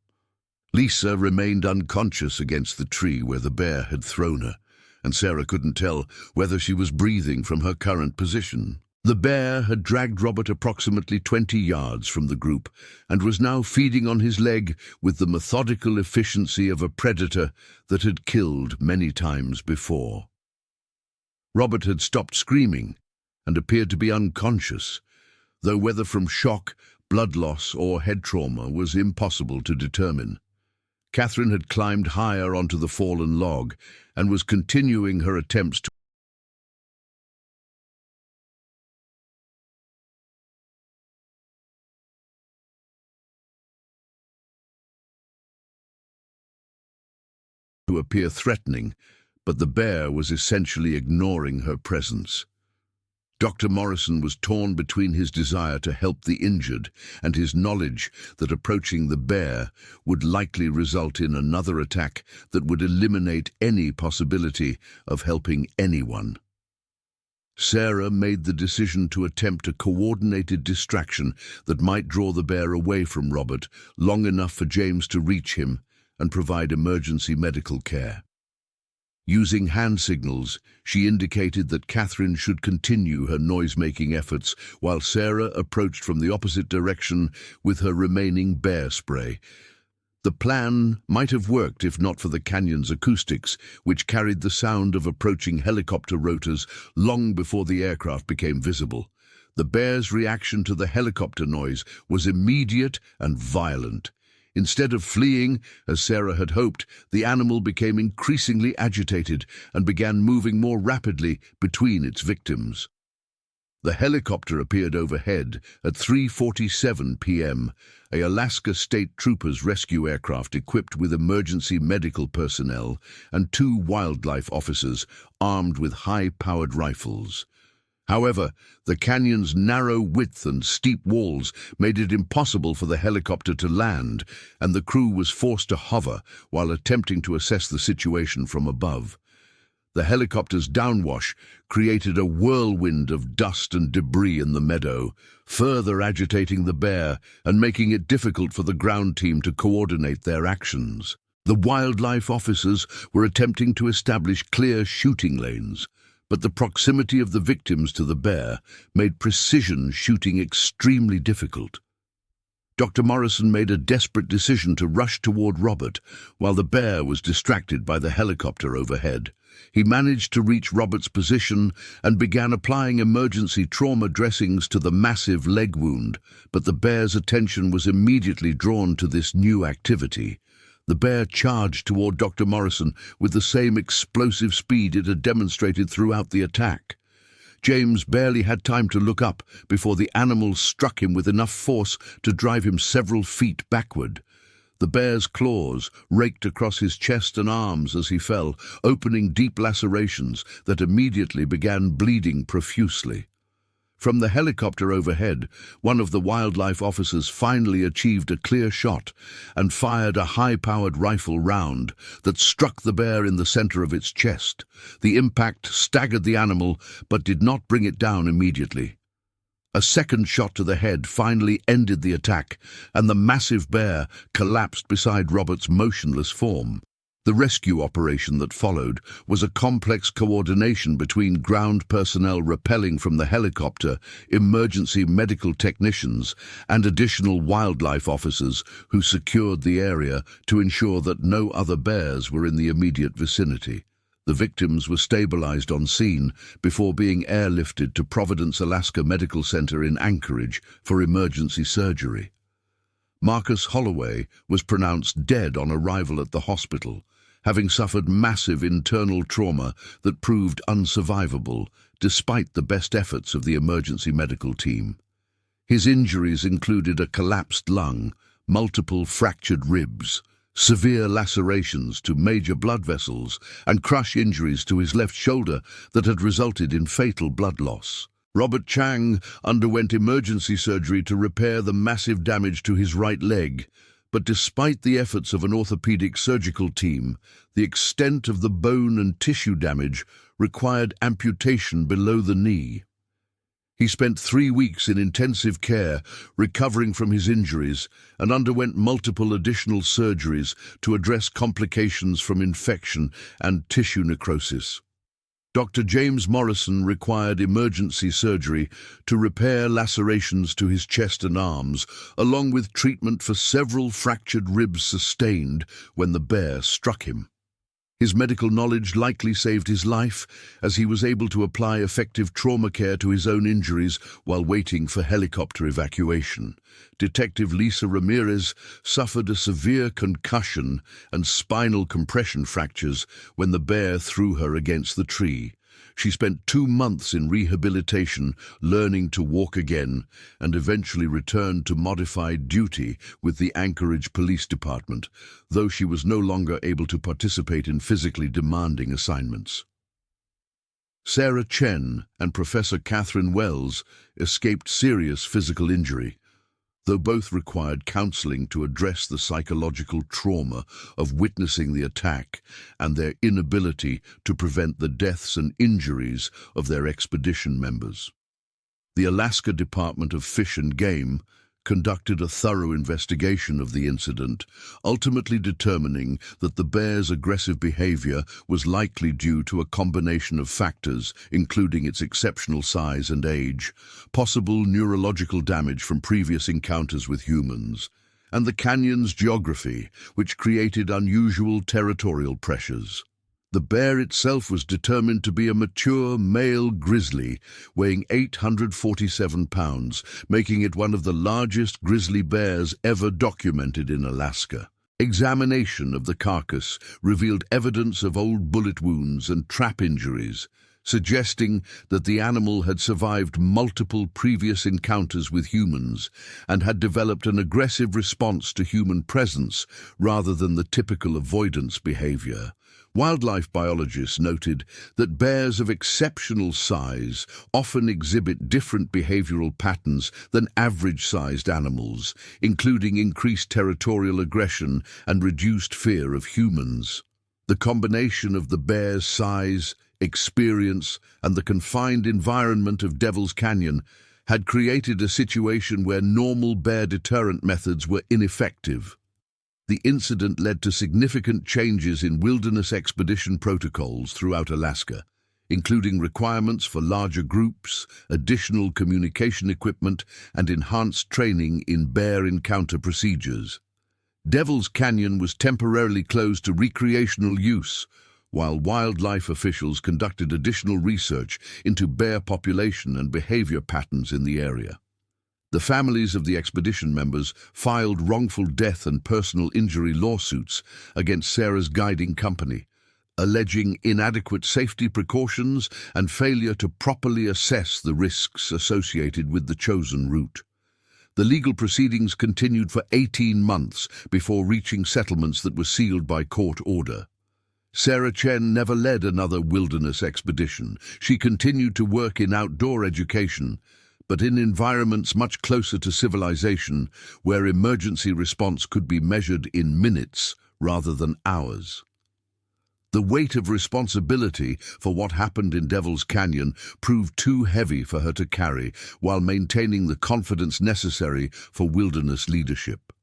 Lisa remained unconscious against the tree where the bear had thrown her, and Sarah couldn't tell whether she was breathing from her current position. The bear had dragged Robert approximately 20 yards from the group and was now feeding on his leg with the methodical efficiency of a predator that had killed many times before. Robert had stopped screaming and appeared to be unconscious, though whether from shock, blood loss, or head trauma was impossible to determine. Catherine had climbed higher onto the fallen log and was continuing her attempts to appear threatening, but the bear was essentially ignoring her presence. Dr. Morrison was torn between his desire to help the injured and his knowledge that approaching the bear would likely result in another attack that would eliminate any possibility of helping anyone. Sarah made the decision to attempt a coordinated distraction that might draw the bear away from Robert long enough for James to reach him and provide emergency medical care. Using hand signals, she indicated that Catherine should continue her noise-making efforts while Sarah approached from the opposite direction with her remaining bear spray. The plan might have worked if not for the canyon's acoustics, which carried the sound of approaching helicopter rotors long before the aircraft became visible. The bear's reaction to the helicopter noise was immediate and violent. Instead of fleeing, as Sarah had hoped, the animal became increasingly agitated and began moving more rapidly between its victims. The helicopter appeared overhead at 3:47 p.m., a Alaska State Troopers rescue aircraft equipped with emergency medical personnel and 2 wildlife officers armed with high-powered rifles. However, the canyon's narrow width and steep walls made it impossible for the helicopter to land, and the crew was forced to hover while attempting to assess the situation from above. The helicopter's downwash created a whirlwind of dust and debris in the meadow, further agitating the bear and making it difficult for the ground team to coordinate their actions. The wildlife officers were attempting to establish clear shooting lanes, but the proximity of the victims to the bear made precision shooting extremely difficult. Dr. Morrison made a desperate decision to rush toward Robert while the bear was distracted by the helicopter overhead. He managed to reach Robert's position and began applying emergency trauma dressings to the massive leg wound, but the bear's attention was immediately drawn to this new activity. The bear charged toward Dr. Morrison with the same explosive speed it had demonstrated throughout the attack. James barely had time to look up before the animal struck him with enough force to drive him several feet backward. The bear's claws raked across his chest and arms as he fell, opening deep lacerations that immediately began bleeding profusely. From the helicopter overhead, one of the wildlife officers finally achieved a clear shot and fired a high-powered rifle round that struck the bear in the center of its chest. The impact staggered the animal, but did not bring it down immediately. A second shot to the head finally ended the attack, and the massive bear collapsed beside Robert's motionless form. The rescue operation that followed was a complex coordination between ground personnel rappelling from the helicopter, emergency medical technicians, and additional wildlife officers who secured the area to ensure that no other bears were in the immediate vicinity. The victims were stabilized on scene before being airlifted to Providence, Alaska Medical Center in Anchorage for emergency surgery. Marcus Holloway was pronounced dead on arrival at the hospital, having suffered massive internal trauma that proved unsurvivable despite the best efforts of the emergency medical team. His injuries included a collapsed lung, multiple fractured ribs, severe lacerations to major blood vessels, and crush injuries to his left shoulder that had resulted in fatal blood loss. Robert Chang underwent emergency surgery to repair the massive damage to his right leg, but despite the efforts of an orthopedic surgical team, the extent of the bone and tissue damage required amputation below the knee. He spent 3 weeks in intensive care, recovering from his injuries, and underwent multiple additional surgeries to address complications from infection and tissue necrosis. Dr. James Morrison required emergency surgery to repair lacerations to his chest and arms, along with treatment for several fractured ribs sustained when the bear struck him. His medical knowledge likely saved his life, as he was able to apply effective trauma care to his own injuries while waiting for helicopter evacuation. Detective Lisa Ramirez suffered a severe concussion and spinal compression fractures when the bear threw her against the tree. She spent 2 months in rehabilitation, learning to walk again, and eventually returned to modified duty with the Anchorage Police Department, though she was no longer able to participate in physically demanding assignments. Sarah Chen and Professor Catherine Wells escaped serious physical injury, though both required counseling to address the psychological trauma of witnessing the attack and their inability to prevent the deaths and injuries of their expedition members. The Alaska Department of Fish and Game conducted a thorough investigation of the incident, ultimately determining that the bear's aggressive behavior was likely due to a combination of factors, including its exceptional size and age, possible neurological damage from previous encounters with humans, and the canyon's geography, which created unusual territorial pressures. The bear itself was determined to be a mature male grizzly, weighing 847 pounds, making it one of the largest grizzly bears ever documented in Alaska. Examination of the carcass revealed evidence of old bullet wounds and trap injuries, suggesting that the animal had survived multiple previous encounters with humans and had developed an aggressive response to human presence rather than the typical avoidance behavior. Wildlife biologists noted that bears of exceptional size often exhibit different behavioral patterns than average-sized animals, including increased territorial aggression and reduced fear of humans. The combination of the bear's size, experience, and the confined environment of Devil's Canyon had created a situation where normal bear deterrent methods were ineffective. The incident led to significant changes in wilderness expedition protocols throughout Alaska, including requirements for larger groups, additional communication equipment, and enhanced training in bear encounter procedures. Devil's Canyon was temporarily closed to recreational use, while wildlife officials conducted additional research into bear population and behavior patterns in the area. The families of the expedition members filed wrongful death and personal injury lawsuits against Sarah's guiding company, alleging inadequate safety precautions and failure to properly assess the risks associated with the chosen route. The legal proceedings continued for 18 months before reaching settlements that were sealed by court order. Sarah Chen never led another wilderness expedition. She continued to work in outdoor education, but in environments much closer to civilization, where emergency response could be measured in minutes rather than hours. The weight of responsibility for what happened in Devil's Canyon proved too heavy for her to carry while maintaining the confidence necessary for wilderness leadership.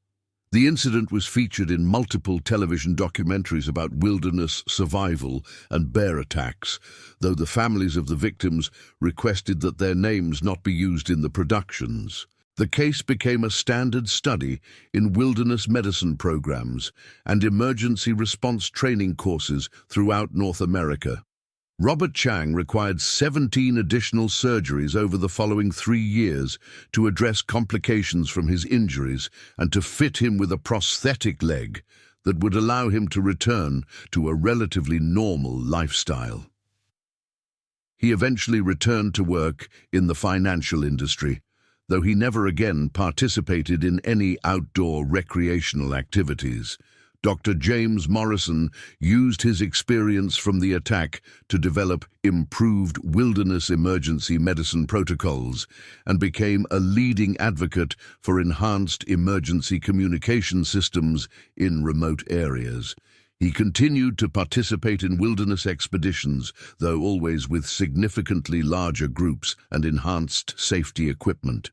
The incident was featured in multiple television documentaries about wilderness survival and bear attacks, though the families of the victims requested that their names not be used in the productions. The case became a standard study in wilderness medicine programs and emergency response training courses throughout North America. Robert Chang required 17 additional surgeries over the following 3 years to address complications from his injuries and to fit him with a prosthetic leg that would allow him to return to a relatively normal lifestyle. He eventually returned to work in the financial industry, though he never again participated in any outdoor recreational activities. Dr. James Morrison used his experience from the attack to develop improved wilderness emergency medicine protocols and became a leading advocate for enhanced emergency communication systems in remote areas. He continued to participate in wilderness expeditions, though always with significantly larger groups and enhanced safety equipment.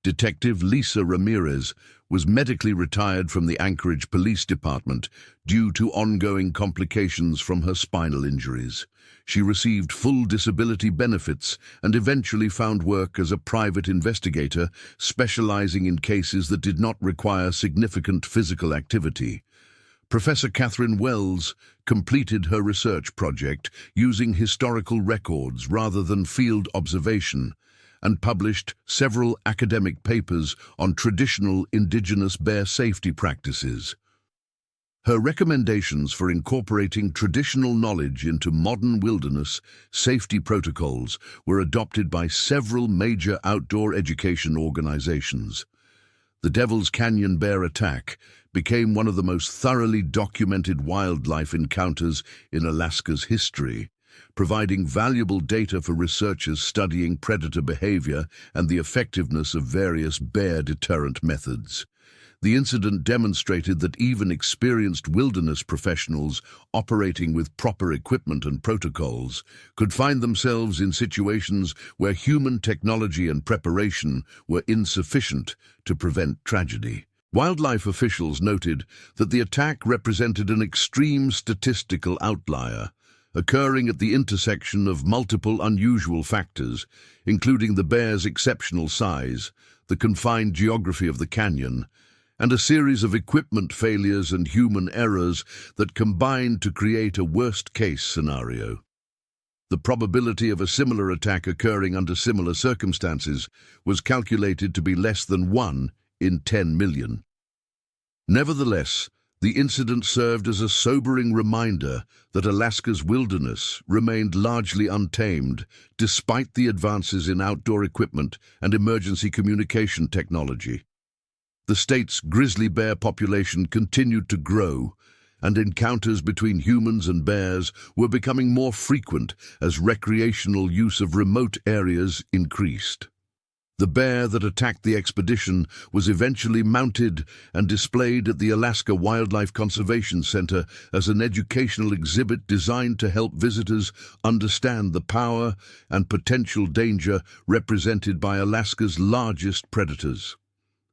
Detective Lisa Ramirez was medically retired from the Anchorage Police Department due to ongoing complications from her spinal injuries. She received full disability benefits and eventually found work as a private investigator, specializing in cases that did not require significant physical activity. Professor Catherine Wells completed her research project using historical records rather than field observation, and published several academic papers on traditional indigenous bear safety practices. Her recommendations for incorporating traditional knowledge into modern wilderness safety protocols were adopted by several major outdoor education organizations. The Devil's Canyon bear attack became one of the most thoroughly documented wildlife encounters in Alaska's history, providing valuable data for researchers studying predator behavior and the effectiveness of various bear deterrent methods. The incident demonstrated that even experienced wilderness professionals operating with proper equipment and protocols could find themselves in situations where human technology and preparation were insufficient to prevent tragedy. Wildlife officials noted that the attack represented an extreme statistical outlier, occurring at the intersection of multiple unusual factors, including the bear's exceptional size, the confined geography of the canyon, and a series of equipment failures and human errors that combined to create a worst-case scenario. The probability of a similar attack occurring under similar circumstances was calculated to be less than 1 in 10 million. Nevertheless, the incident served as a sobering reminder that Alaska's wilderness remained largely untamed despite the advances in outdoor equipment and emergency communication technology. The state's grizzly bear population continued to grow, and encounters between humans and bears were becoming more frequent as recreational use of remote areas increased. The bear that attacked the expedition was eventually mounted and displayed at the Alaska Wildlife Conservation Center as an educational exhibit designed to help visitors understand the power and potential danger represented by Alaska's largest predators.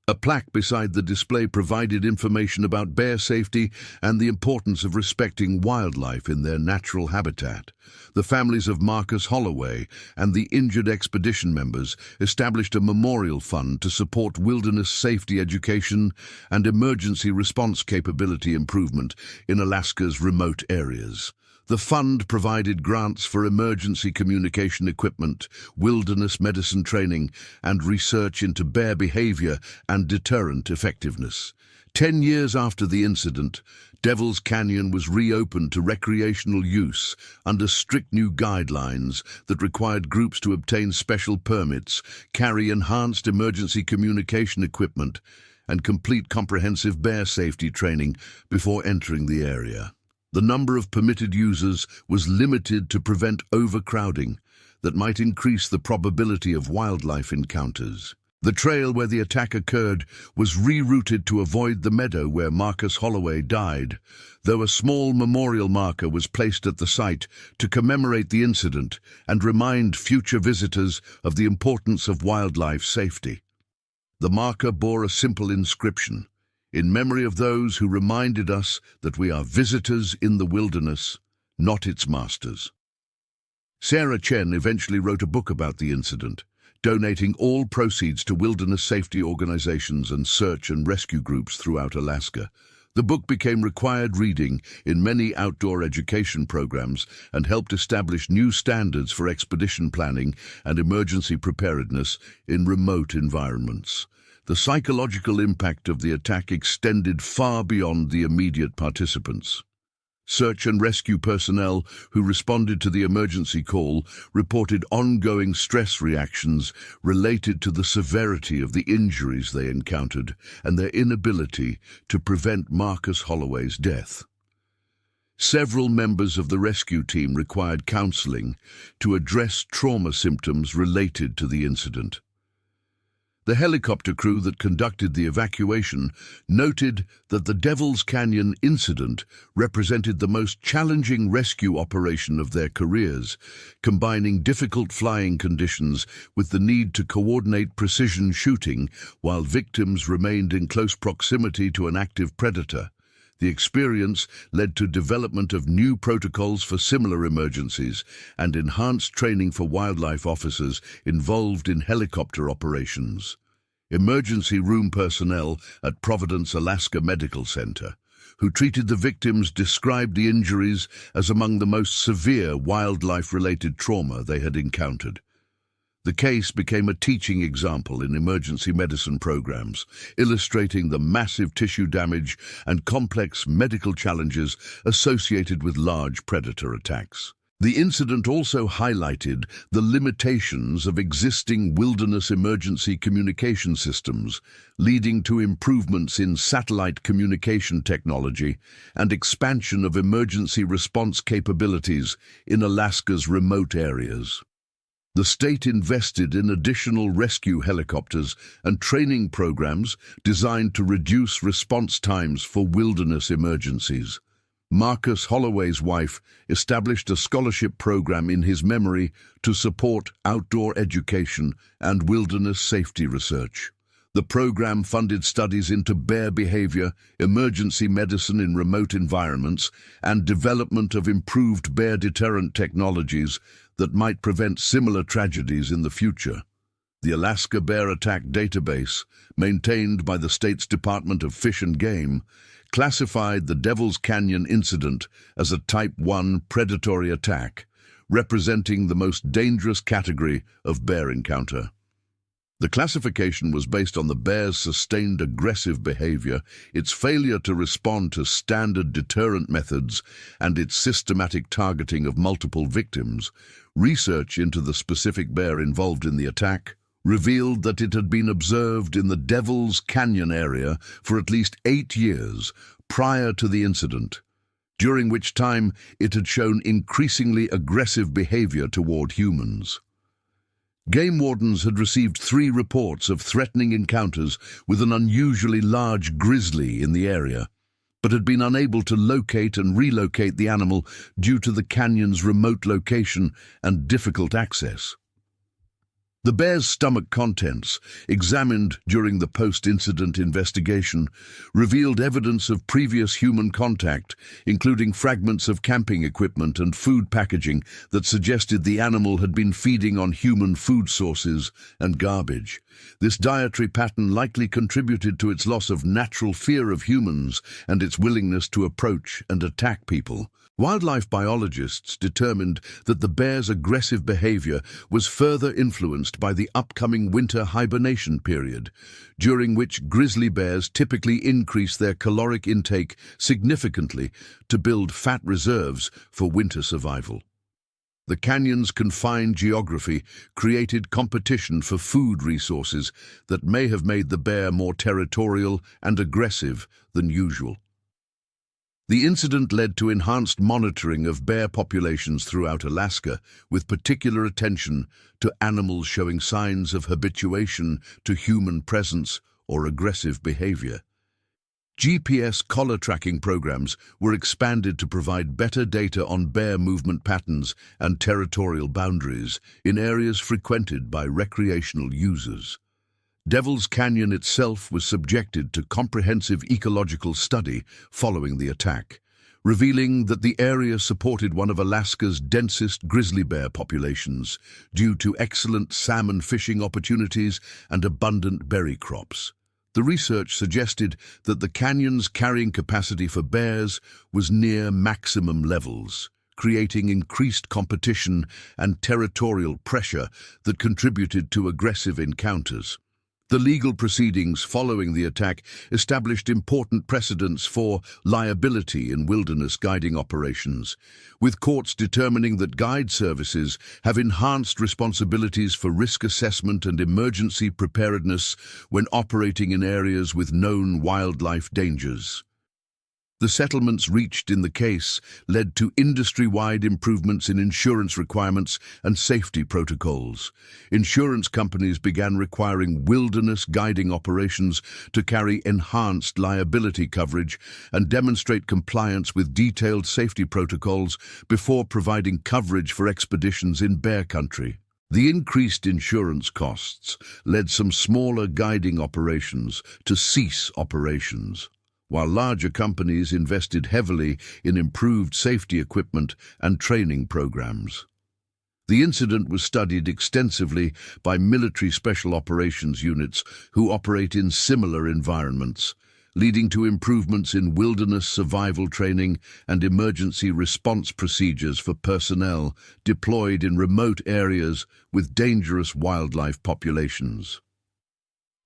A plaque beside the display provided information about bear safety and the importance of respecting wildlife in their natural habitat. The families of Marcus Holloway and the injured expedition members established a memorial fund to support wilderness safety education and emergency response capability improvement in Alaska's remote areas. The fund provided grants for emergency communication equipment, wilderness medicine training, and research into bear behavior and deterrent effectiveness. 10 years after the incident, Devil's Canyon was reopened to recreational use under strict new guidelines that required groups to obtain special permits, carry enhanced emergency communication equipment, and complete comprehensive bear safety training before entering the area. The number of permitted users was limited to prevent overcrowding that might increase the probability of wildlife encounters. The trail where the attack occurred was rerouted to avoid the meadow where Marcus Holloway died, though a small memorial marker was placed at the site to commemorate the incident and remind future visitors of the importance of wildlife safety. The marker bore a simple inscription, in memory of those who reminded us that we are visitors in the wilderness, not its masters. Sarah Chen eventually wrote a book about the incident, donating all proceeds to wilderness safety organizations and search and rescue groups throughout Alaska. The book became required reading in many outdoor education programs and helped establish new standards for expedition planning and emergency preparedness in remote environments. The psychological impact of the attack extended far beyond the immediate participants. Search and rescue personnel who responded to the emergency call reported ongoing stress reactions related to the severity of the injuries they encountered and their inability to prevent Marcus Holloway's death. Several members of the rescue team required counseling to address trauma symptoms related to the incident. The helicopter crew that conducted the evacuation noted that the Devil's Canyon incident represented the most challenging rescue operation of their careers, combining difficult flying conditions with the need to coordinate precision shooting while victims remained in close proximity to an active predator. The experience led to development of new protocols for similar emergencies and enhanced training for wildlife officers involved in helicopter operations. Emergency room personnel at Providence, Alaska Medical Center, who treated the victims, described the injuries as among the most severe wildlife-related trauma they had encountered. The case became a teaching example in emergency medicine programs, illustrating the massive tissue damage and complex medical challenges associated with large predator attacks. The incident also highlighted the limitations of existing wilderness emergency communication systems, leading to improvements in satellite communication technology and expansion of emergency response capabilities in Alaska's remote areas. The state invested in additional rescue helicopters and training programs designed to reduce response times for wilderness emergencies. Marcus Holloway's wife established a scholarship program in his memory to support outdoor education and wilderness safety research. The program funded studies into bear behavior, emergency medicine in remote environments, and development of improved bear deterrent technologies that might prevent similar tragedies in the future. The Alaska Bear Attack Database, maintained by the state's Department of Fish and Game, classified the Devil's Canyon incident as a Type 1 predatory attack, representing the most dangerous category of bear encounter. The classification was based on the bear's sustained aggressive behavior, its failure to respond to standard deterrent methods, and its systematic targeting of multiple victims. Research into the specific bear involved in the attack revealed that it had been observed in the Devil's Canyon area for at least 8 years prior to the incident, during which time it had shown increasingly aggressive behavior toward humans. Game wardens had received 3 reports of threatening encounters with an unusually large grizzly in the area, but had been unable to locate and relocate the animal due to the canyon's remote location and difficult access. The bear's stomach contents, examined during the post-incident investigation, revealed evidence of previous human contact, including fragments of camping equipment and food packaging that suggested the animal had been feeding on human food sources and garbage. This dietary pattern likely contributed to its loss of natural fear of humans and its willingness to approach and attack people. Wildlife biologists determined that the bear's aggressive behavior was further influenced by the upcoming winter hibernation period, during which grizzly bears typically increase their caloric intake significantly to build fat reserves for winter survival. The canyon's confined geography created competition for food resources that may have made the bear more territorial and aggressive than usual. The incident led to enhanced monitoring of bear populations throughout Alaska, with particular attention to animals showing signs of habituation to human presence or aggressive behavior. GPS collar tracking programs were expanded to provide better data on bear movement patterns and territorial boundaries in areas frequented by recreational users. Devil's Canyon itself was subjected to comprehensive ecological study following the attack, revealing that the area supported one of Alaska's densest grizzly bear populations due to excellent salmon fishing opportunities and abundant berry crops. The research suggested that the canyon's carrying capacity for bears was near maximum levels, creating increased competition and territorial pressure that contributed to aggressive encounters. The legal proceedings following the attack established important precedents for liability in wilderness guiding operations, with courts determining that guide services have enhanced responsibilities for risk assessment and emergency preparedness when operating in areas with known wildlife dangers. The settlements reached in the case led to industry-wide improvements in insurance requirements and safety protocols. Insurance companies began requiring wilderness guiding operations to carry enhanced liability coverage and demonstrate compliance with detailed safety protocols before providing coverage for expeditions in bear country. The increased insurance costs led some smaller guiding operations to cease operations, while larger companies invested heavily in improved safety equipment and training programs. The incident was studied extensively by military special operations units who operate in similar environments, leading to improvements in wilderness survival training and emergency response procedures for personnel deployed in remote areas with dangerous wildlife populations.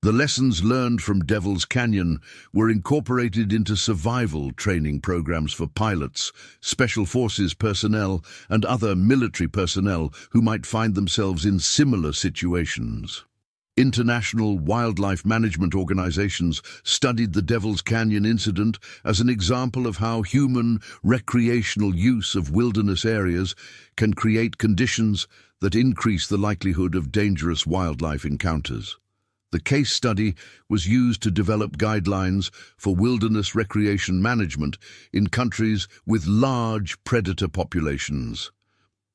The lessons learned from Devil's Canyon were incorporated into survival training programs for pilots, special forces personnel, and other military personnel who might find themselves in similar situations. International wildlife management organizations studied the Devil's Canyon incident as an example of how human recreational use of wilderness areas can create conditions that increase the likelihood of dangerous wildlife encounters. The case study was used to develop guidelines for wilderness recreation management in countries with large predator populations.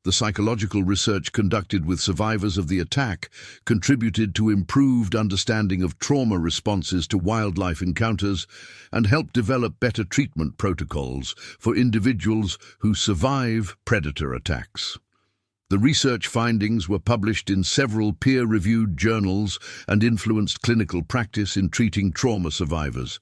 The psychological research conducted with survivors of the attack contributed to improved understanding of trauma responses to wildlife encounters and helped develop better treatment protocols for individuals who survive predator attacks. The research findings were published in several peer-reviewed journals and influenced clinical practice in treating trauma survivors.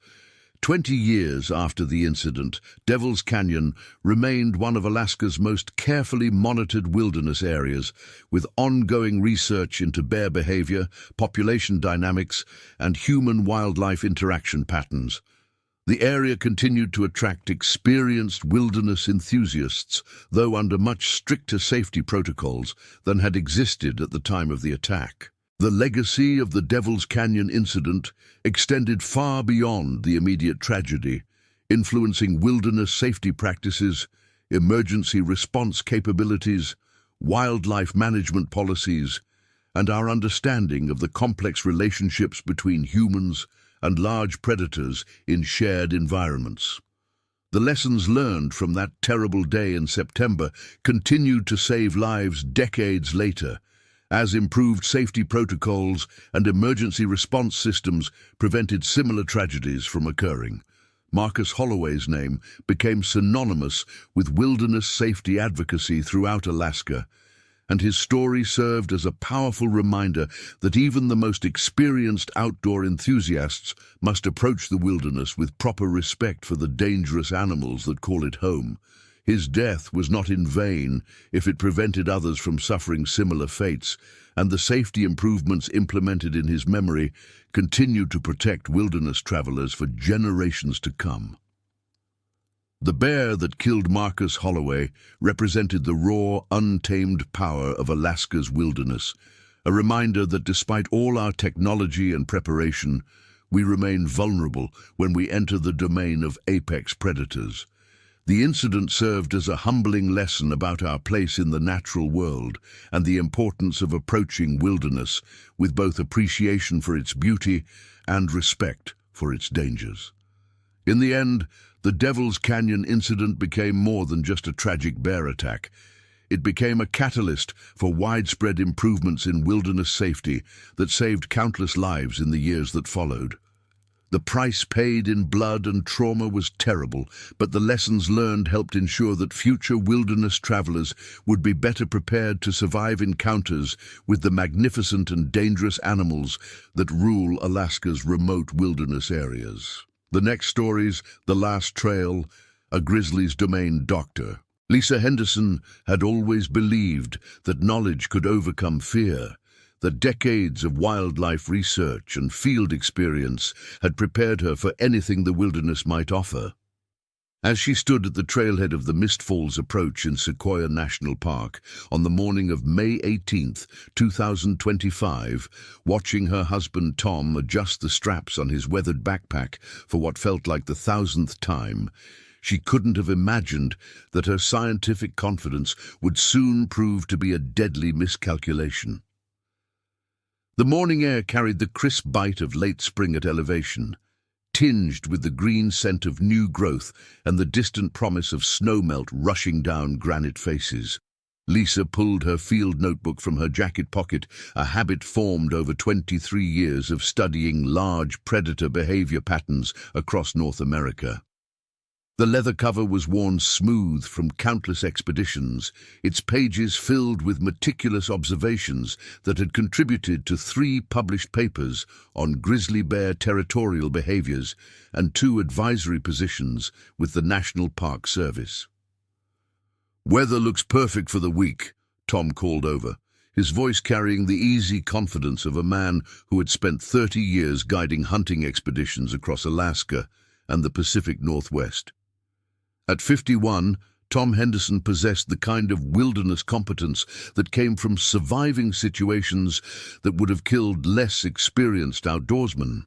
20 years after the incident, Devil's Canyon remained one of Alaska's most carefully monitored wilderness areas, with ongoing research into bear behavior, population dynamics, and human-wildlife interaction patterns. The area continued to attract experienced wilderness enthusiasts, though under much stricter safety protocols than had existed at the time of the attack. The legacy of the Devil's Canyon incident extended far beyond the immediate tragedy, influencing wilderness safety practices, emergency response capabilities, wildlife management policies, and our understanding of the complex relationships between humans and large predators in shared environments. The lessons learned from that terrible day in September continued to save lives decades later, as improved safety protocols and emergency response systems prevented similar tragedies from occurring. Marcus Holloway's name became synonymous with wilderness safety advocacy throughout Alaska, and his story served as a powerful reminder that even the most experienced outdoor enthusiasts must approach the wilderness with proper respect for the dangerous animals that call it home. His death was not in vain if it prevented others from suffering similar fates, and the safety improvements implemented in his memory continued to protect wilderness travelers for generations to come. The bear that killed Marcus Holloway represented the raw, untamed power of Alaska's wilderness, a reminder that despite all our technology and preparation, we remain vulnerable when we enter the domain of apex predators. The incident served as a humbling lesson about our place in the natural world and the importance of approaching wilderness with both appreciation for its beauty and respect for its dangers. In the end, the Devil's Canyon incident became more than just a tragic bear attack. It became a catalyst for widespread improvements in wilderness safety that saved countless lives in the years that followed. The price paid in blood and trauma was terrible, but the lessons learned helped ensure that future wilderness travelers would be better prepared to survive encounters with the magnificent and dangerous animals that rule Alaska's remote wilderness areas. The next stories, The Last Trail, a grizzly's domain doctor. Lisa Henderson had always believed that knowledge could overcome fear, that decades of wildlife research and field experience had prepared her for anything the wilderness might offer. As she stood at the trailhead of the Mist Falls Approach in Sequoia National Park on the morning of May 18, 2025, watching her husband Tom adjust the straps on his weathered backpack for what felt like the 1,000th time, she couldn't have imagined that her scientific confidence would soon prove to be a deadly miscalculation. The morning air carried the crisp bite of late spring at elevation, tinged with the green scent of new growth and the distant promise of snowmelt rushing down granite faces. Lisa pulled her field notebook from her jacket pocket, a habit formed over 23 years of studying large predator behavior patterns across North America. The leather cover was worn smooth from countless expeditions, its pages filled with meticulous observations that had contributed to 3 published papers on grizzly bear territorial behaviors and 2 advisory positions with the National Park Service. "Weather looks perfect for the week," Tom called over, his voice carrying the easy confidence of a man who had spent 30 years guiding hunting expeditions across Alaska and the Pacific Northwest. At 51, Tom Henderson possessed the kind of wilderness competence that came from surviving situations that would have killed less experienced outdoorsmen.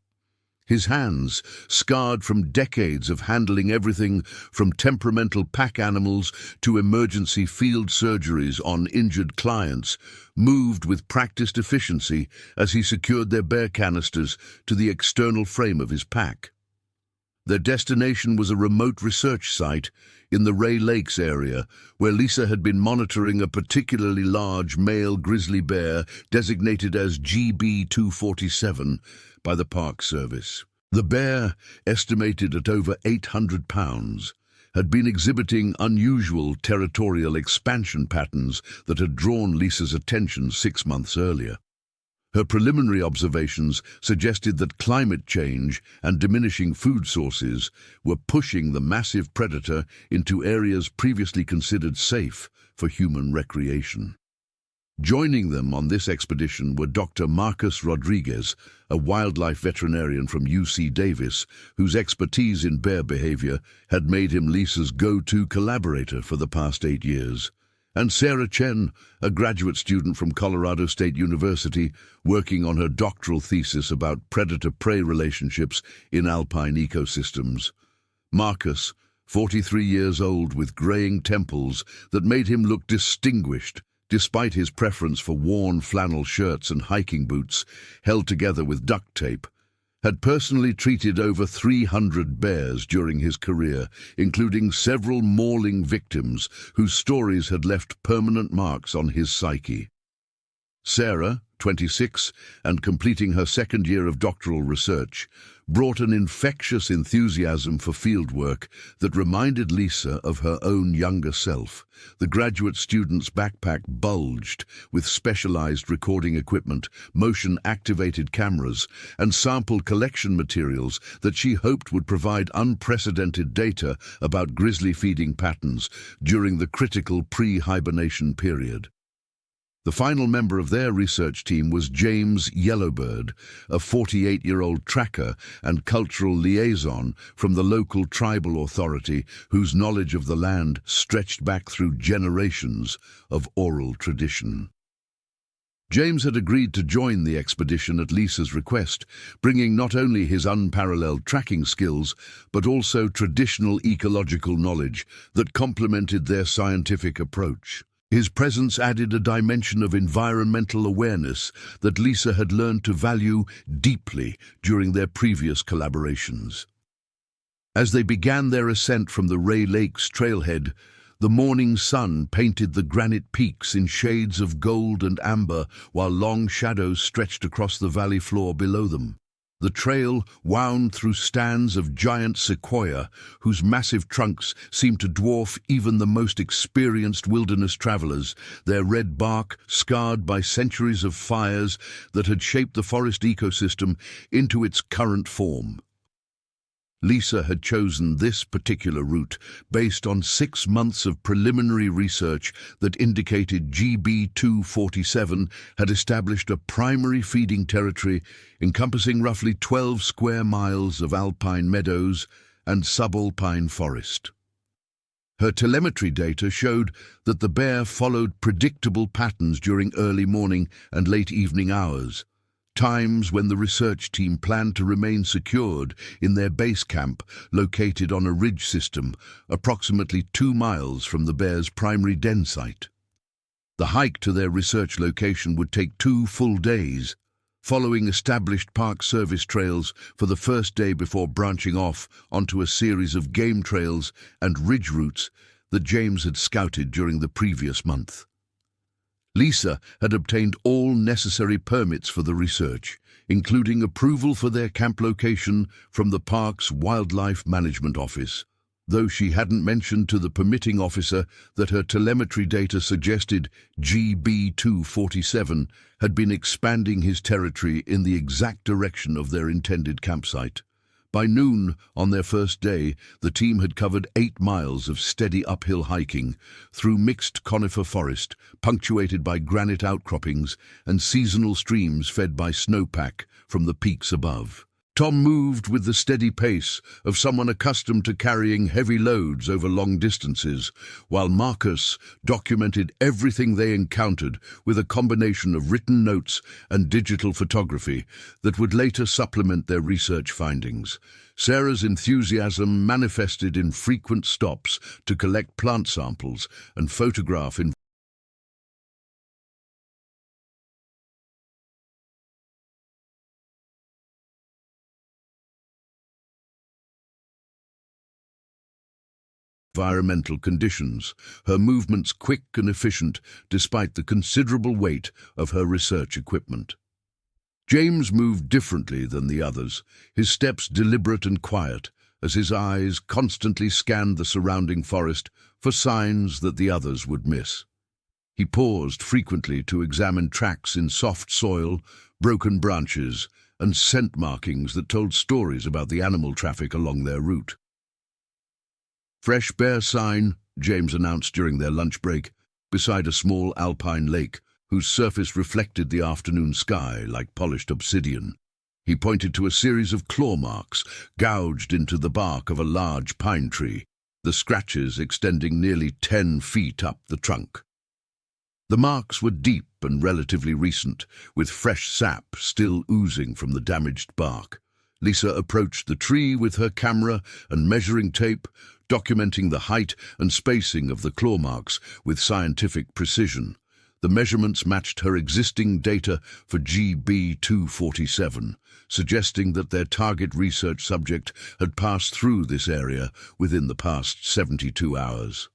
His hands, scarred from decades of handling everything from temperamental pack animals to emergency field surgeries on injured clients, moved with practiced efficiency as he secured their bear canisters to the external frame of his pack. Their destination was a remote research site in the Ray Lakes area, where Lisa had been monitoring a particularly large male grizzly bear designated as GB-247 by the Park Service. The bear, estimated at over 800 pounds, had been exhibiting unusual territorial expansion patterns that had drawn Lisa's attention 6 months earlier. Her preliminary observations suggested that climate change and diminishing food sources were pushing the massive predator into areas previously considered safe for human recreation. Joining them on this expedition were Dr. Marcus Rodriguez, a wildlife veterinarian from UC Davis, whose expertise in bear behavior had made him Lisa's go-to collaborator for the past 8 years. And Sarah Chen, a graduate student from Colorado State University, working on her doctoral thesis about predator-prey relationships in alpine ecosystems. Marcus, 43 years old with graying temples that made him look distinguished, despite his preference for worn flannel shirts and hiking boots held together with duct tape, had personally treated over 300 bears during his career, including several mauling victims whose stories had left permanent marks on his psyche. Sarah, 26, and completing her second year of doctoral research, brought an infectious enthusiasm for fieldwork that reminded Lisa of her own younger self. The graduate student's backpack bulged with specialized recording equipment, motion-activated cameras, and sample collection materials that she hoped would provide unprecedented data about grizzly feeding patterns during the critical pre-hibernation period. The final member of their research team was James Yellowbird, a 48-year-old tracker and cultural liaison from the local tribal authority whose knowledge of the land stretched back through generations of oral tradition. James had agreed to join the expedition at Lisa's request, bringing not only his unparalleled tracking skills, but also traditional ecological knowledge that complemented their scientific approach. His presence added a dimension of environmental awareness that Lisa had learned to value deeply during their previous collaborations. As they began their ascent from the Ray Lakes trailhead, the morning sun painted the granite peaks in shades of gold and amber, while long shadows stretched across the valley floor below them. The trail wound through stands of giant sequoia, whose massive trunks seemed to dwarf even the most experienced wilderness travelers, their red bark scarred by centuries of fires that had shaped the forest ecosystem into its current form. Lisa had chosen this particular route based on 6 months of preliminary research that indicated GB247 had established a primary feeding territory encompassing roughly 12 square miles of alpine meadows and subalpine forest. Her telemetry data showed that the bear followed predictable patterns during early morning and late evening hours, times when the research team planned to remain secured in their base camp located on a ridge system approximately 2 miles from the bear's primary den site. The hike to their research location would take 2 full days, following established Park Service trails for the first day before branching off onto a series of game trails and ridge routes that James had scouted during the previous month. Lisa had obtained all necessary permits for the research, including approval for their camp location from the park's Wildlife Management Office, though she hadn't mentioned to the permitting officer that her telemetry data suggested GB247 had been expanding his territory in the exact direction of their intended campsite. By noon on their first day, the team had covered 8 miles of steady uphill hiking through mixed conifer forest, punctuated by granite outcroppings and seasonal streams fed by snowpack from the peaks above. Tom moved with the steady pace of someone accustomed to carrying heavy loads over long distances, while Marcus documented everything they encountered with a combination of written notes and digital photography that would later supplement their research findings. Sarah's enthusiasm manifested in frequent stops to collect plant samples and photograph environmental conditions, her movements quick and efficient despite the considerable weight of her research equipment. James moved differently than the others, his steps deliberate and quiet, as his eyes constantly scanned the surrounding forest for signs that the others would miss. He paused frequently to examine tracks in soft soil, broken branches, and scent markings that told stories about the animal traffic along their route. "Fresh bear sign," James announced during their lunch break, beside a small alpine lake whose surface reflected the afternoon sky like polished obsidian. He pointed to a series of claw marks gouged into the bark of a large pine tree, the scratches extending nearly 10 feet up the trunk. The marks were deep and relatively recent, with fresh sap still oozing from the damaged bark. Lisa approached the tree with her camera and measuring tape, documenting the height and spacing of the claw marks with scientific precision. The measurements matched her existing data for GB247, suggesting that their target research subject had passed through this area within the past 72 hours.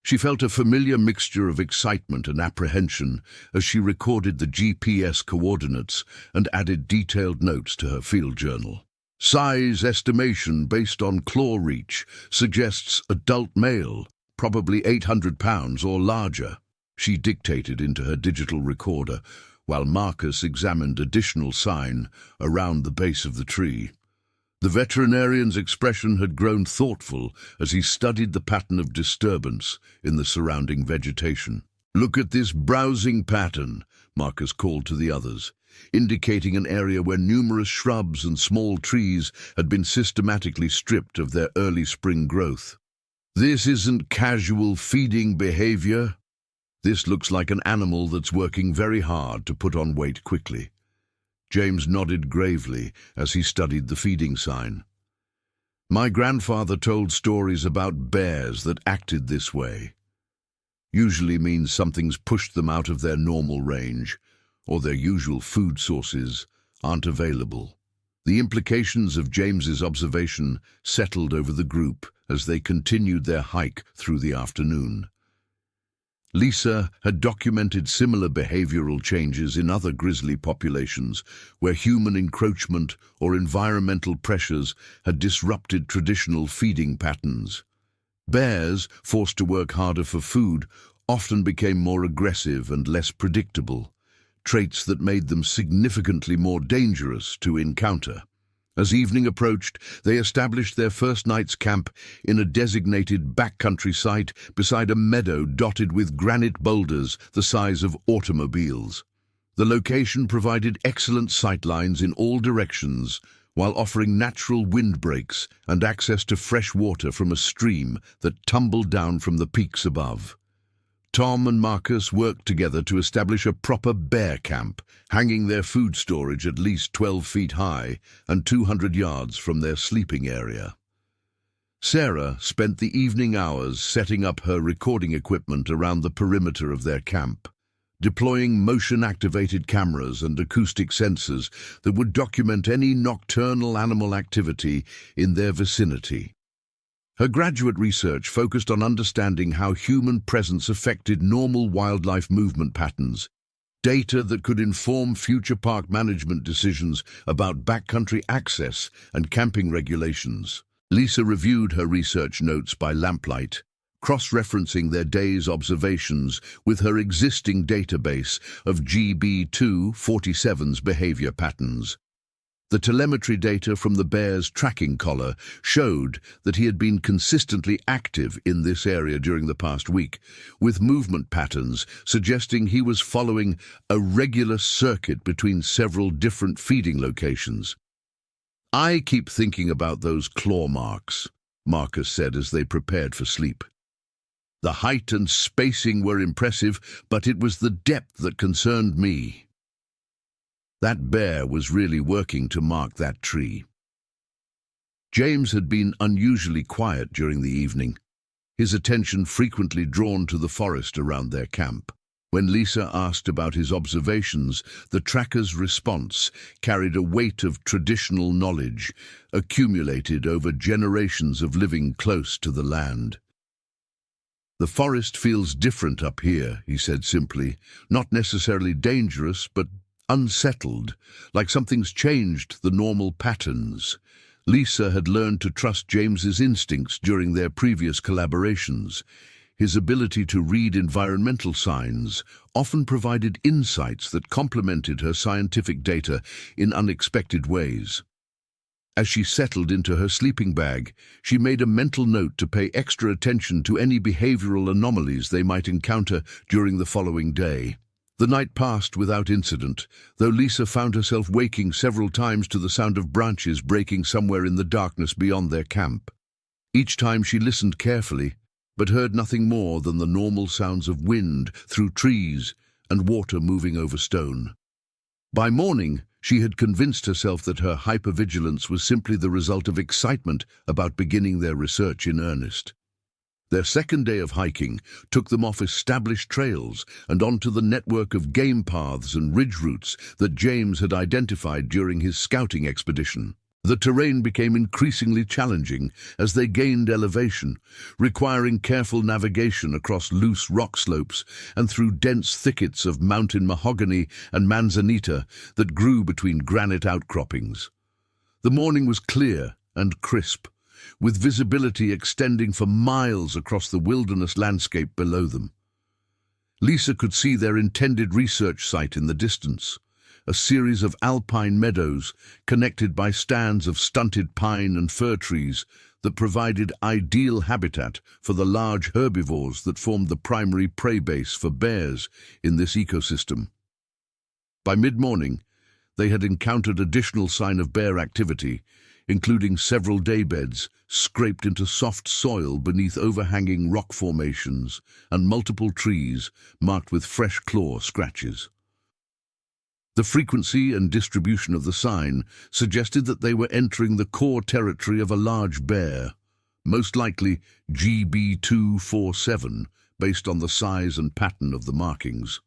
She felt a familiar mixture of excitement and apprehension as she recorded the GPS coordinates and added detailed notes to her field journal. Size estimation based on claw reach suggests adult male, probably 800 pounds or larger, she dictated into her digital recorder, while Marcus examined additional sign around the base of the tree. The veterinarian's expression had grown thoughtful as he studied the pattern of disturbance in the surrounding vegetation. "Look at this browsing pattern," Marcus called to the others, indicating an area where numerous shrubs and small trees had been systematically stripped of their early spring growth. "This isn't casual feeding behavior. This looks like an animal that's working very hard to put on weight quickly." James nodded gravely as he studied the feeding sign. "My grandfather told stories about bears that acted this way. Usually means something's pushed them out of their normal range, or their usual food sources aren't available." The implications of James's observation settled over the group as they continued their hike through the afternoon. Lisa had documented similar behavioral changes in other grizzly populations where human encroachment or environmental pressures had disrupted traditional feeding patterns. Bears, forced to work harder for food, often became more aggressive and less predictable, traits that made them significantly more dangerous to encounter. As evening approached, they established their first night's camp in a designated backcountry site beside a meadow dotted with granite boulders the size of automobiles. The location provided excellent sightlines in all directions, while offering natural windbreaks and access to fresh water from a stream that tumbled down from the peaks above. Tom and Marcus worked together to establish a proper bear camp, hanging their food storage at least 12 feet high and 200 yards from their sleeping area. Sarah spent the evening hours setting up her recording equipment around the perimeter of their camp, deploying motion-activated cameras and acoustic sensors that would document any nocturnal animal activity in their vicinity. Her graduate research focused on understanding how human presence affected normal wildlife movement patterns, data that could inform future park management decisions about backcountry access and camping regulations. Lisa reviewed her research notes by lamplight, cross-referencing their day's observations with her existing database of GB247's behavior patterns. The telemetry data from the bear's tracking collar showed that he had been consistently active in this area during the past week, with movement patterns suggesting he was following a regular circuit between several different feeding locations. "I keep thinking about those claw marks," Marcus said as they prepared for sleep. "The height and spacing were impressive, but it was the depth that concerned me. That bear was really working to mark that tree." James had been unusually quiet during the evening, his attention frequently drawn to the forest around their camp. When Lisa asked about his observations, the tracker's response carried a weight of traditional knowledge accumulated over generations of living close to the land. "The forest feels different up here," he said simply, "not necessarily dangerous, but unsettled, like something's changed the normal patterns." Lisa had learned to trust James's instincts during their previous collaborations. His ability to read environmental signs often provided insights that complemented her scientific data in unexpected ways. As she settled into her sleeping bag, she made a mental note to pay extra attention to any behavioral anomalies they might encounter during the following day. The night passed without incident, though Lisa found herself waking several times to the sound of branches breaking somewhere in the darkness beyond their camp. Each time she listened carefully, but heard nothing more than the normal sounds of wind through trees and water moving over stone. By morning, she had convinced herself that her hypervigilance was simply the result of excitement about beginning their research in earnest. Their second day of hiking took them off established trails and onto the network of game paths and ridge routes that James had identified during his scouting expedition. The terrain became increasingly challenging as they gained elevation, requiring careful navigation across loose rock slopes and through dense thickets of mountain mahogany and manzanita that grew between granite outcroppings. The morning was clear and crisp, with visibility extending for miles across the wilderness landscape below them. Lisa could see their intended research site in the distance, a series of alpine meadows connected by stands of stunted pine and fir trees that provided ideal habitat for the large herbivores that formed the primary prey base for bears in this ecosystem. By mid-morning, they had encountered additional sign of bear activity, including several daybeds scraped into soft soil beneath overhanging rock formations and multiple trees marked with fresh claw scratches. The frequency and distribution of the sign suggested that they were entering the core territory of a large bear, most likely GB247, based on the size and pattern of the markings.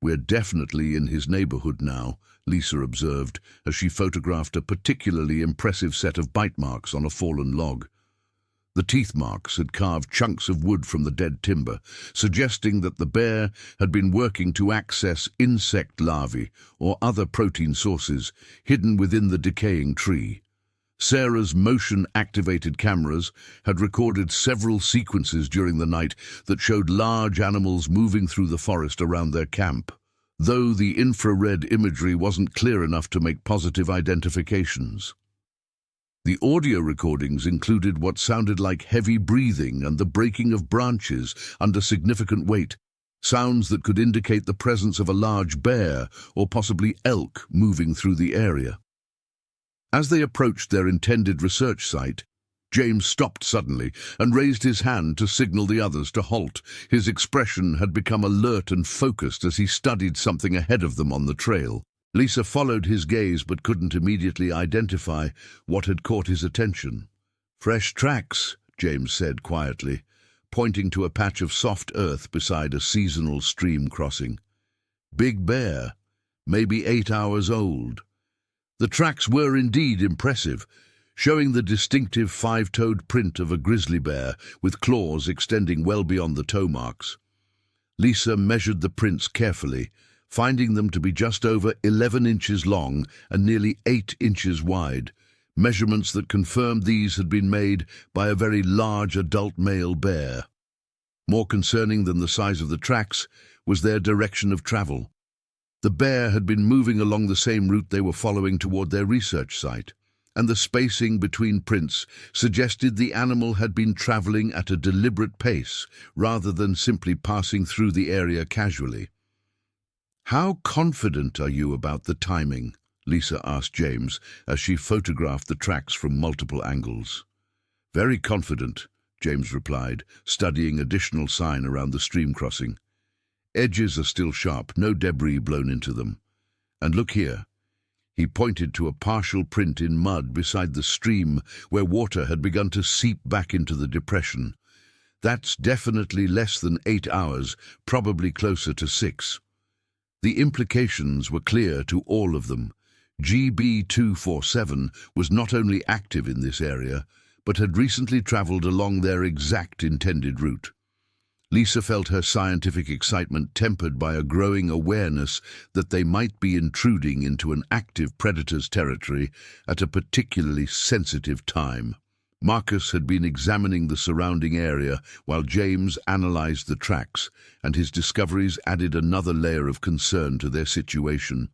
"We're definitely in his neighborhood now," Lisa observed as she photographed a particularly impressive set of bite marks on a fallen log. The teeth marks had carved chunks of wood from the dead timber, suggesting that the bear had been working to access insect larvae or other protein sources hidden within the decaying tree. Sarah's motion-activated cameras had recorded several sequences during the night that showed large animals moving through the forest around their camp, though the infrared imagery wasn't clear enough to make positive identifications. The audio recordings included what sounded like heavy breathing and the breaking of branches under significant weight, sounds that could indicate the presence of a large bear or possibly elk moving through the area. As they approached their intended research site, James stopped suddenly and raised his hand to signal the others to halt. His expression had become alert and focused as he studied something ahead of them on the trail. Lisa followed his gaze but couldn't immediately identify what had caught his attention. "Fresh tracks," James said quietly, pointing to a patch of soft earth beside a seasonal stream crossing. "Big bear, maybe 8 hours old." The tracks were indeed impressive, showing the distinctive five-toed print of a grizzly bear with claws extending well beyond the toe marks. Lisa measured the prints carefully, finding them to be just over 11 inches long and nearly 8 inches wide, measurements that confirmed these had been made by a very large adult male bear. More concerning than the size of the tracks was their direction of travel. The bear had been moving along the same route they were following toward their research site, and the spacing between prints suggested the animal had been traveling at a deliberate pace rather than simply passing through the area casually. "How confident are you about the timing?" Lisa asked James as she photographed the tracks from multiple angles. "Very confident," James replied, studying additional sign around the stream crossing. "Edges are still sharp, no debris blown into them. And look here." He pointed to a partial print in mud beside the stream where water had begun to seep back into the depression. "That's definitely less than 8 hours, probably closer to 6. The implications were clear to all of them. GB247 was not only active in this area, but had recently traveled along their exact intended route. Lisa felt her scientific excitement tempered by a growing awareness that they might be intruding into an active predator's territory at a particularly sensitive time. Marcus had been examining the surrounding area while James analyzed the tracks, and his discoveries added another layer of concern to their situation.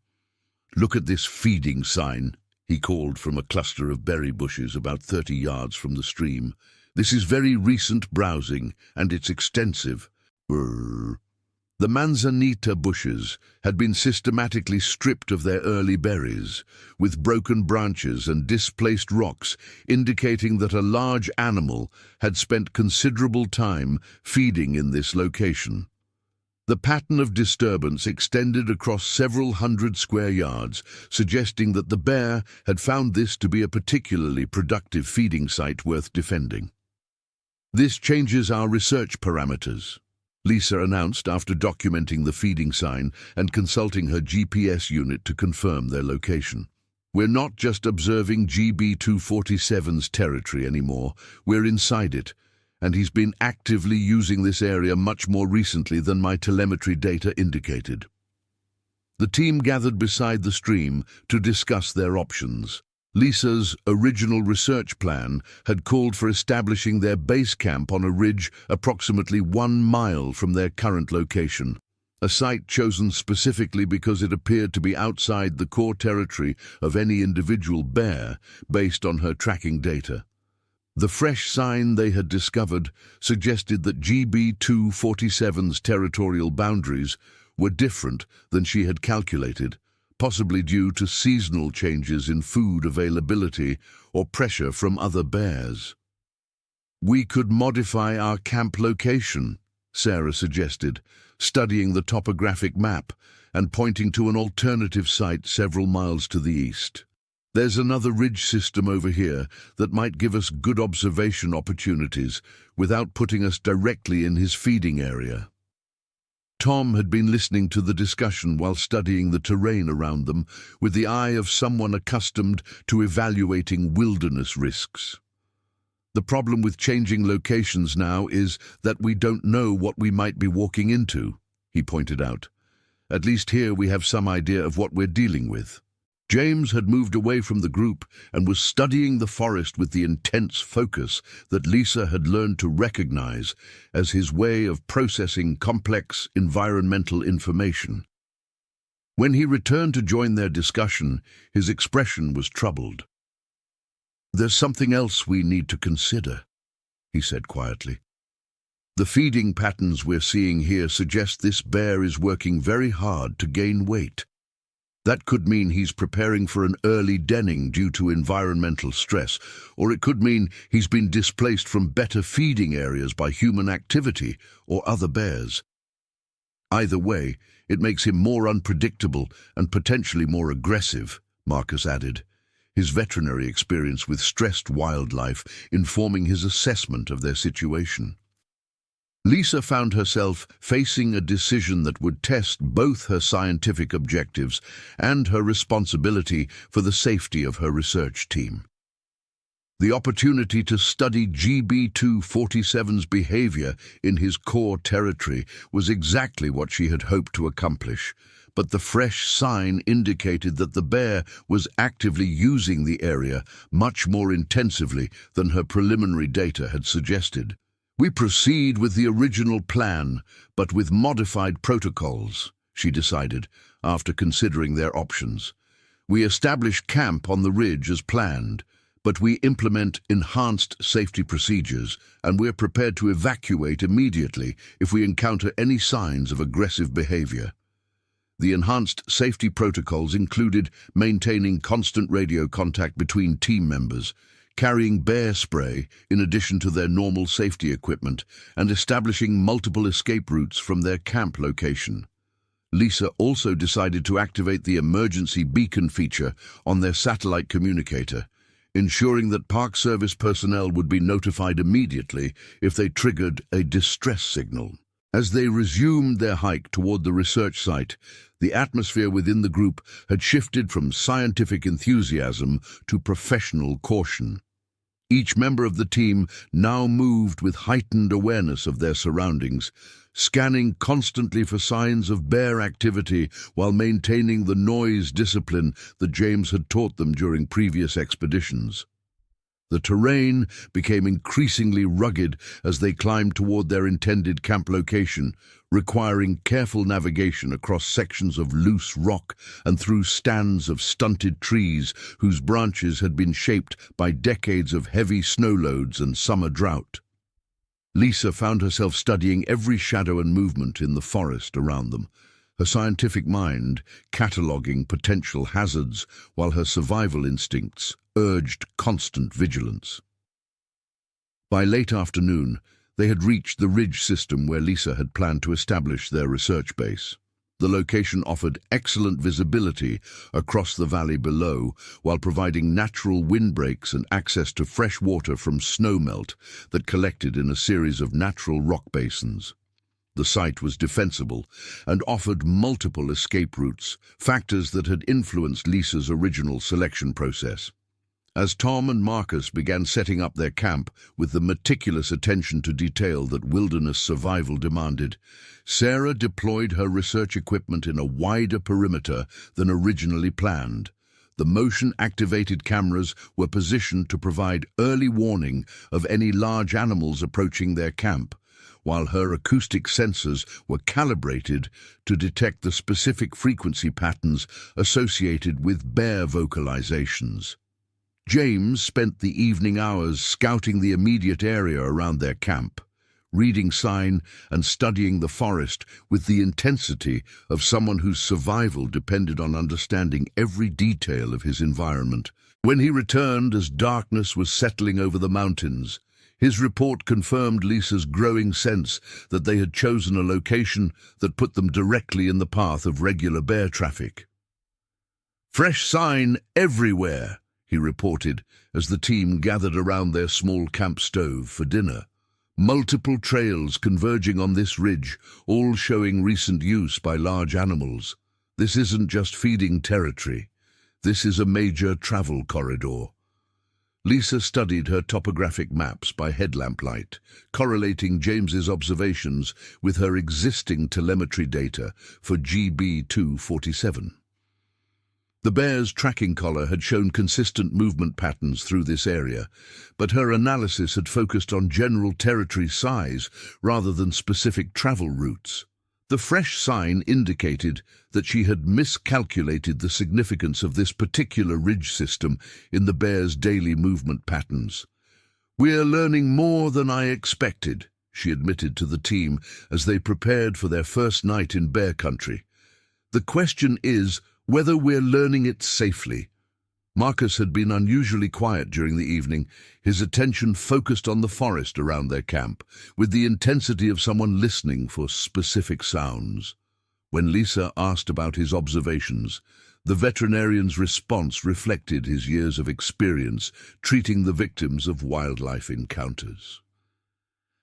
"Look at this feeding sign," he called from a cluster of berry bushes about 30 yards from the stream. "This is very recent browsing, and it's extensive." The manzanita bushes had been systematically stripped of their early berries, with broken branches and displaced rocks indicating that a large animal had spent considerable time feeding in this location. The pattern of disturbance extended across several hundred square yards, suggesting that the bear had found this to be a particularly productive feeding site worth defending. "This changes our research parameters," Lisa announced after documenting the feeding sign and consulting her GPS unit to confirm their location. "We're not just observing GB247's territory anymore, we're inside it, and he's been actively using this area much more recently than my telemetry data indicated." The team gathered beside the stream to discuss their options. Lisa's original research plan had called for establishing their base camp on a ridge approximately 1 mile from their current location, a site chosen specifically because it appeared to be outside the core territory of any individual bear based on her tracking data. The fresh sign they had discovered suggested that GB247's territorial boundaries were different than she had calculated, possibly due to seasonal changes in food availability or pressure from other bears. "We could modify our camp location," Sarah suggested, studying the topographic map and pointing to an alternative site several miles to the east. "There's another ridge system over here that might give us good observation opportunities without putting us directly in his feeding area." Tom had been listening to the discussion while studying the terrain around them with the eye of someone accustomed to evaluating wilderness risks. "The problem with changing locations now is that we don't know what we might be walking into," he pointed out. "At least here we have some idea of what we're dealing with." James had moved away from the group and was studying the forest with the intense focus that Lisa had learned to recognize as his way of processing complex environmental information. When he returned to join their discussion, his expression was troubled. "There's something else we need to consider," he said quietly. "The feeding patterns we're seeing here suggest this bear is working very hard to gain weight. That could mean he's preparing for an early denning due to environmental stress, or it could mean he's been displaced from better feeding areas by human activity or other bears. Either way, it makes him more unpredictable and potentially more aggressive," Marcus added, his veterinary experience with stressed wildlife informing his assessment of their situation. Lisa found herself facing a decision that would test both her scientific objectives and her responsibility for the safety of her research team. The opportunity to study GB247's behavior in his core territory was exactly what she had hoped to accomplish, but the fresh sign indicated that the bear was actively using the area much more intensively than her preliminary data had suggested. "We proceed with the original plan, but with modified protocols," she decided, after considering their options. "We establish camp on the ridge as planned, but we implement enhanced safety procedures, and we're prepared to evacuate immediately if we encounter any signs of aggressive behavior." The enhanced safety protocols included maintaining constant radio contact between team members, carrying bear spray in addition to their normal safety equipment, and establishing multiple escape routes from their camp location. Lisa also decided to activate the emergency beacon feature on their satellite communicator, ensuring that Park Service personnel would be notified immediately if they triggered a distress signal. As they resumed their hike toward the research site, the atmosphere within the group had shifted from scientific enthusiasm to professional caution. Each member of the team now moved with heightened awareness of their surroundings, scanning constantly for signs of bear activity while maintaining the noise discipline that James had taught them during previous expeditions. The terrain became increasingly rugged as they climbed toward their intended camp location, requiring careful navigation across sections of loose rock and through stands of stunted trees whose branches had been shaped by decades of heavy snow loads and summer drought. Lisa found herself studying every shadow and movement in the forest around them, her scientific mind cataloguing potential hazards while her survival instincts urged constant vigilance. By late afternoon, they had reached the ridge system where Lisa had planned to establish their research base. The location offered excellent visibility across the valley below, while providing natural windbreaks and access to fresh water from snowmelt that collected in a series of natural rock basins. The site was defensible and offered multiple escape routes, factors that had influenced Lisa's original selection process. As Tom and Marcus began setting up their camp with the meticulous attention to detail that wilderness survival demanded, Sarah deployed her research equipment in a wider perimeter than originally planned, The motion-activated cameras were positioned to provide early warning of any large animals approaching their camp, while her acoustic sensors were calibrated to detect the specific frequency patterns associated with bear vocalizations. James spent the evening hours scouting the immediate area around their camp, reading sign and studying the forest with the intensity of someone whose survival depended on understanding every detail of his environment. When he returned as darkness was settling over the mountains, his report confirmed Lisa's growing sense that they had chosen a location that put them directly in the path of regular bear traffic. "Fresh sign everywhere," he reported as the team gathered around their small camp stove for dinner. "Multiple trails converging on this ridge, all showing recent use by large animals. This isn't just feeding territory. This is a major travel corridor." Lisa studied her topographic maps by headlamp light, correlating James's observations with her existing telemetry data for GB247. The bear's tracking collar had shown consistent movement patterns through this area, but her analysis had focused on general territory size rather than specific travel routes. The fresh sign indicated that she had miscalculated the significance of this particular ridge system in the bear's daily movement patterns. "We're learning more than I expected," she admitted to the team as they prepared for their first night in bear country. "The question is whether we're learning it safely." Marcus had been unusually quiet during the evening, his attention focused on the forest around their camp, with the intensity of someone listening for specific sounds. When Lisa asked about his observations, the veterinarian's response reflected his years of experience treating the victims of wildlife encounters.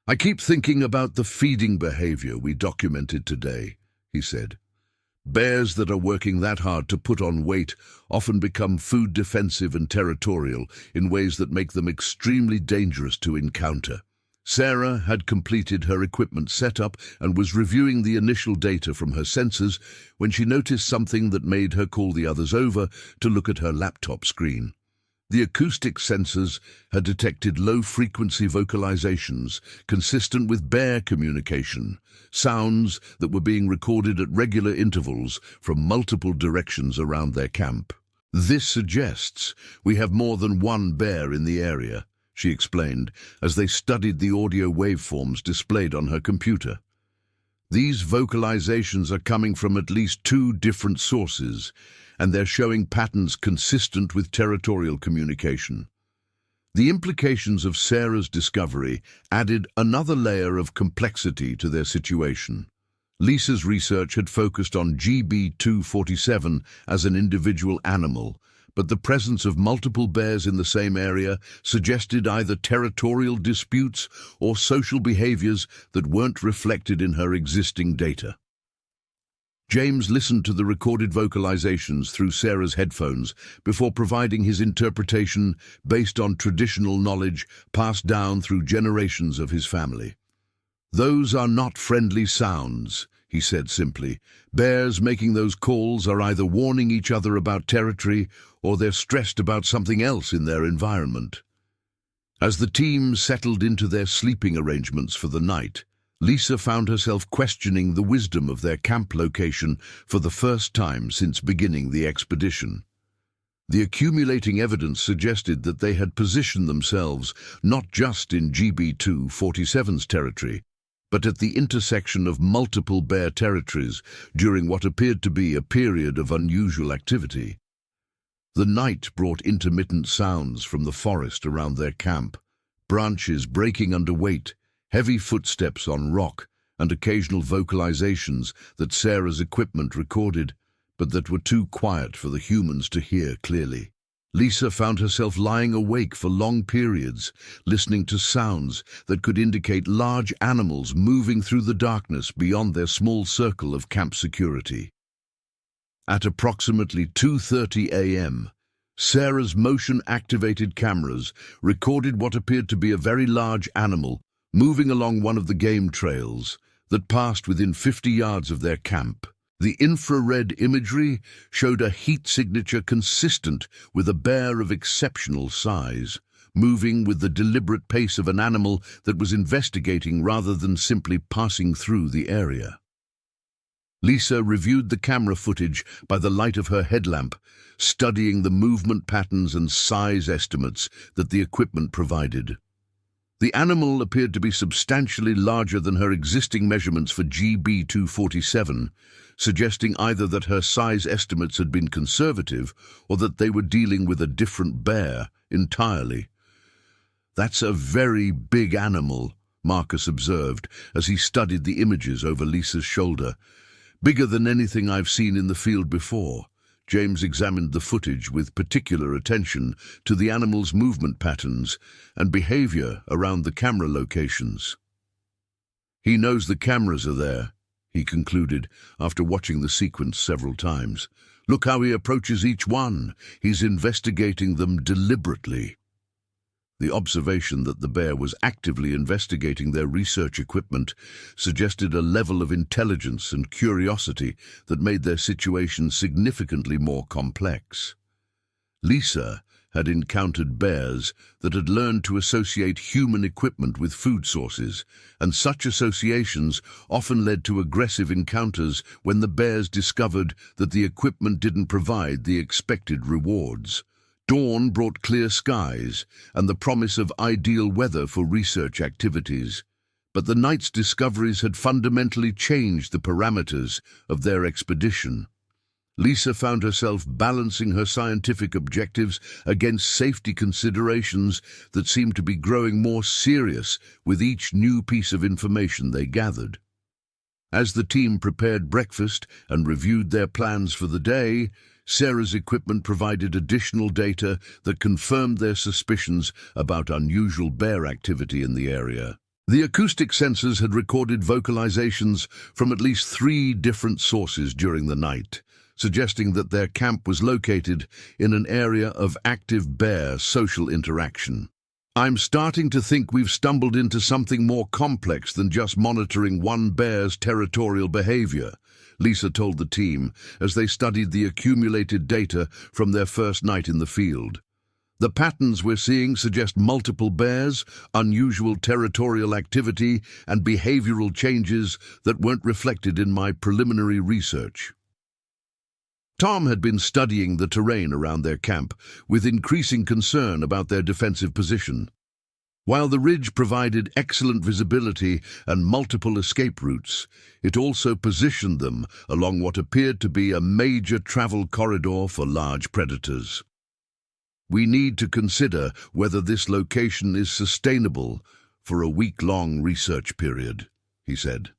"I keep thinking about the feeding behavior we documented today," he said. "Bears that are working that hard to put on weight often become food defensive and territorial in ways that make them extremely dangerous to encounter." Sarah had completed her equipment setup and was reviewing the initial data from her sensors when she noticed something that made her call the others over to look at her laptop screen. The acoustic sensors had detected low-frequency vocalizations consistent with bear communication, sounds that were being recorded at regular intervals from multiple directions around their camp. "This suggests we have more than one bear in the area," she explained as they studied the audio waveforms displayed on her computer. "These vocalizations are coming from at least 2 different sources, and they're showing patterns consistent with territorial communication." The implications of Sarah's discovery added another layer of complexity to their situation. Lisa's research had focused on GB247 as an individual animal, but the presence of multiple bears in the same area suggested either territorial disputes or social behaviors that weren't reflected in her existing data. James listened to the recorded vocalizations through Sarah's headphones before providing his interpretation based on traditional knowledge passed down through generations of his family. "Those are not friendly sounds," he said simply. "Bears making those calls are either warning each other about territory or they're stressed about something else in their environment." As the team settled into their sleeping arrangements for the night, Lisa found herself questioning the wisdom of their camp location for the first time since beginning the expedition. The accumulating evidence suggested that they had positioned themselves not just in GB247's territory, but at the intersection of multiple bear territories during what appeared to be a period of unusual activity. The night brought intermittent sounds from the forest around their camp, branches breaking under weight, heavy footsteps on rock, and occasional vocalizations that Sarah's equipment recorded, but that were too quiet for the humans to hear clearly. Lisa found herself lying awake for long periods, listening to sounds that could indicate large animals moving through the darkness beyond their small circle of camp security. At approximately 2:30 a.m., Sarah's motion-activated cameras recorded what appeared to be a very large animal moving along one of the game trails that passed within 50 yards of their camp. The infrared imagery showed a heat signature consistent with a bear of exceptional size, moving with the deliberate pace of an animal that was investigating rather than simply passing through the area. Lisa reviewed the camera footage by the light of her headlamp, studying the movement patterns and size estimates that the equipment provided. The animal appeared to be substantially larger than her existing measurements for GB247, suggesting either that her size estimates had been conservative or that they were dealing with a different bear entirely. "That's a very big animal," Marcus observed as he studied the images over Lisa's shoulder. "Bigger than anything I've seen in the field before." James examined the footage with particular attention to the animal's movement patterns and behavior around the camera locations. "He knows the cameras are there," he concluded after watching the sequence several times. "Look how he approaches each one. He's investigating them deliberately." The observation that the bear was actively investigating their research equipment suggested a level of intelligence and curiosity that made their situation significantly more complex. Lisa had encountered bears that had learned to associate human equipment with food sources, and such associations often led to aggressive encounters when the bears discovered that the equipment didn't provide the expected rewards. Dawn brought clear skies and the promise of ideal weather for research activities, but the night's discoveries had fundamentally changed the parameters of their expedition. Lisa found herself balancing her scientific objectives against safety considerations that seemed to be growing more serious with each new piece of information they gathered. As the team prepared breakfast and reviewed their plans for the day, Sarah's equipment provided additional data that confirmed their suspicions about unusual bear activity in the area. The acoustic sensors had recorded vocalizations from at least 3 different sources during the night, suggesting that their camp was located in an area of active bear social interaction. "I'm starting to think we've stumbled into something more complex than just monitoring one bear's territorial behavior," Lisa told the team as they studied the accumulated data from their first night in the field. "The patterns we're seeing suggest multiple bears, unusual territorial activity, and behavioral changes that weren't reflected in my preliminary research." Tom had been studying the terrain around their camp with increasing concern about their defensive position. While the ridge provided excellent visibility and multiple escape routes, it also positioned them along what appeared to be a major travel corridor for large predators. "We need to consider whether this location is sustainable for a week-long research period," he said.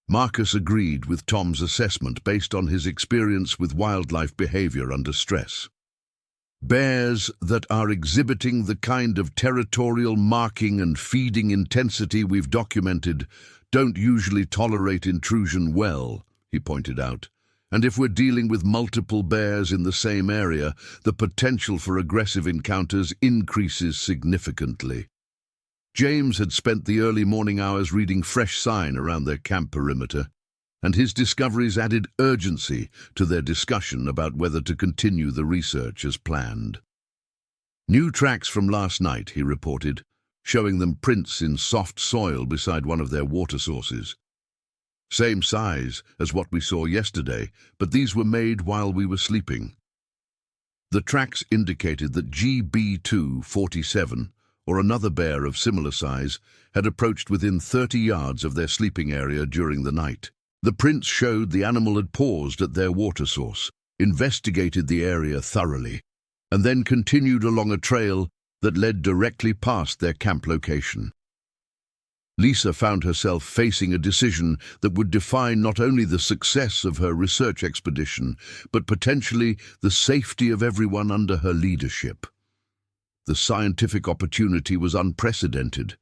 Marcus agreed with Tom's assessment based on his experience with wildlife behavior under stress. Bears that are exhibiting the kind of territorial marking and feeding intensity we've documented don't usually tolerate intrusion well, he pointed out. And if we're dealing with multiple bears in the same area, the potential for aggressive encounters increases significantly. James had spent the early morning hours reading fresh sign around their camp perimeter, and his discoveries added urgency to their discussion about whether to continue the research as planned. "New tracks from last night," he reported, showing them prints in soft soil beside one of their water sources. "Same size as what we saw yesterday, but these were made while we were sleeping." The tracks indicated that GB247, or another bear of similar size, had approached within 30 yards of their sleeping area during the night. The prints showed the animal had paused at their water source, investigated the area thoroughly, and then continued along a trail that led directly past their camp location. Lisa found herself facing a decision that would define not only the success of her research expedition, but potentially the safety of everyone under her leadership. The scientific opportunity was unprecedented.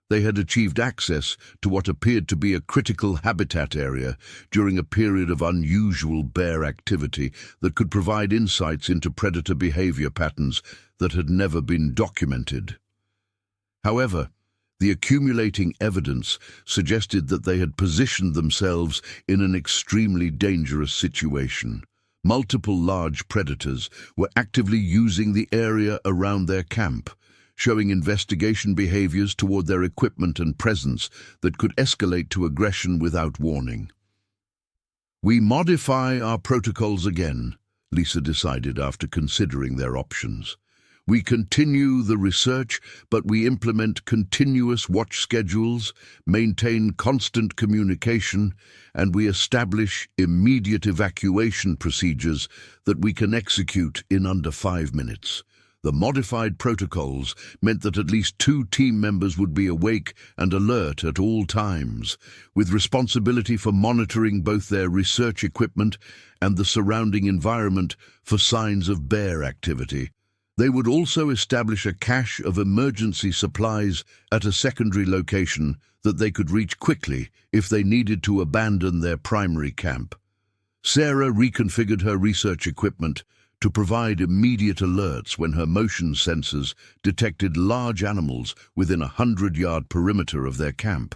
They had achieved access to what appeared to be a critical habitat area during a period of unusual bear activity that could provide insights into predator behavior patterns that had never been documented. However, The accumulating evidence suggested that they had positioned themselves in an extremely dangerous situation. Multiple large predators were actively using the area around their camp, showing investigation behaviors toward their equipment and presence that could escalate to aggression without warning. "We modify our protocols again," Lisa decided after considering their options. "We continue the research, but we implement continuous watch schedules, maintain constant communication, and we establish immediate evacuation procedures that we can execute in under 5 minutes. The modified protocols meant that at least 2 team members would be awake and alert at all times, with responsibility for monitoring both their research equipment and the surrounding environment for signs of bear activity. They would also establish a cache of emergency supplies at a secondary location that they could reach quickly if they needed to abandon their primary camp. Sarah reconfigured her research equipment to provide immediate alerts when her motion sensors detected large animals within a 100-yard perimeter of their camp.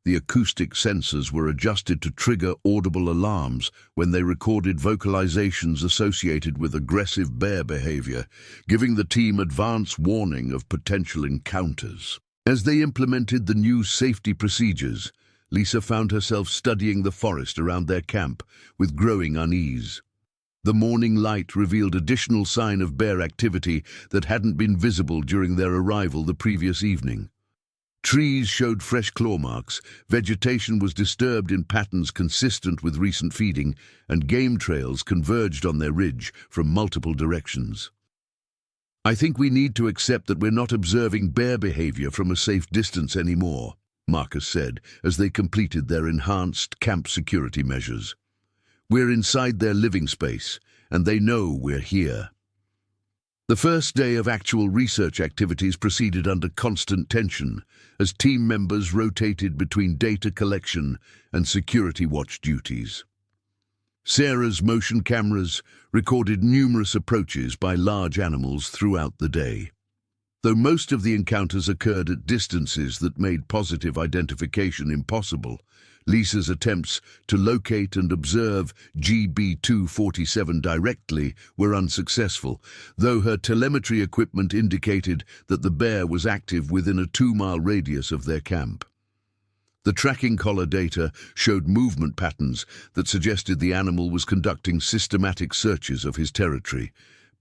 The acoustic sensors were adjusted to trigger audible alarms when they recorded vocalizations associated with aggressive bear behavior, giving the team advance warning of potential encounters. As they implemented the new safety procedures, Lisa found herself studying the forest around their camp with growing unease. The morning light revealed additional sign of bear activity that hadn't been visible during their arrival the previous evening. Trees showed fresh claw marks, vegetation was disturbed in patterns consistent with recent feeding, and game trails converged on their ridge from multiple directions. "I think we need to accept that we're not observing bear behavior from a safe distance anymore," Marcus said as they completed their enhanced camp security measures. "We're inside their living space, and they know we're here." The first day of actual research activities proceeded under constant tension as team members rotated between data collection and security watch duties. Sarah's motion cameras recorded numerous approaches by large animals throughout the day. Though most of the encounters occurred at distances that made positive identification impossible, Lisa's attempts to locate and observe GB247 directly were unsuccessful, though her telemetry equipment indicated that the bear was active within a 2-mile radius of their camp. The tracking collar data showed movement patterns that suggested the animal was conducting systematic searches of his territory,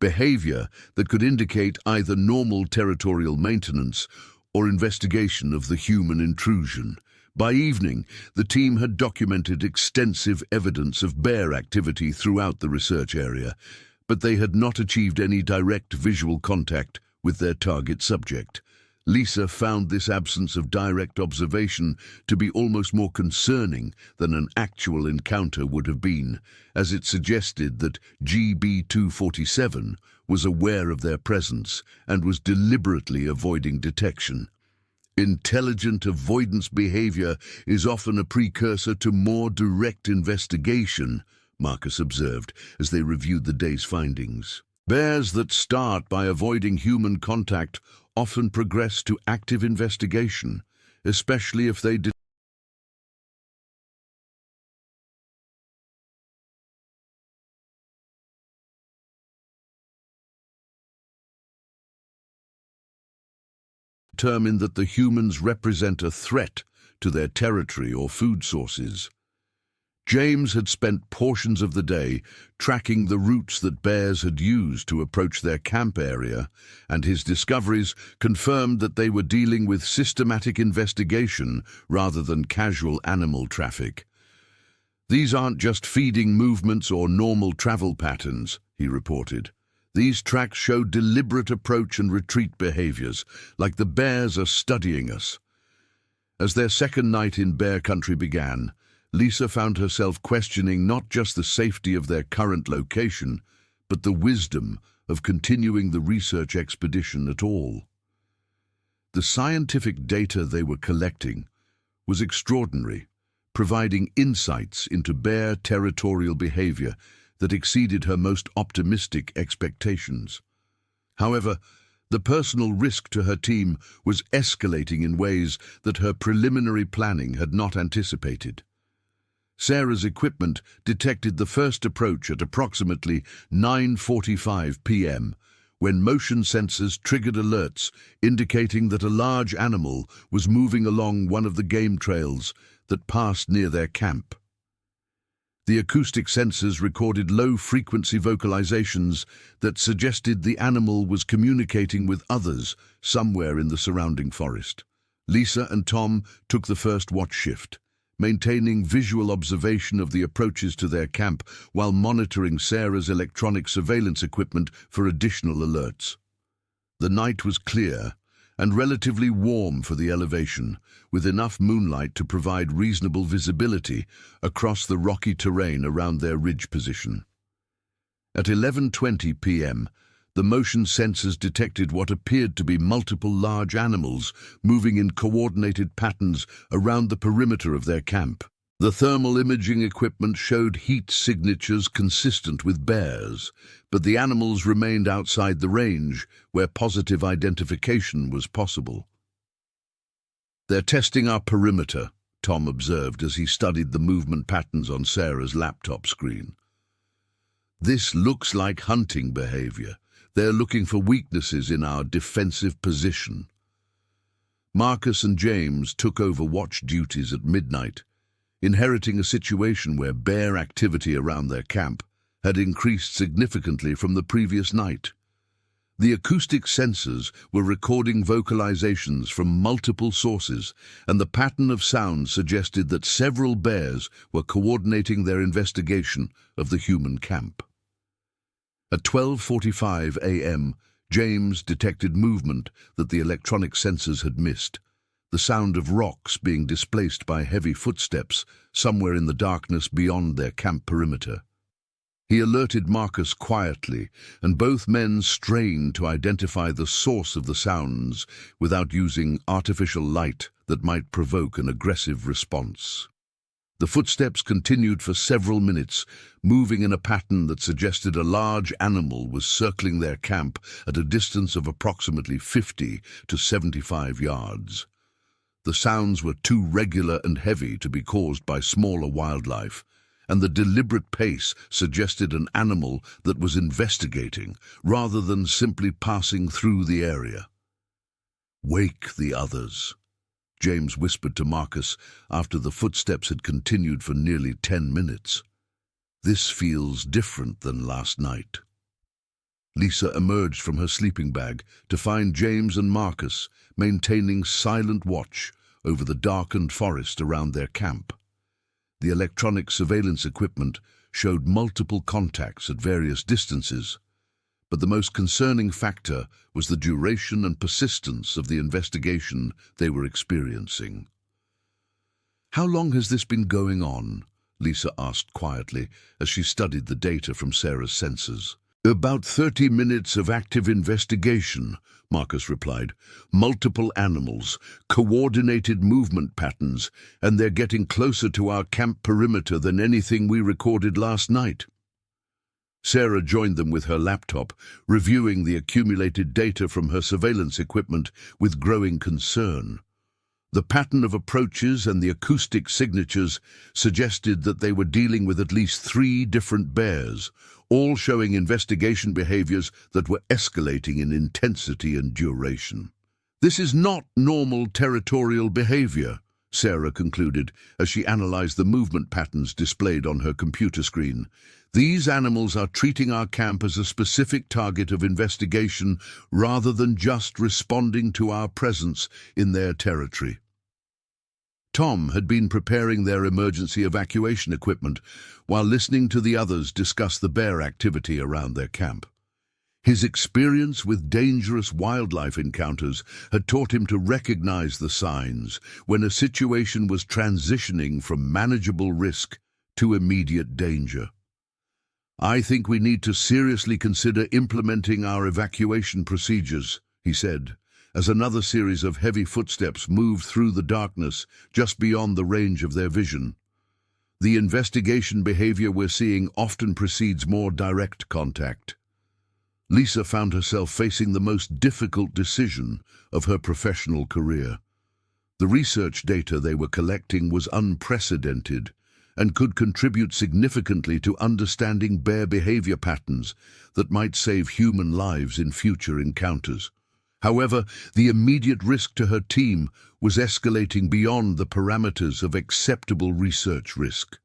behavior that could indicate either normal territorial maintenance or investigation of the human intrusion. By evening, the team had documented extensive evidence of bear activity throughout the research area, but they had not achieved any direct visual contact with their target subject. Lisa found this absence of direct observation to be almost more concerning than an actual encounter would have been, as it suggested that GB247 was aware of their presence and was deliberately avoiding detection. Intelligent avoidance behavior is often a precursor to more direct investigation, Marcus observed as they reviewed the day's findings. Bears that start by avoiding human contact often progress to active investigation, especially if they determine that the humans represent a threat to their territory or food sources. James had spent portions of the day tracking the routes that bears had used to approach their camp area, and his discoveries confirmed that they were dealing with systematic investigation rather than casual animal traffic. "These aren't just feeding movements or normal travel patterns," he reported. "These tracks show deliberate approach and retreat behaviors, like the bears are studying us." As their second night in bear country began, Lisa found herself questioning not just the safety of their current location, but the wisdom of continuing the research expedition at all. The scientific data they were collecting was extraordinary, providing insights into bear territorial behavior that exceeded her most optimistic expectations. However, The personal risk to her team was escalating in ways that her preliminary planning had not anticipated. Sarah's equipment detected the first approach at approximately 9:45 p.m., when motion sensors triggered alerts indicating that a large animal was moving along one of the game trails that passed near their camp. The acoustic sensors recorded low-frequency vocalizations that suggested the animal was communicating with others somewhere in the surrounding forest. Lisa and Tom took the first watch shift, maintaining visual observation of the approaches to their camp while monitoring Sarah's electronic surveillance equipment for additional alerts. The night was clear and relatively warm for the elevation, with enough moonlight to provide reasonable visibility across the rocky terrain around their ridge position. At 11:20 p.m., the motion sensors detected what appeared to be multiple large animals moving in coordinated patterns around the perimeter of their camp. The thermal imaging equipment showed heat signatures consistent with bears, but the animals remained outside the range where positive identification was possible. "They're testing our perimeter," Tom observed as he studied the movement patterns on Sarah's laptop screen. "This looks like hunting behavior. They're looking for weaknesses in our defensive position." Marcus and James took over watch duties at midnight, inheriting a situation where bear activity around their camp had increased significantly from the previous night. The acoustic sensors were recording vocalizations from multiple sources, and the pattern of sound suggested that several bears were coordinating their investigation of the human camp. At 12:45 a.m., James detected movement that the electronic sensors had missed, the sound of rocks being displaced by heavy footsteps somewhere in the darkness beyond their camp perimeter. He alerted Marcus quietly, and both men strained to identify the source of the sounds without using artificial light that might provoke an aggressive response. The footsteps continued for several minutes, moving in a pattern that suggested a large animal was circling their camp at a distance of approximately 50 to 75 yards. The sounds were too regular and heavy to be caused by smaller wildlife, and the deliberate pace suggested an animal that was investigating rather than simply passing through the area. "Wake the others," James whispered to Marcus after the footsteps had continued for nearly 10 minutes. "This feels different than last night." Lisa emerged from her sleeping bag to find James and Marcus maintaining silent watch over the darkened forest around their camp. The electronic surveillance equipment showed multiple contacts at various distances, but the most concerning factor was the duration and persistence of the investigation they were experiencing. "How long has this been going on?" Lisa asked quietly as she studied the data from Sarah's sensors. "About 30 minutes of active investigation," Marcus replied. "Multiple animals, coordinated movement patterns, and they're getting closer to our camp perimeter than anything we recorded last night." Sarah joined them with her laptop, reviewing the accumulated data from her surveillance equipment with growing concern. The pattern of approaches and the acoustic signatures suggested that they were dealing with at least 3 different bears, all showing investigation behaviors that were escalating in intensity and duration. "This is not normal territorial behavior," Sarah concluded as she analyzed the movement patterns displayed on her computer screen. "These animals are treating our camp as a specific target of investigation rather than just responding to our presence in their territory." Tom had been preparing their emergency evacuation equipment while listening to the others discuss the bear activity around their camp. His experience with dangerous wildlife encounters had taught him to recognize the signs when a situation was transitioning from manageable risk to immediate danger. "I think we need to seriously consider implementing our evacuation procedures," he said, as another series of heavy footsteps moved through the darkness just beyond the range of their vision. "The investigation behavior we're seeing often precedes more direct contact." Lisa found herself facing the most difficult decision of her professional career. The research data they were collecting was unprecedented and could contribute significantly to understanding bear behavior patterns that might save human lives in future encounters. However, the immediate risk to her team was escalating beyond the parameters of acceptable research risk.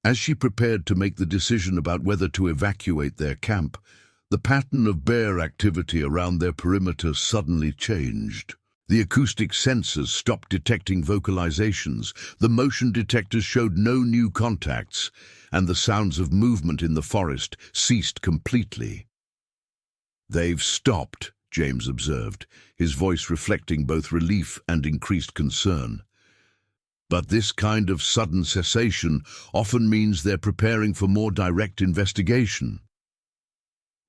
As she prepared to make the decision about whether to evacuate their camp, the pattern of bear activity around their perimeter suddenly changed. The acoustic sensors stopped detecting vocalizations, the motion detectors showed no new contacts, and the sounds of movement in the forest ceased completely. "They've stopped," James observed, his voice reflecting both relief and increased concern. "But this kind of sudden cessation often means they're preparing for more direct investigation."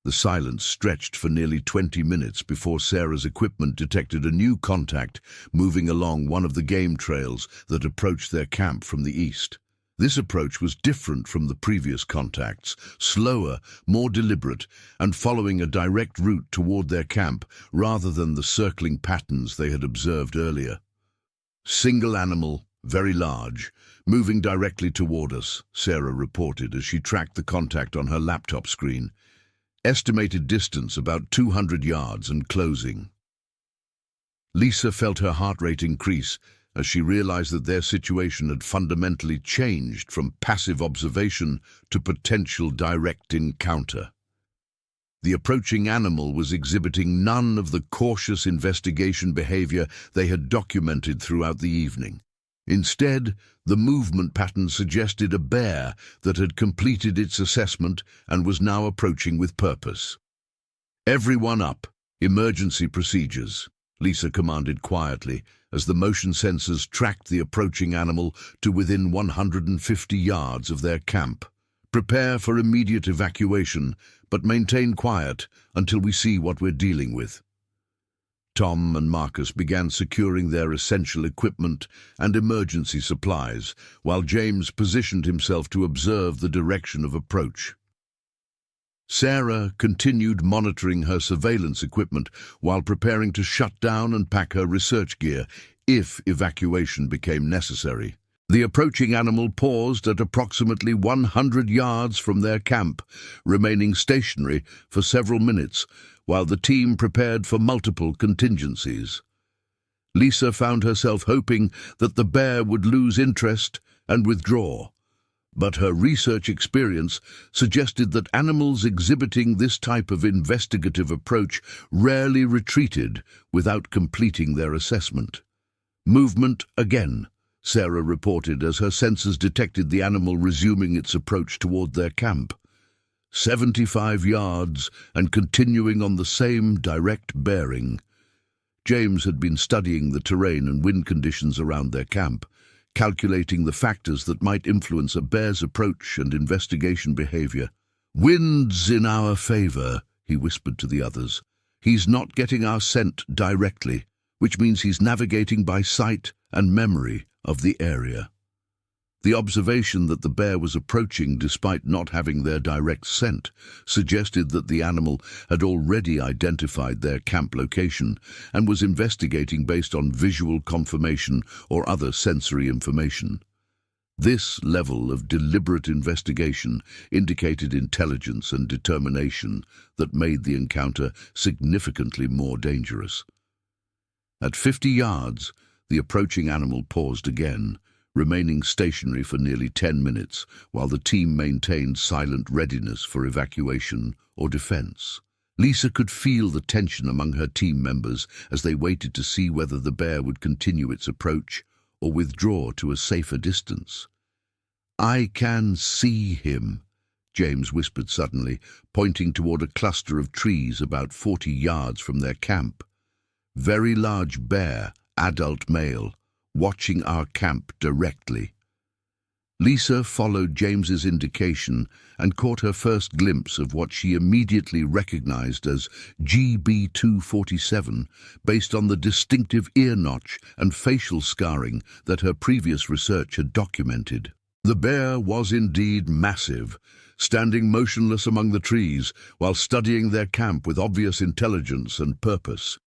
The silence stretched for nearly 20 minutes before Sarah's equipment detected a new contact moving along one of the game trails that approached their camp from the east. This approach was different from the previous contacts, slower, more deliberate, and following a direct route toward their camp rather than the circling patterns they had observed earlier. "Single animal, very large, moving directly toward us," Sarah reported as she tracked the contact on her laptop screen. "Estimated distance about 200 yards and closing." Lisa felt her heart rate increase as she realized that their situation had fundamentally changed from passive observation to potential direct encounter. The approaching animal was exhibiting none of the cautious investigation behavior they had documented throughout the evening. Instead, the movement pattern suggested a bear that had completed its assessment and was now approaching with purpose. "Everyone up, emergency procedures," Lisa commanded quietly as the motion sensors tracked the approaching animal to within 150 yards of their camp. "Prepare for immediate evacuation, but maintain quiet until we see what we're dealing with." Tom and Marcus began securing their essential equipment and emergency supplies, while James positioned himself to observe the direction of approach. Sarah continued monitoring her surveillance equipment while preparing to shut down and pack her research gear if evacuation became necessary. The approaching animal paused at approximately 100 yards from their camp, remaining stationary for several minutes while the team prepared for multiple contingencies. Lisa found herself hoping that the bear would lose interest and withdraw, but her research experience suggested that animals exhibiting this type of investigative approach rarely retreated without completing their assessment. "Movement again," Sarah reported as her sensors detected the animal resuming its approach toward their camp. 75 yards and continuing on the same direct bearing. James had been studying the terrain and wind conditions around their camp, calculating the factors that might influence a bear's approach and investigation behavior. "Wind's in our favor," he whispered to the others. "He's not getting our scent directly, which means he's navigating by sight and memory of the area." The observation that the bear was approaching despite not having their direct scent suggested that the animal had already identified their camp location and was investigating based on visual confirmation or other sensory information. This level of deliberate investigation indicated intelligence and determination that made the encounter significantly more dangerous. At 50 yards, the approaching animal paused again, remaining stationary for nearly 10 minutes while the team maintained silent readiness for evacuation or defense. Lisa could feel the tension among her team members as they waited to see whether the bear would continue its approach or withdraw to a safer distance. "I can see him," James whispered suddenly, pointing toward a cluster of trees about 40 yards from their camp. "Very large bear, adult male, watching our camp directly." Lisa followed James's indication and caught her first glimpse of what she immediately recognized as GB247, based on the distinctive ear notch and facial scarring that her previous research had documented. The bear was indeed massive, standing motionless among the trees while studying their camp with obvious intelligence and purpose.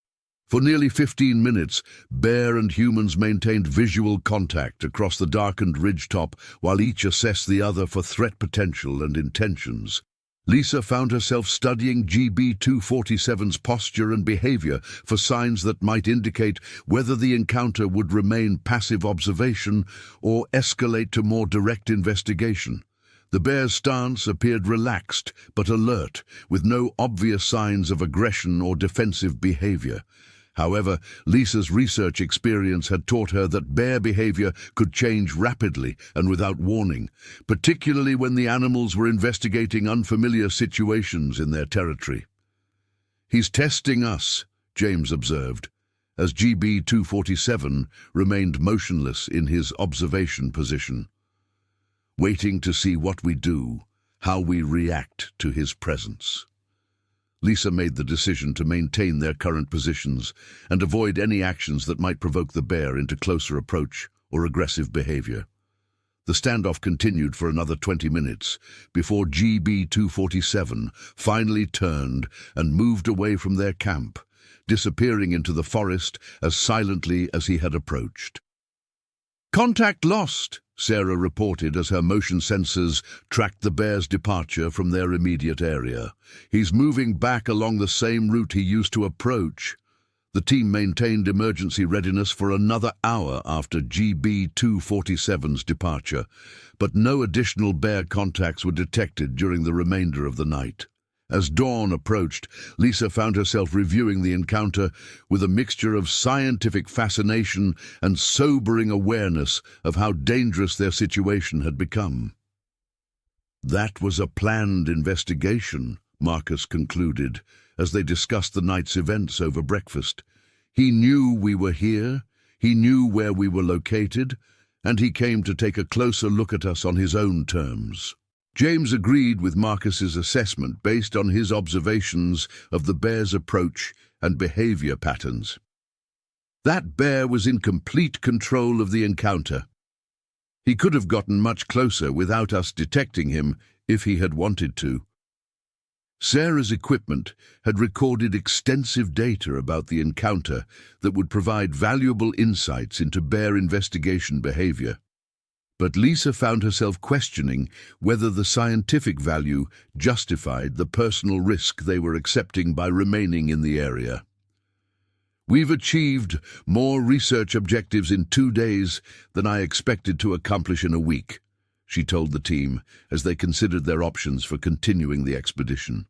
For nearly 15 minutes, bear and humans maintained visual contact across the darkened ridgetop while each assessed the other for threat potential and intentions. Lisa found herself studying GB-247's posture and behavior for signs that might indicate whether the encounter would remain passive observation or escalate to more direct investigation. The bear's stance appeared relaxed but alert, with no obvious signs of aggression or defensive behavior. However, Lisa's research experience had taught her that bear behavior could change rapidly and without warning, particularly when the animals were investigating unfamiliar situations in their territory. "He's testing us," James observed, as GB-247 remained motionless in his observation position, waiting to see what we do, how we react to his presence. Lisa made the decision to maintain their current positions and avoid any actions that might provoke the bear into closer approach or aggressive behavior. The standoff continued for another 20 minutes before GB-247 finally turned and moved away from their camp, disappearing into the forest as silently as he had approached. "Contact lost," Sarah reported as her motion sensors tracked the bear's departure from their immediate area. "He's moving back along the same route he used to approach." The team maintained emergency readiness for another hour after GB-247's departure, but no additional bear contacts were detected during the remainder of the night. As dawn approached, Lisa found herself reviewing the encounter with a mixture of scientific fascination and sobering awareness of how dangerous their situation had become. "That was a planned investigation," Marcus concluded, as they discussed the night's events over breakfast. "He knew we were here, he knew where we were located, and he came to take a closer look at us on his own terms." James agreed with Marcus's assessment based on his observations of the bear's approach and behavior patterns. That bear was in complete control of the encounter. He could have gotten much closer without us detecting him if he had wanted to. Sarah's equipment had recorded extensive data about the encounter that would provide valuable insights into bear investigation behavior. But Lisa found herself questioning whether the scientific value justified the personal risk they were accepting by remaining in the area. "We've achieved more research objectives in 2 days than I expected to accomplish in a week," she told the team as they considered their options for continuing the expedition.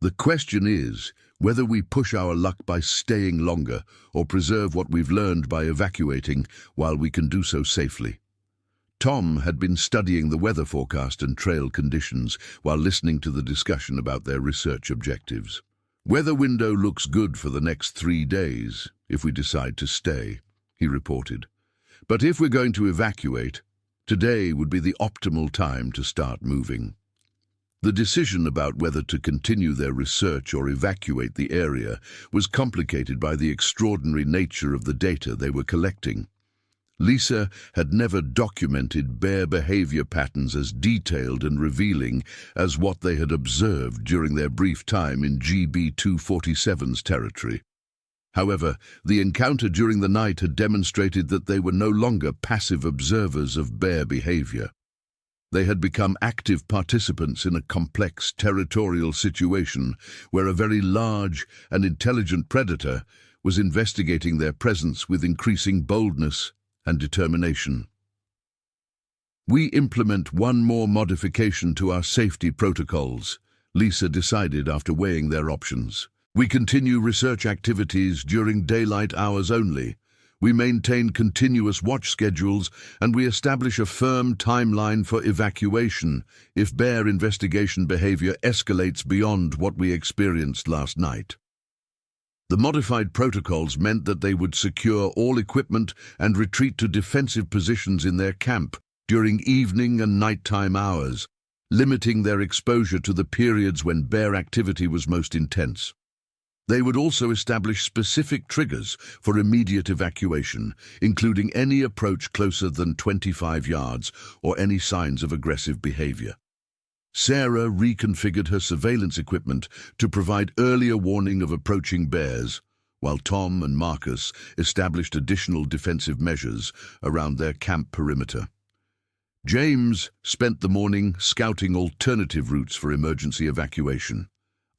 "The question is whether we push our luck by staying longer or preserve what we've learned by evacuating while we can do so safely." Tom had been studying the weather forecast and trail conditions while listening to the discussion about their research objectives. "Weather window looks good for the next 3 days, if we decide to stay," he reported. "But if we're going to evacuate, today would be the optimal time to start moving." The decision about whether to continue their research or evacuate the area was complicated by the extraordinary nature of the data they were collecting. Lisa had never documented bear behavior patterns as detailed and revealing as what they had observed during their brief time in GB-247's territory. However, the encounter during the night had demonstrated that they were no longer passive observers of bear behavior. They had become active participants in a complex territorial situation where a very large and intelligent predator was investigating their presence with increasing boldness and determination. "We implement one more modification to our safety protocols," Lisa decided after weighing their options. "We continue research activities during daylight hours only. We maintain continuous watch schedules, and we establish a firm timeline for evacuation if bear investigation behavior escalates beyond what we experienced last night." The modified protocols meant that they would secure all equipment and retreat to defensive positions in their camp during evening and nighttime hours, limiting their exposure to the periods when bear activity was most intense. They would also establish specific triggers for immediate evacuation, including any approach closer than 25 yards or any signs of aggressive behavior. Sarah reconfigured her surveillance equipment to provide earlier warning of approaching bears, while Tom and Marcus established additional defensive measures around their camp perimeter. James spent the morning scouting alternative routes for emergency evacuation,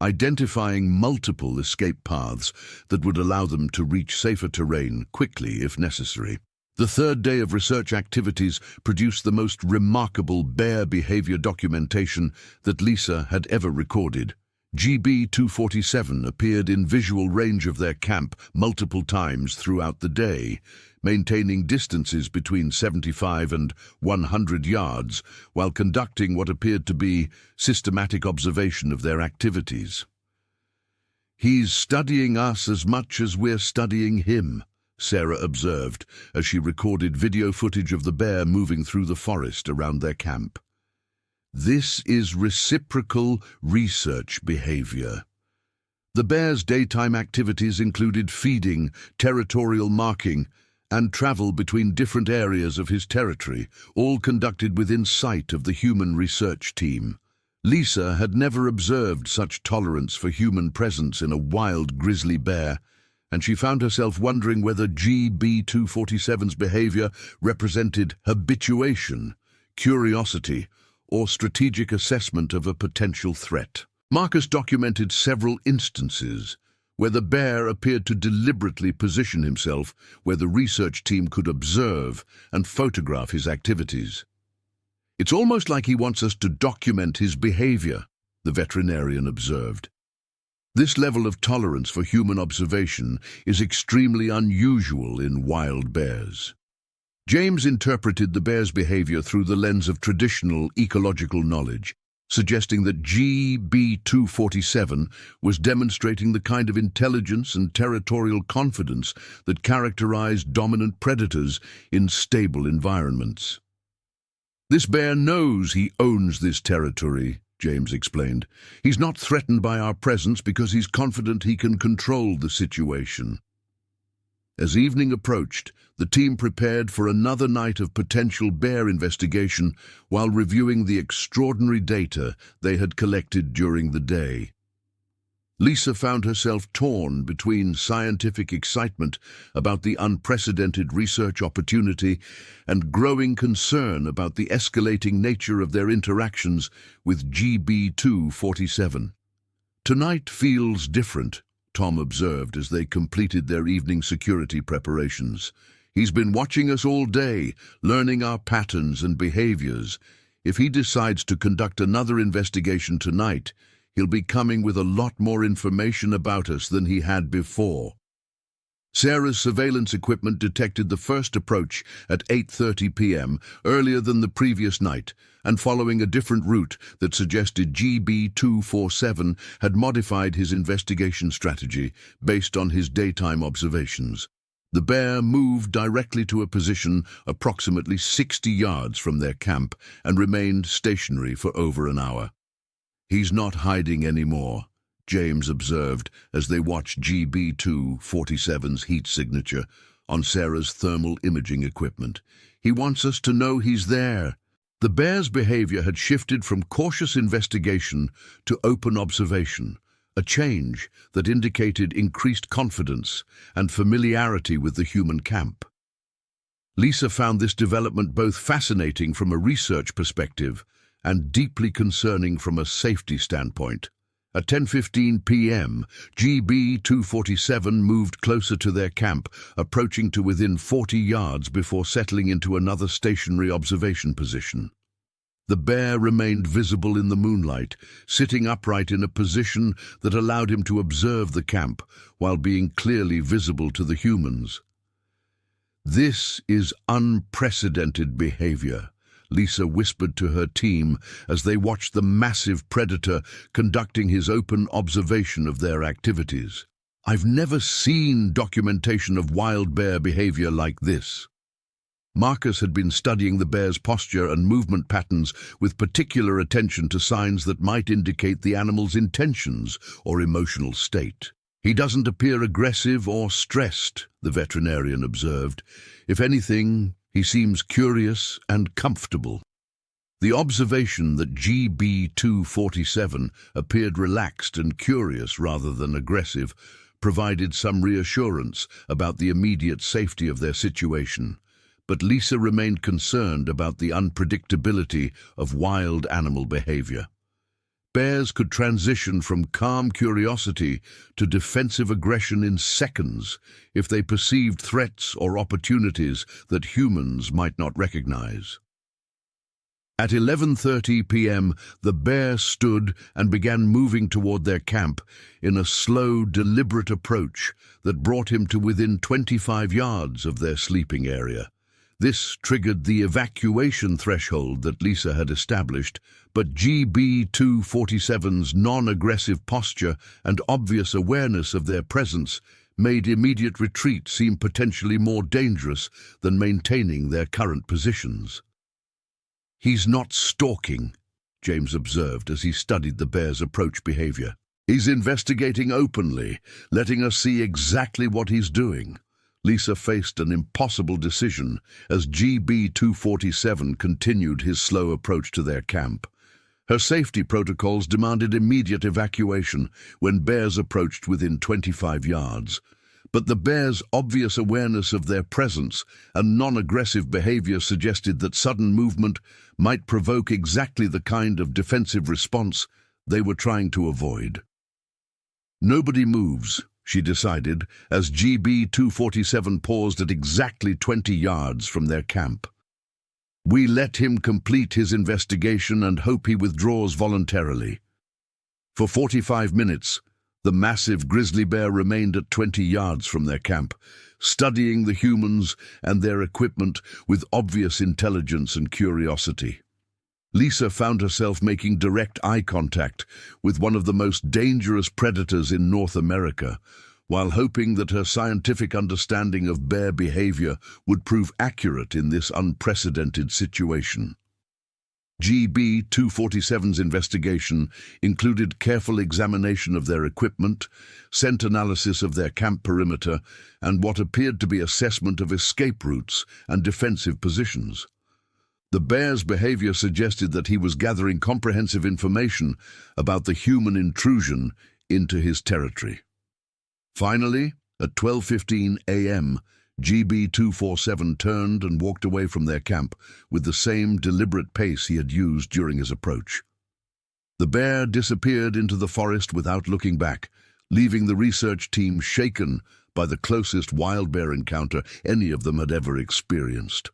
identifying multiple escape paths that would allow them to reach safer terrain quickly if necessary. The third day of research activities produced the most remarkable bear behavior documentation that Lisa had ever recorded. GB-247 appeared in visual range of their camp multiple times throughout the day, maintaining distances between 75 and 100 yards while conducting what appeared to be systematic observation of their activities. "He's studying us as much as we're studying him," Sarah observed as she recorded video footage of the bear moving through the forest around their camp. "This is reciprocal research behavior." The bear's daytime activities included feeding, territorial marking, and travel between different areas of his territory, all conducted within sight of the human research team. Lisa had never observed such tolerance for human presence in a wild grizzly bear, and she found herself wondering whether GB-247's behavior represented habituation, curiosity, or strategic assessment of a potential threat. Marcus documented several instances where the bear appeared to deliberately position himself where the research team could observe and photograph his activities. "It's almost like he wants us to document his behavior," the veterinarian observed. This level of tolerance for human observation is extremely unusual in wild bears. James interpreted the bear's behavior through the lens of traditional ecological knowledge, suggesting that GB-247 was demonstrating the kind of intelligence and territorial confidence that characterized dominant predators in stable environments. "This bear knows he owns this territory," James explained. "He's not threatened by our presence because he's confident he can control the situation." As evening approached, the team prepared for another night of potential bear investigation while reviewing the extraordinary data they had collected during the day. Lisa found herself torn between scientific excitement about the unprecedented research opportunity and growing concern about the escalating nature of their interactions with GB-247. "Tonight feels different," Tom observed as they completed their evening security preparations. "He's been watching us all day, learning our patterns and behaviors. If he decides to conduct another investigation tonight, he'll be coming with a lot more information about us than he had before." Sarah's surveillance equipment detected the first approach at 8:30 p.m., earlier than the previous night, and following a different route that suggested GB-247 had modified his investigation strategy based on his daytime observations. The bear moved directly to a position approximately 60 yards from their camp and remained stationary for over an hour. "He's not hiding anymore," James observed as they watched GB-247's heat signature on Sarah's thermal imaging equipment. "He wants us to know he's there." The bear's behavior had shifted from cautious investigation to open observation, a change that indicated increased confidence and familiarity with the human camp. Lisa found this development both fascinating from a research perspective and deeply concerning from a safety standpoint. At 10:15 p.m., GB-247 moved closer to their camp, approaching to within 40 yards before settling into another stationary observation position. The bear remained visible in the moonlight, sitting upright in a position that allowed him to observe the camp while being clearly visible to the humans. "This is unprecedented behavior," Lisa whispered to her team as they watched the massive predator conducting his open observation of their activities. "I've never seen documentation of wild bear behavior like this." Marcus had been studying the bear's posture and movement patterns with particular attention to signs that might indicate the animal's intentions or emotional state. "He doesn't appear aggressive or stressed," the veterinarian observed. "If anything, he seems curious and comfortable." The observation that GB-247 appeared relaxed and curious rather than aggressive provided some reassurance about the immediate safety of their situation, but Lisa remained concerned about the unpredictability of wild animal behavior. Bears could transition from calm curiosity to defensive aggression in seconds if they perceived threats or opportunities that humans might not recognize. At 11:30 p.m., the bear stood and began moving toward their camp in a slow, deliberate approach that brought him to within 25 yards of their sleeping area. This triggered the evacuation threshold that Lisa had established, but GB-247's non-aggressive posture and obvious awareness of their presence made immediate retreat seem potentially more dangerous than maintaining their current positions. "He's not stalking," James observed as he studied the bear's approach behavior. "He's investigating openly, letting us see exactly what he's doing." Lisa faced an impossible decision as GB-247 continued his slow approach to their camp. Her safety protocols demanded immediate evacuation when bears approached within 25 yards. But the bear's obvious awareness of their presence and non-aggressive behavior suggested that sudden movement might provoke exactly the kind of defensive response they were trying to avoid. "Nobody moves," she decided, as GB-247 paused at exactly 20 yards from their camp. "We let him complete his investigation and hope he withdraws voluntarily." For 45 minutes, the massive grizzly bear remained at 20 yards from their camp, studying the humans and their equipment with obvious intelligence and curiosity. Lisa found herself making direct eye contact with one of the most dangerous predators in North America, while hoping that her scientific understanding of bear behavior would prove accurate in this unprecedented situation. GB-247's investigation included careful examination of their equipment, scent analysis of their camp perimeter, and what appeared to be assessment of escape routes and defensive positions. The bear's behavior suggested that he was gathering comprehensive information about the human intrusion into his territory. Finally, at 12:15 a.m., GB-247 turned and walked away from their camp with the same deliberate pace he had used during his approach. The bear disappeared into the forest without looking back, leaving the research team shaken by the closest wild bear encounter any of them had ever experienced.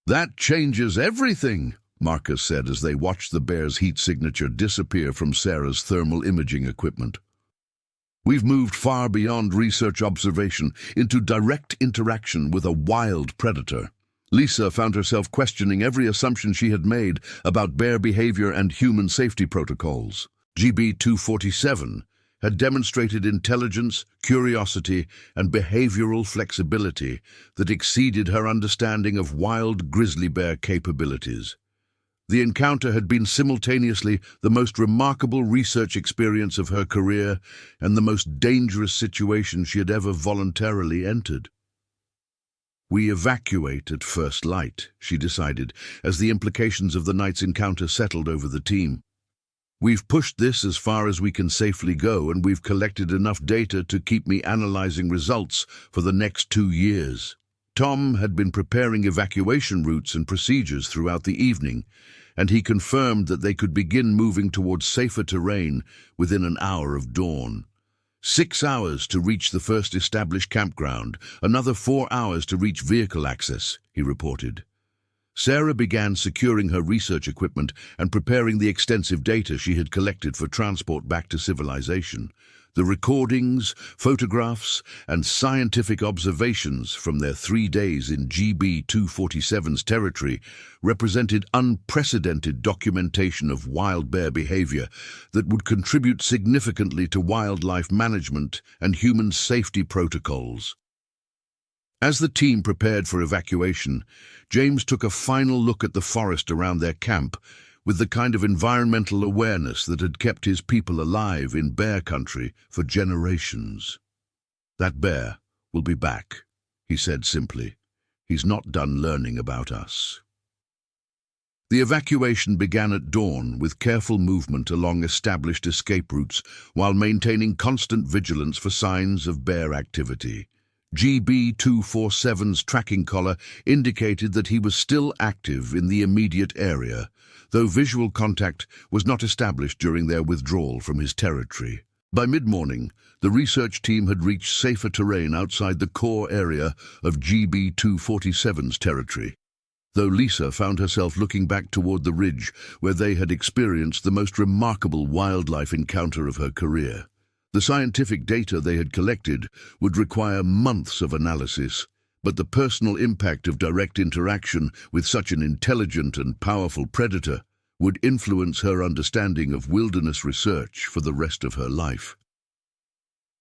"That changes everything," Marcus said as they watched the bear's heat signature disappear from Sarah's thermal imaging equipment. "We've moved far beyond research observation into direct interaction with a wild predator." Lisa found herself questioning every assumption she had made about bear behavior and human safety protocols. GB-247 had demonstrated intelligence, curiosity, and behavioral flexibility that exceeded her understanding of wild grizzly bear capabilities. The encounter had been simultaneously the most remarkable research experience of her career and the most dangerous situation she had ever voluntarily entered. "We evacuate at first light," she decided, as the implications of the night's encounter settled over the team. "We've pushed this as far as we can safely go, and we've collected enough data to keep me analyzing results for the next 2 years." Tom had been preparing evacuation routes and procedures throughout the evening, and he confirmed that they could begin moving towards safer terrain within an hour of dawn. 6 hours to reach the first established campground, another 4 hours to reach vehicle access, he reported. Sarah began securing her research equipment and preparing the extensive data she had collected for transport back to civilization. The recordings, photographs, and scientific observations from their 3 days in GB-247's territory represented unprecedented documentation of wild bear behavior that would contribute significantly to wildlife management and human safety protocols. As the team prepared for evacuation, James took a final look at the forest around their camp with the kind of environmental awareness that had kept his people alive in bear country for generations. "That bear will be back," he said simply. "He's not done learning about us." The evacuation began at dawn with careful movement along established escape routes while maintaining constant vigilance for signs of bear activity. GB-247's tracking collar indicated that he was still active in the immediate area, though visual contact was not established during their withdrawal from his territory. By mid-morning, the research team had reached safer terrain outside the core area of GB-247's territory, though Lisa found herself looking back toward the ridge where they had experienced the most remarkable wildlife encounter of her career. The scientific data they had collected would require months of analysis, but the personal impact of direct interaction with such an intelligent and powerful predator would influence her understanding of wilderness research for the rest of her life.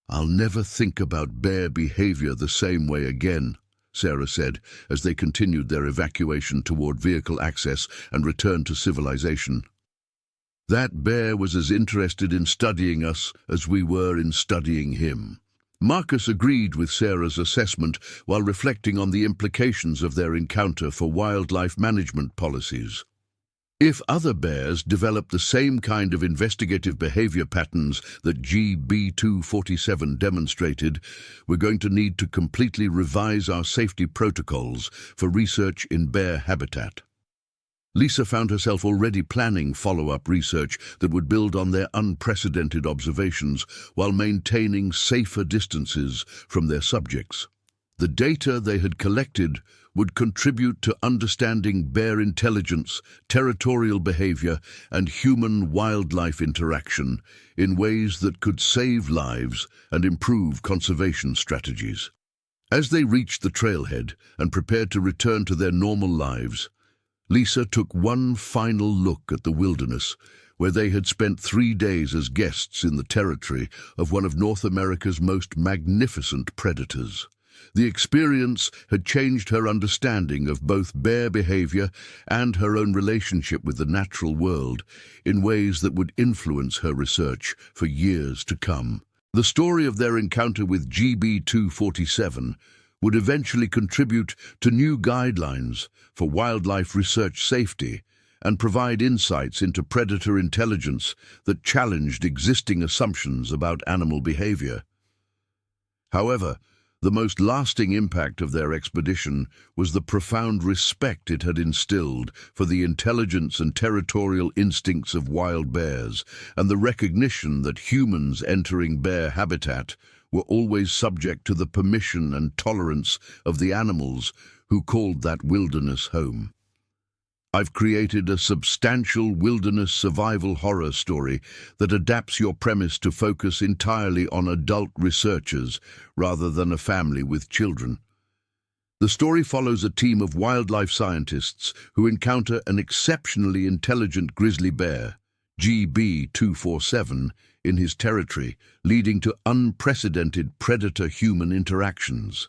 "I'll never think about bear behavior the same way again," Sarah said as they continued their evacuation toward vehicle access and return to civilization. "That bear was as interested in studying us as we were in studying him." Marcus agreed with Sarah's assessment while reflecting on the implications of their encounter for wildlife management policies. If other bears develop the same kind of investigative behavior patterns that GB-247 demonstrated, we're going to need to completely revise our safety protocols for research in bear habitat. Lisa found herself already planning follow-up research that would build on their unprecedented observations while maintaining safer distances from their subjects. The data they had collected would contribute to understanding bear intelligence, territorial behavior, and human-wildlife interaction in ways that could save lives and improve conservation strategies. As they reached the trailhead and prepared to return to their normal lives, Lisa took one final look at the wilderness, where they had spent 3 days as guests in the territory of one of North America's most magnificent predators. The experience had changed her understanding of both bear behavior and her own relationship with the natural world in ways that would influence her research for years to come. The story of their encounter with GB-247 would eventually contribute to new guidelines for wildlife research safety and provide insights into predator intelligence that challenged existing assumptions about animal behavior. However, the most lasting impact of their expedition was the profound respect it had instilled for the intelligence and territorial instincts of wild bears, and the recognition that humans entering bear habitat were always subject to the permission and tolerance of the animals who called that wilderness home. "I've created a substantial wilderness survival horror story that adapts your premise to focus entirely on adult researchers rather than a family with children. The story follows a team of wildlife scientists who encounter an exceptionally intelligent grizzly bear, GB-247, in his territory, leading to unprecedented predator-human interactions.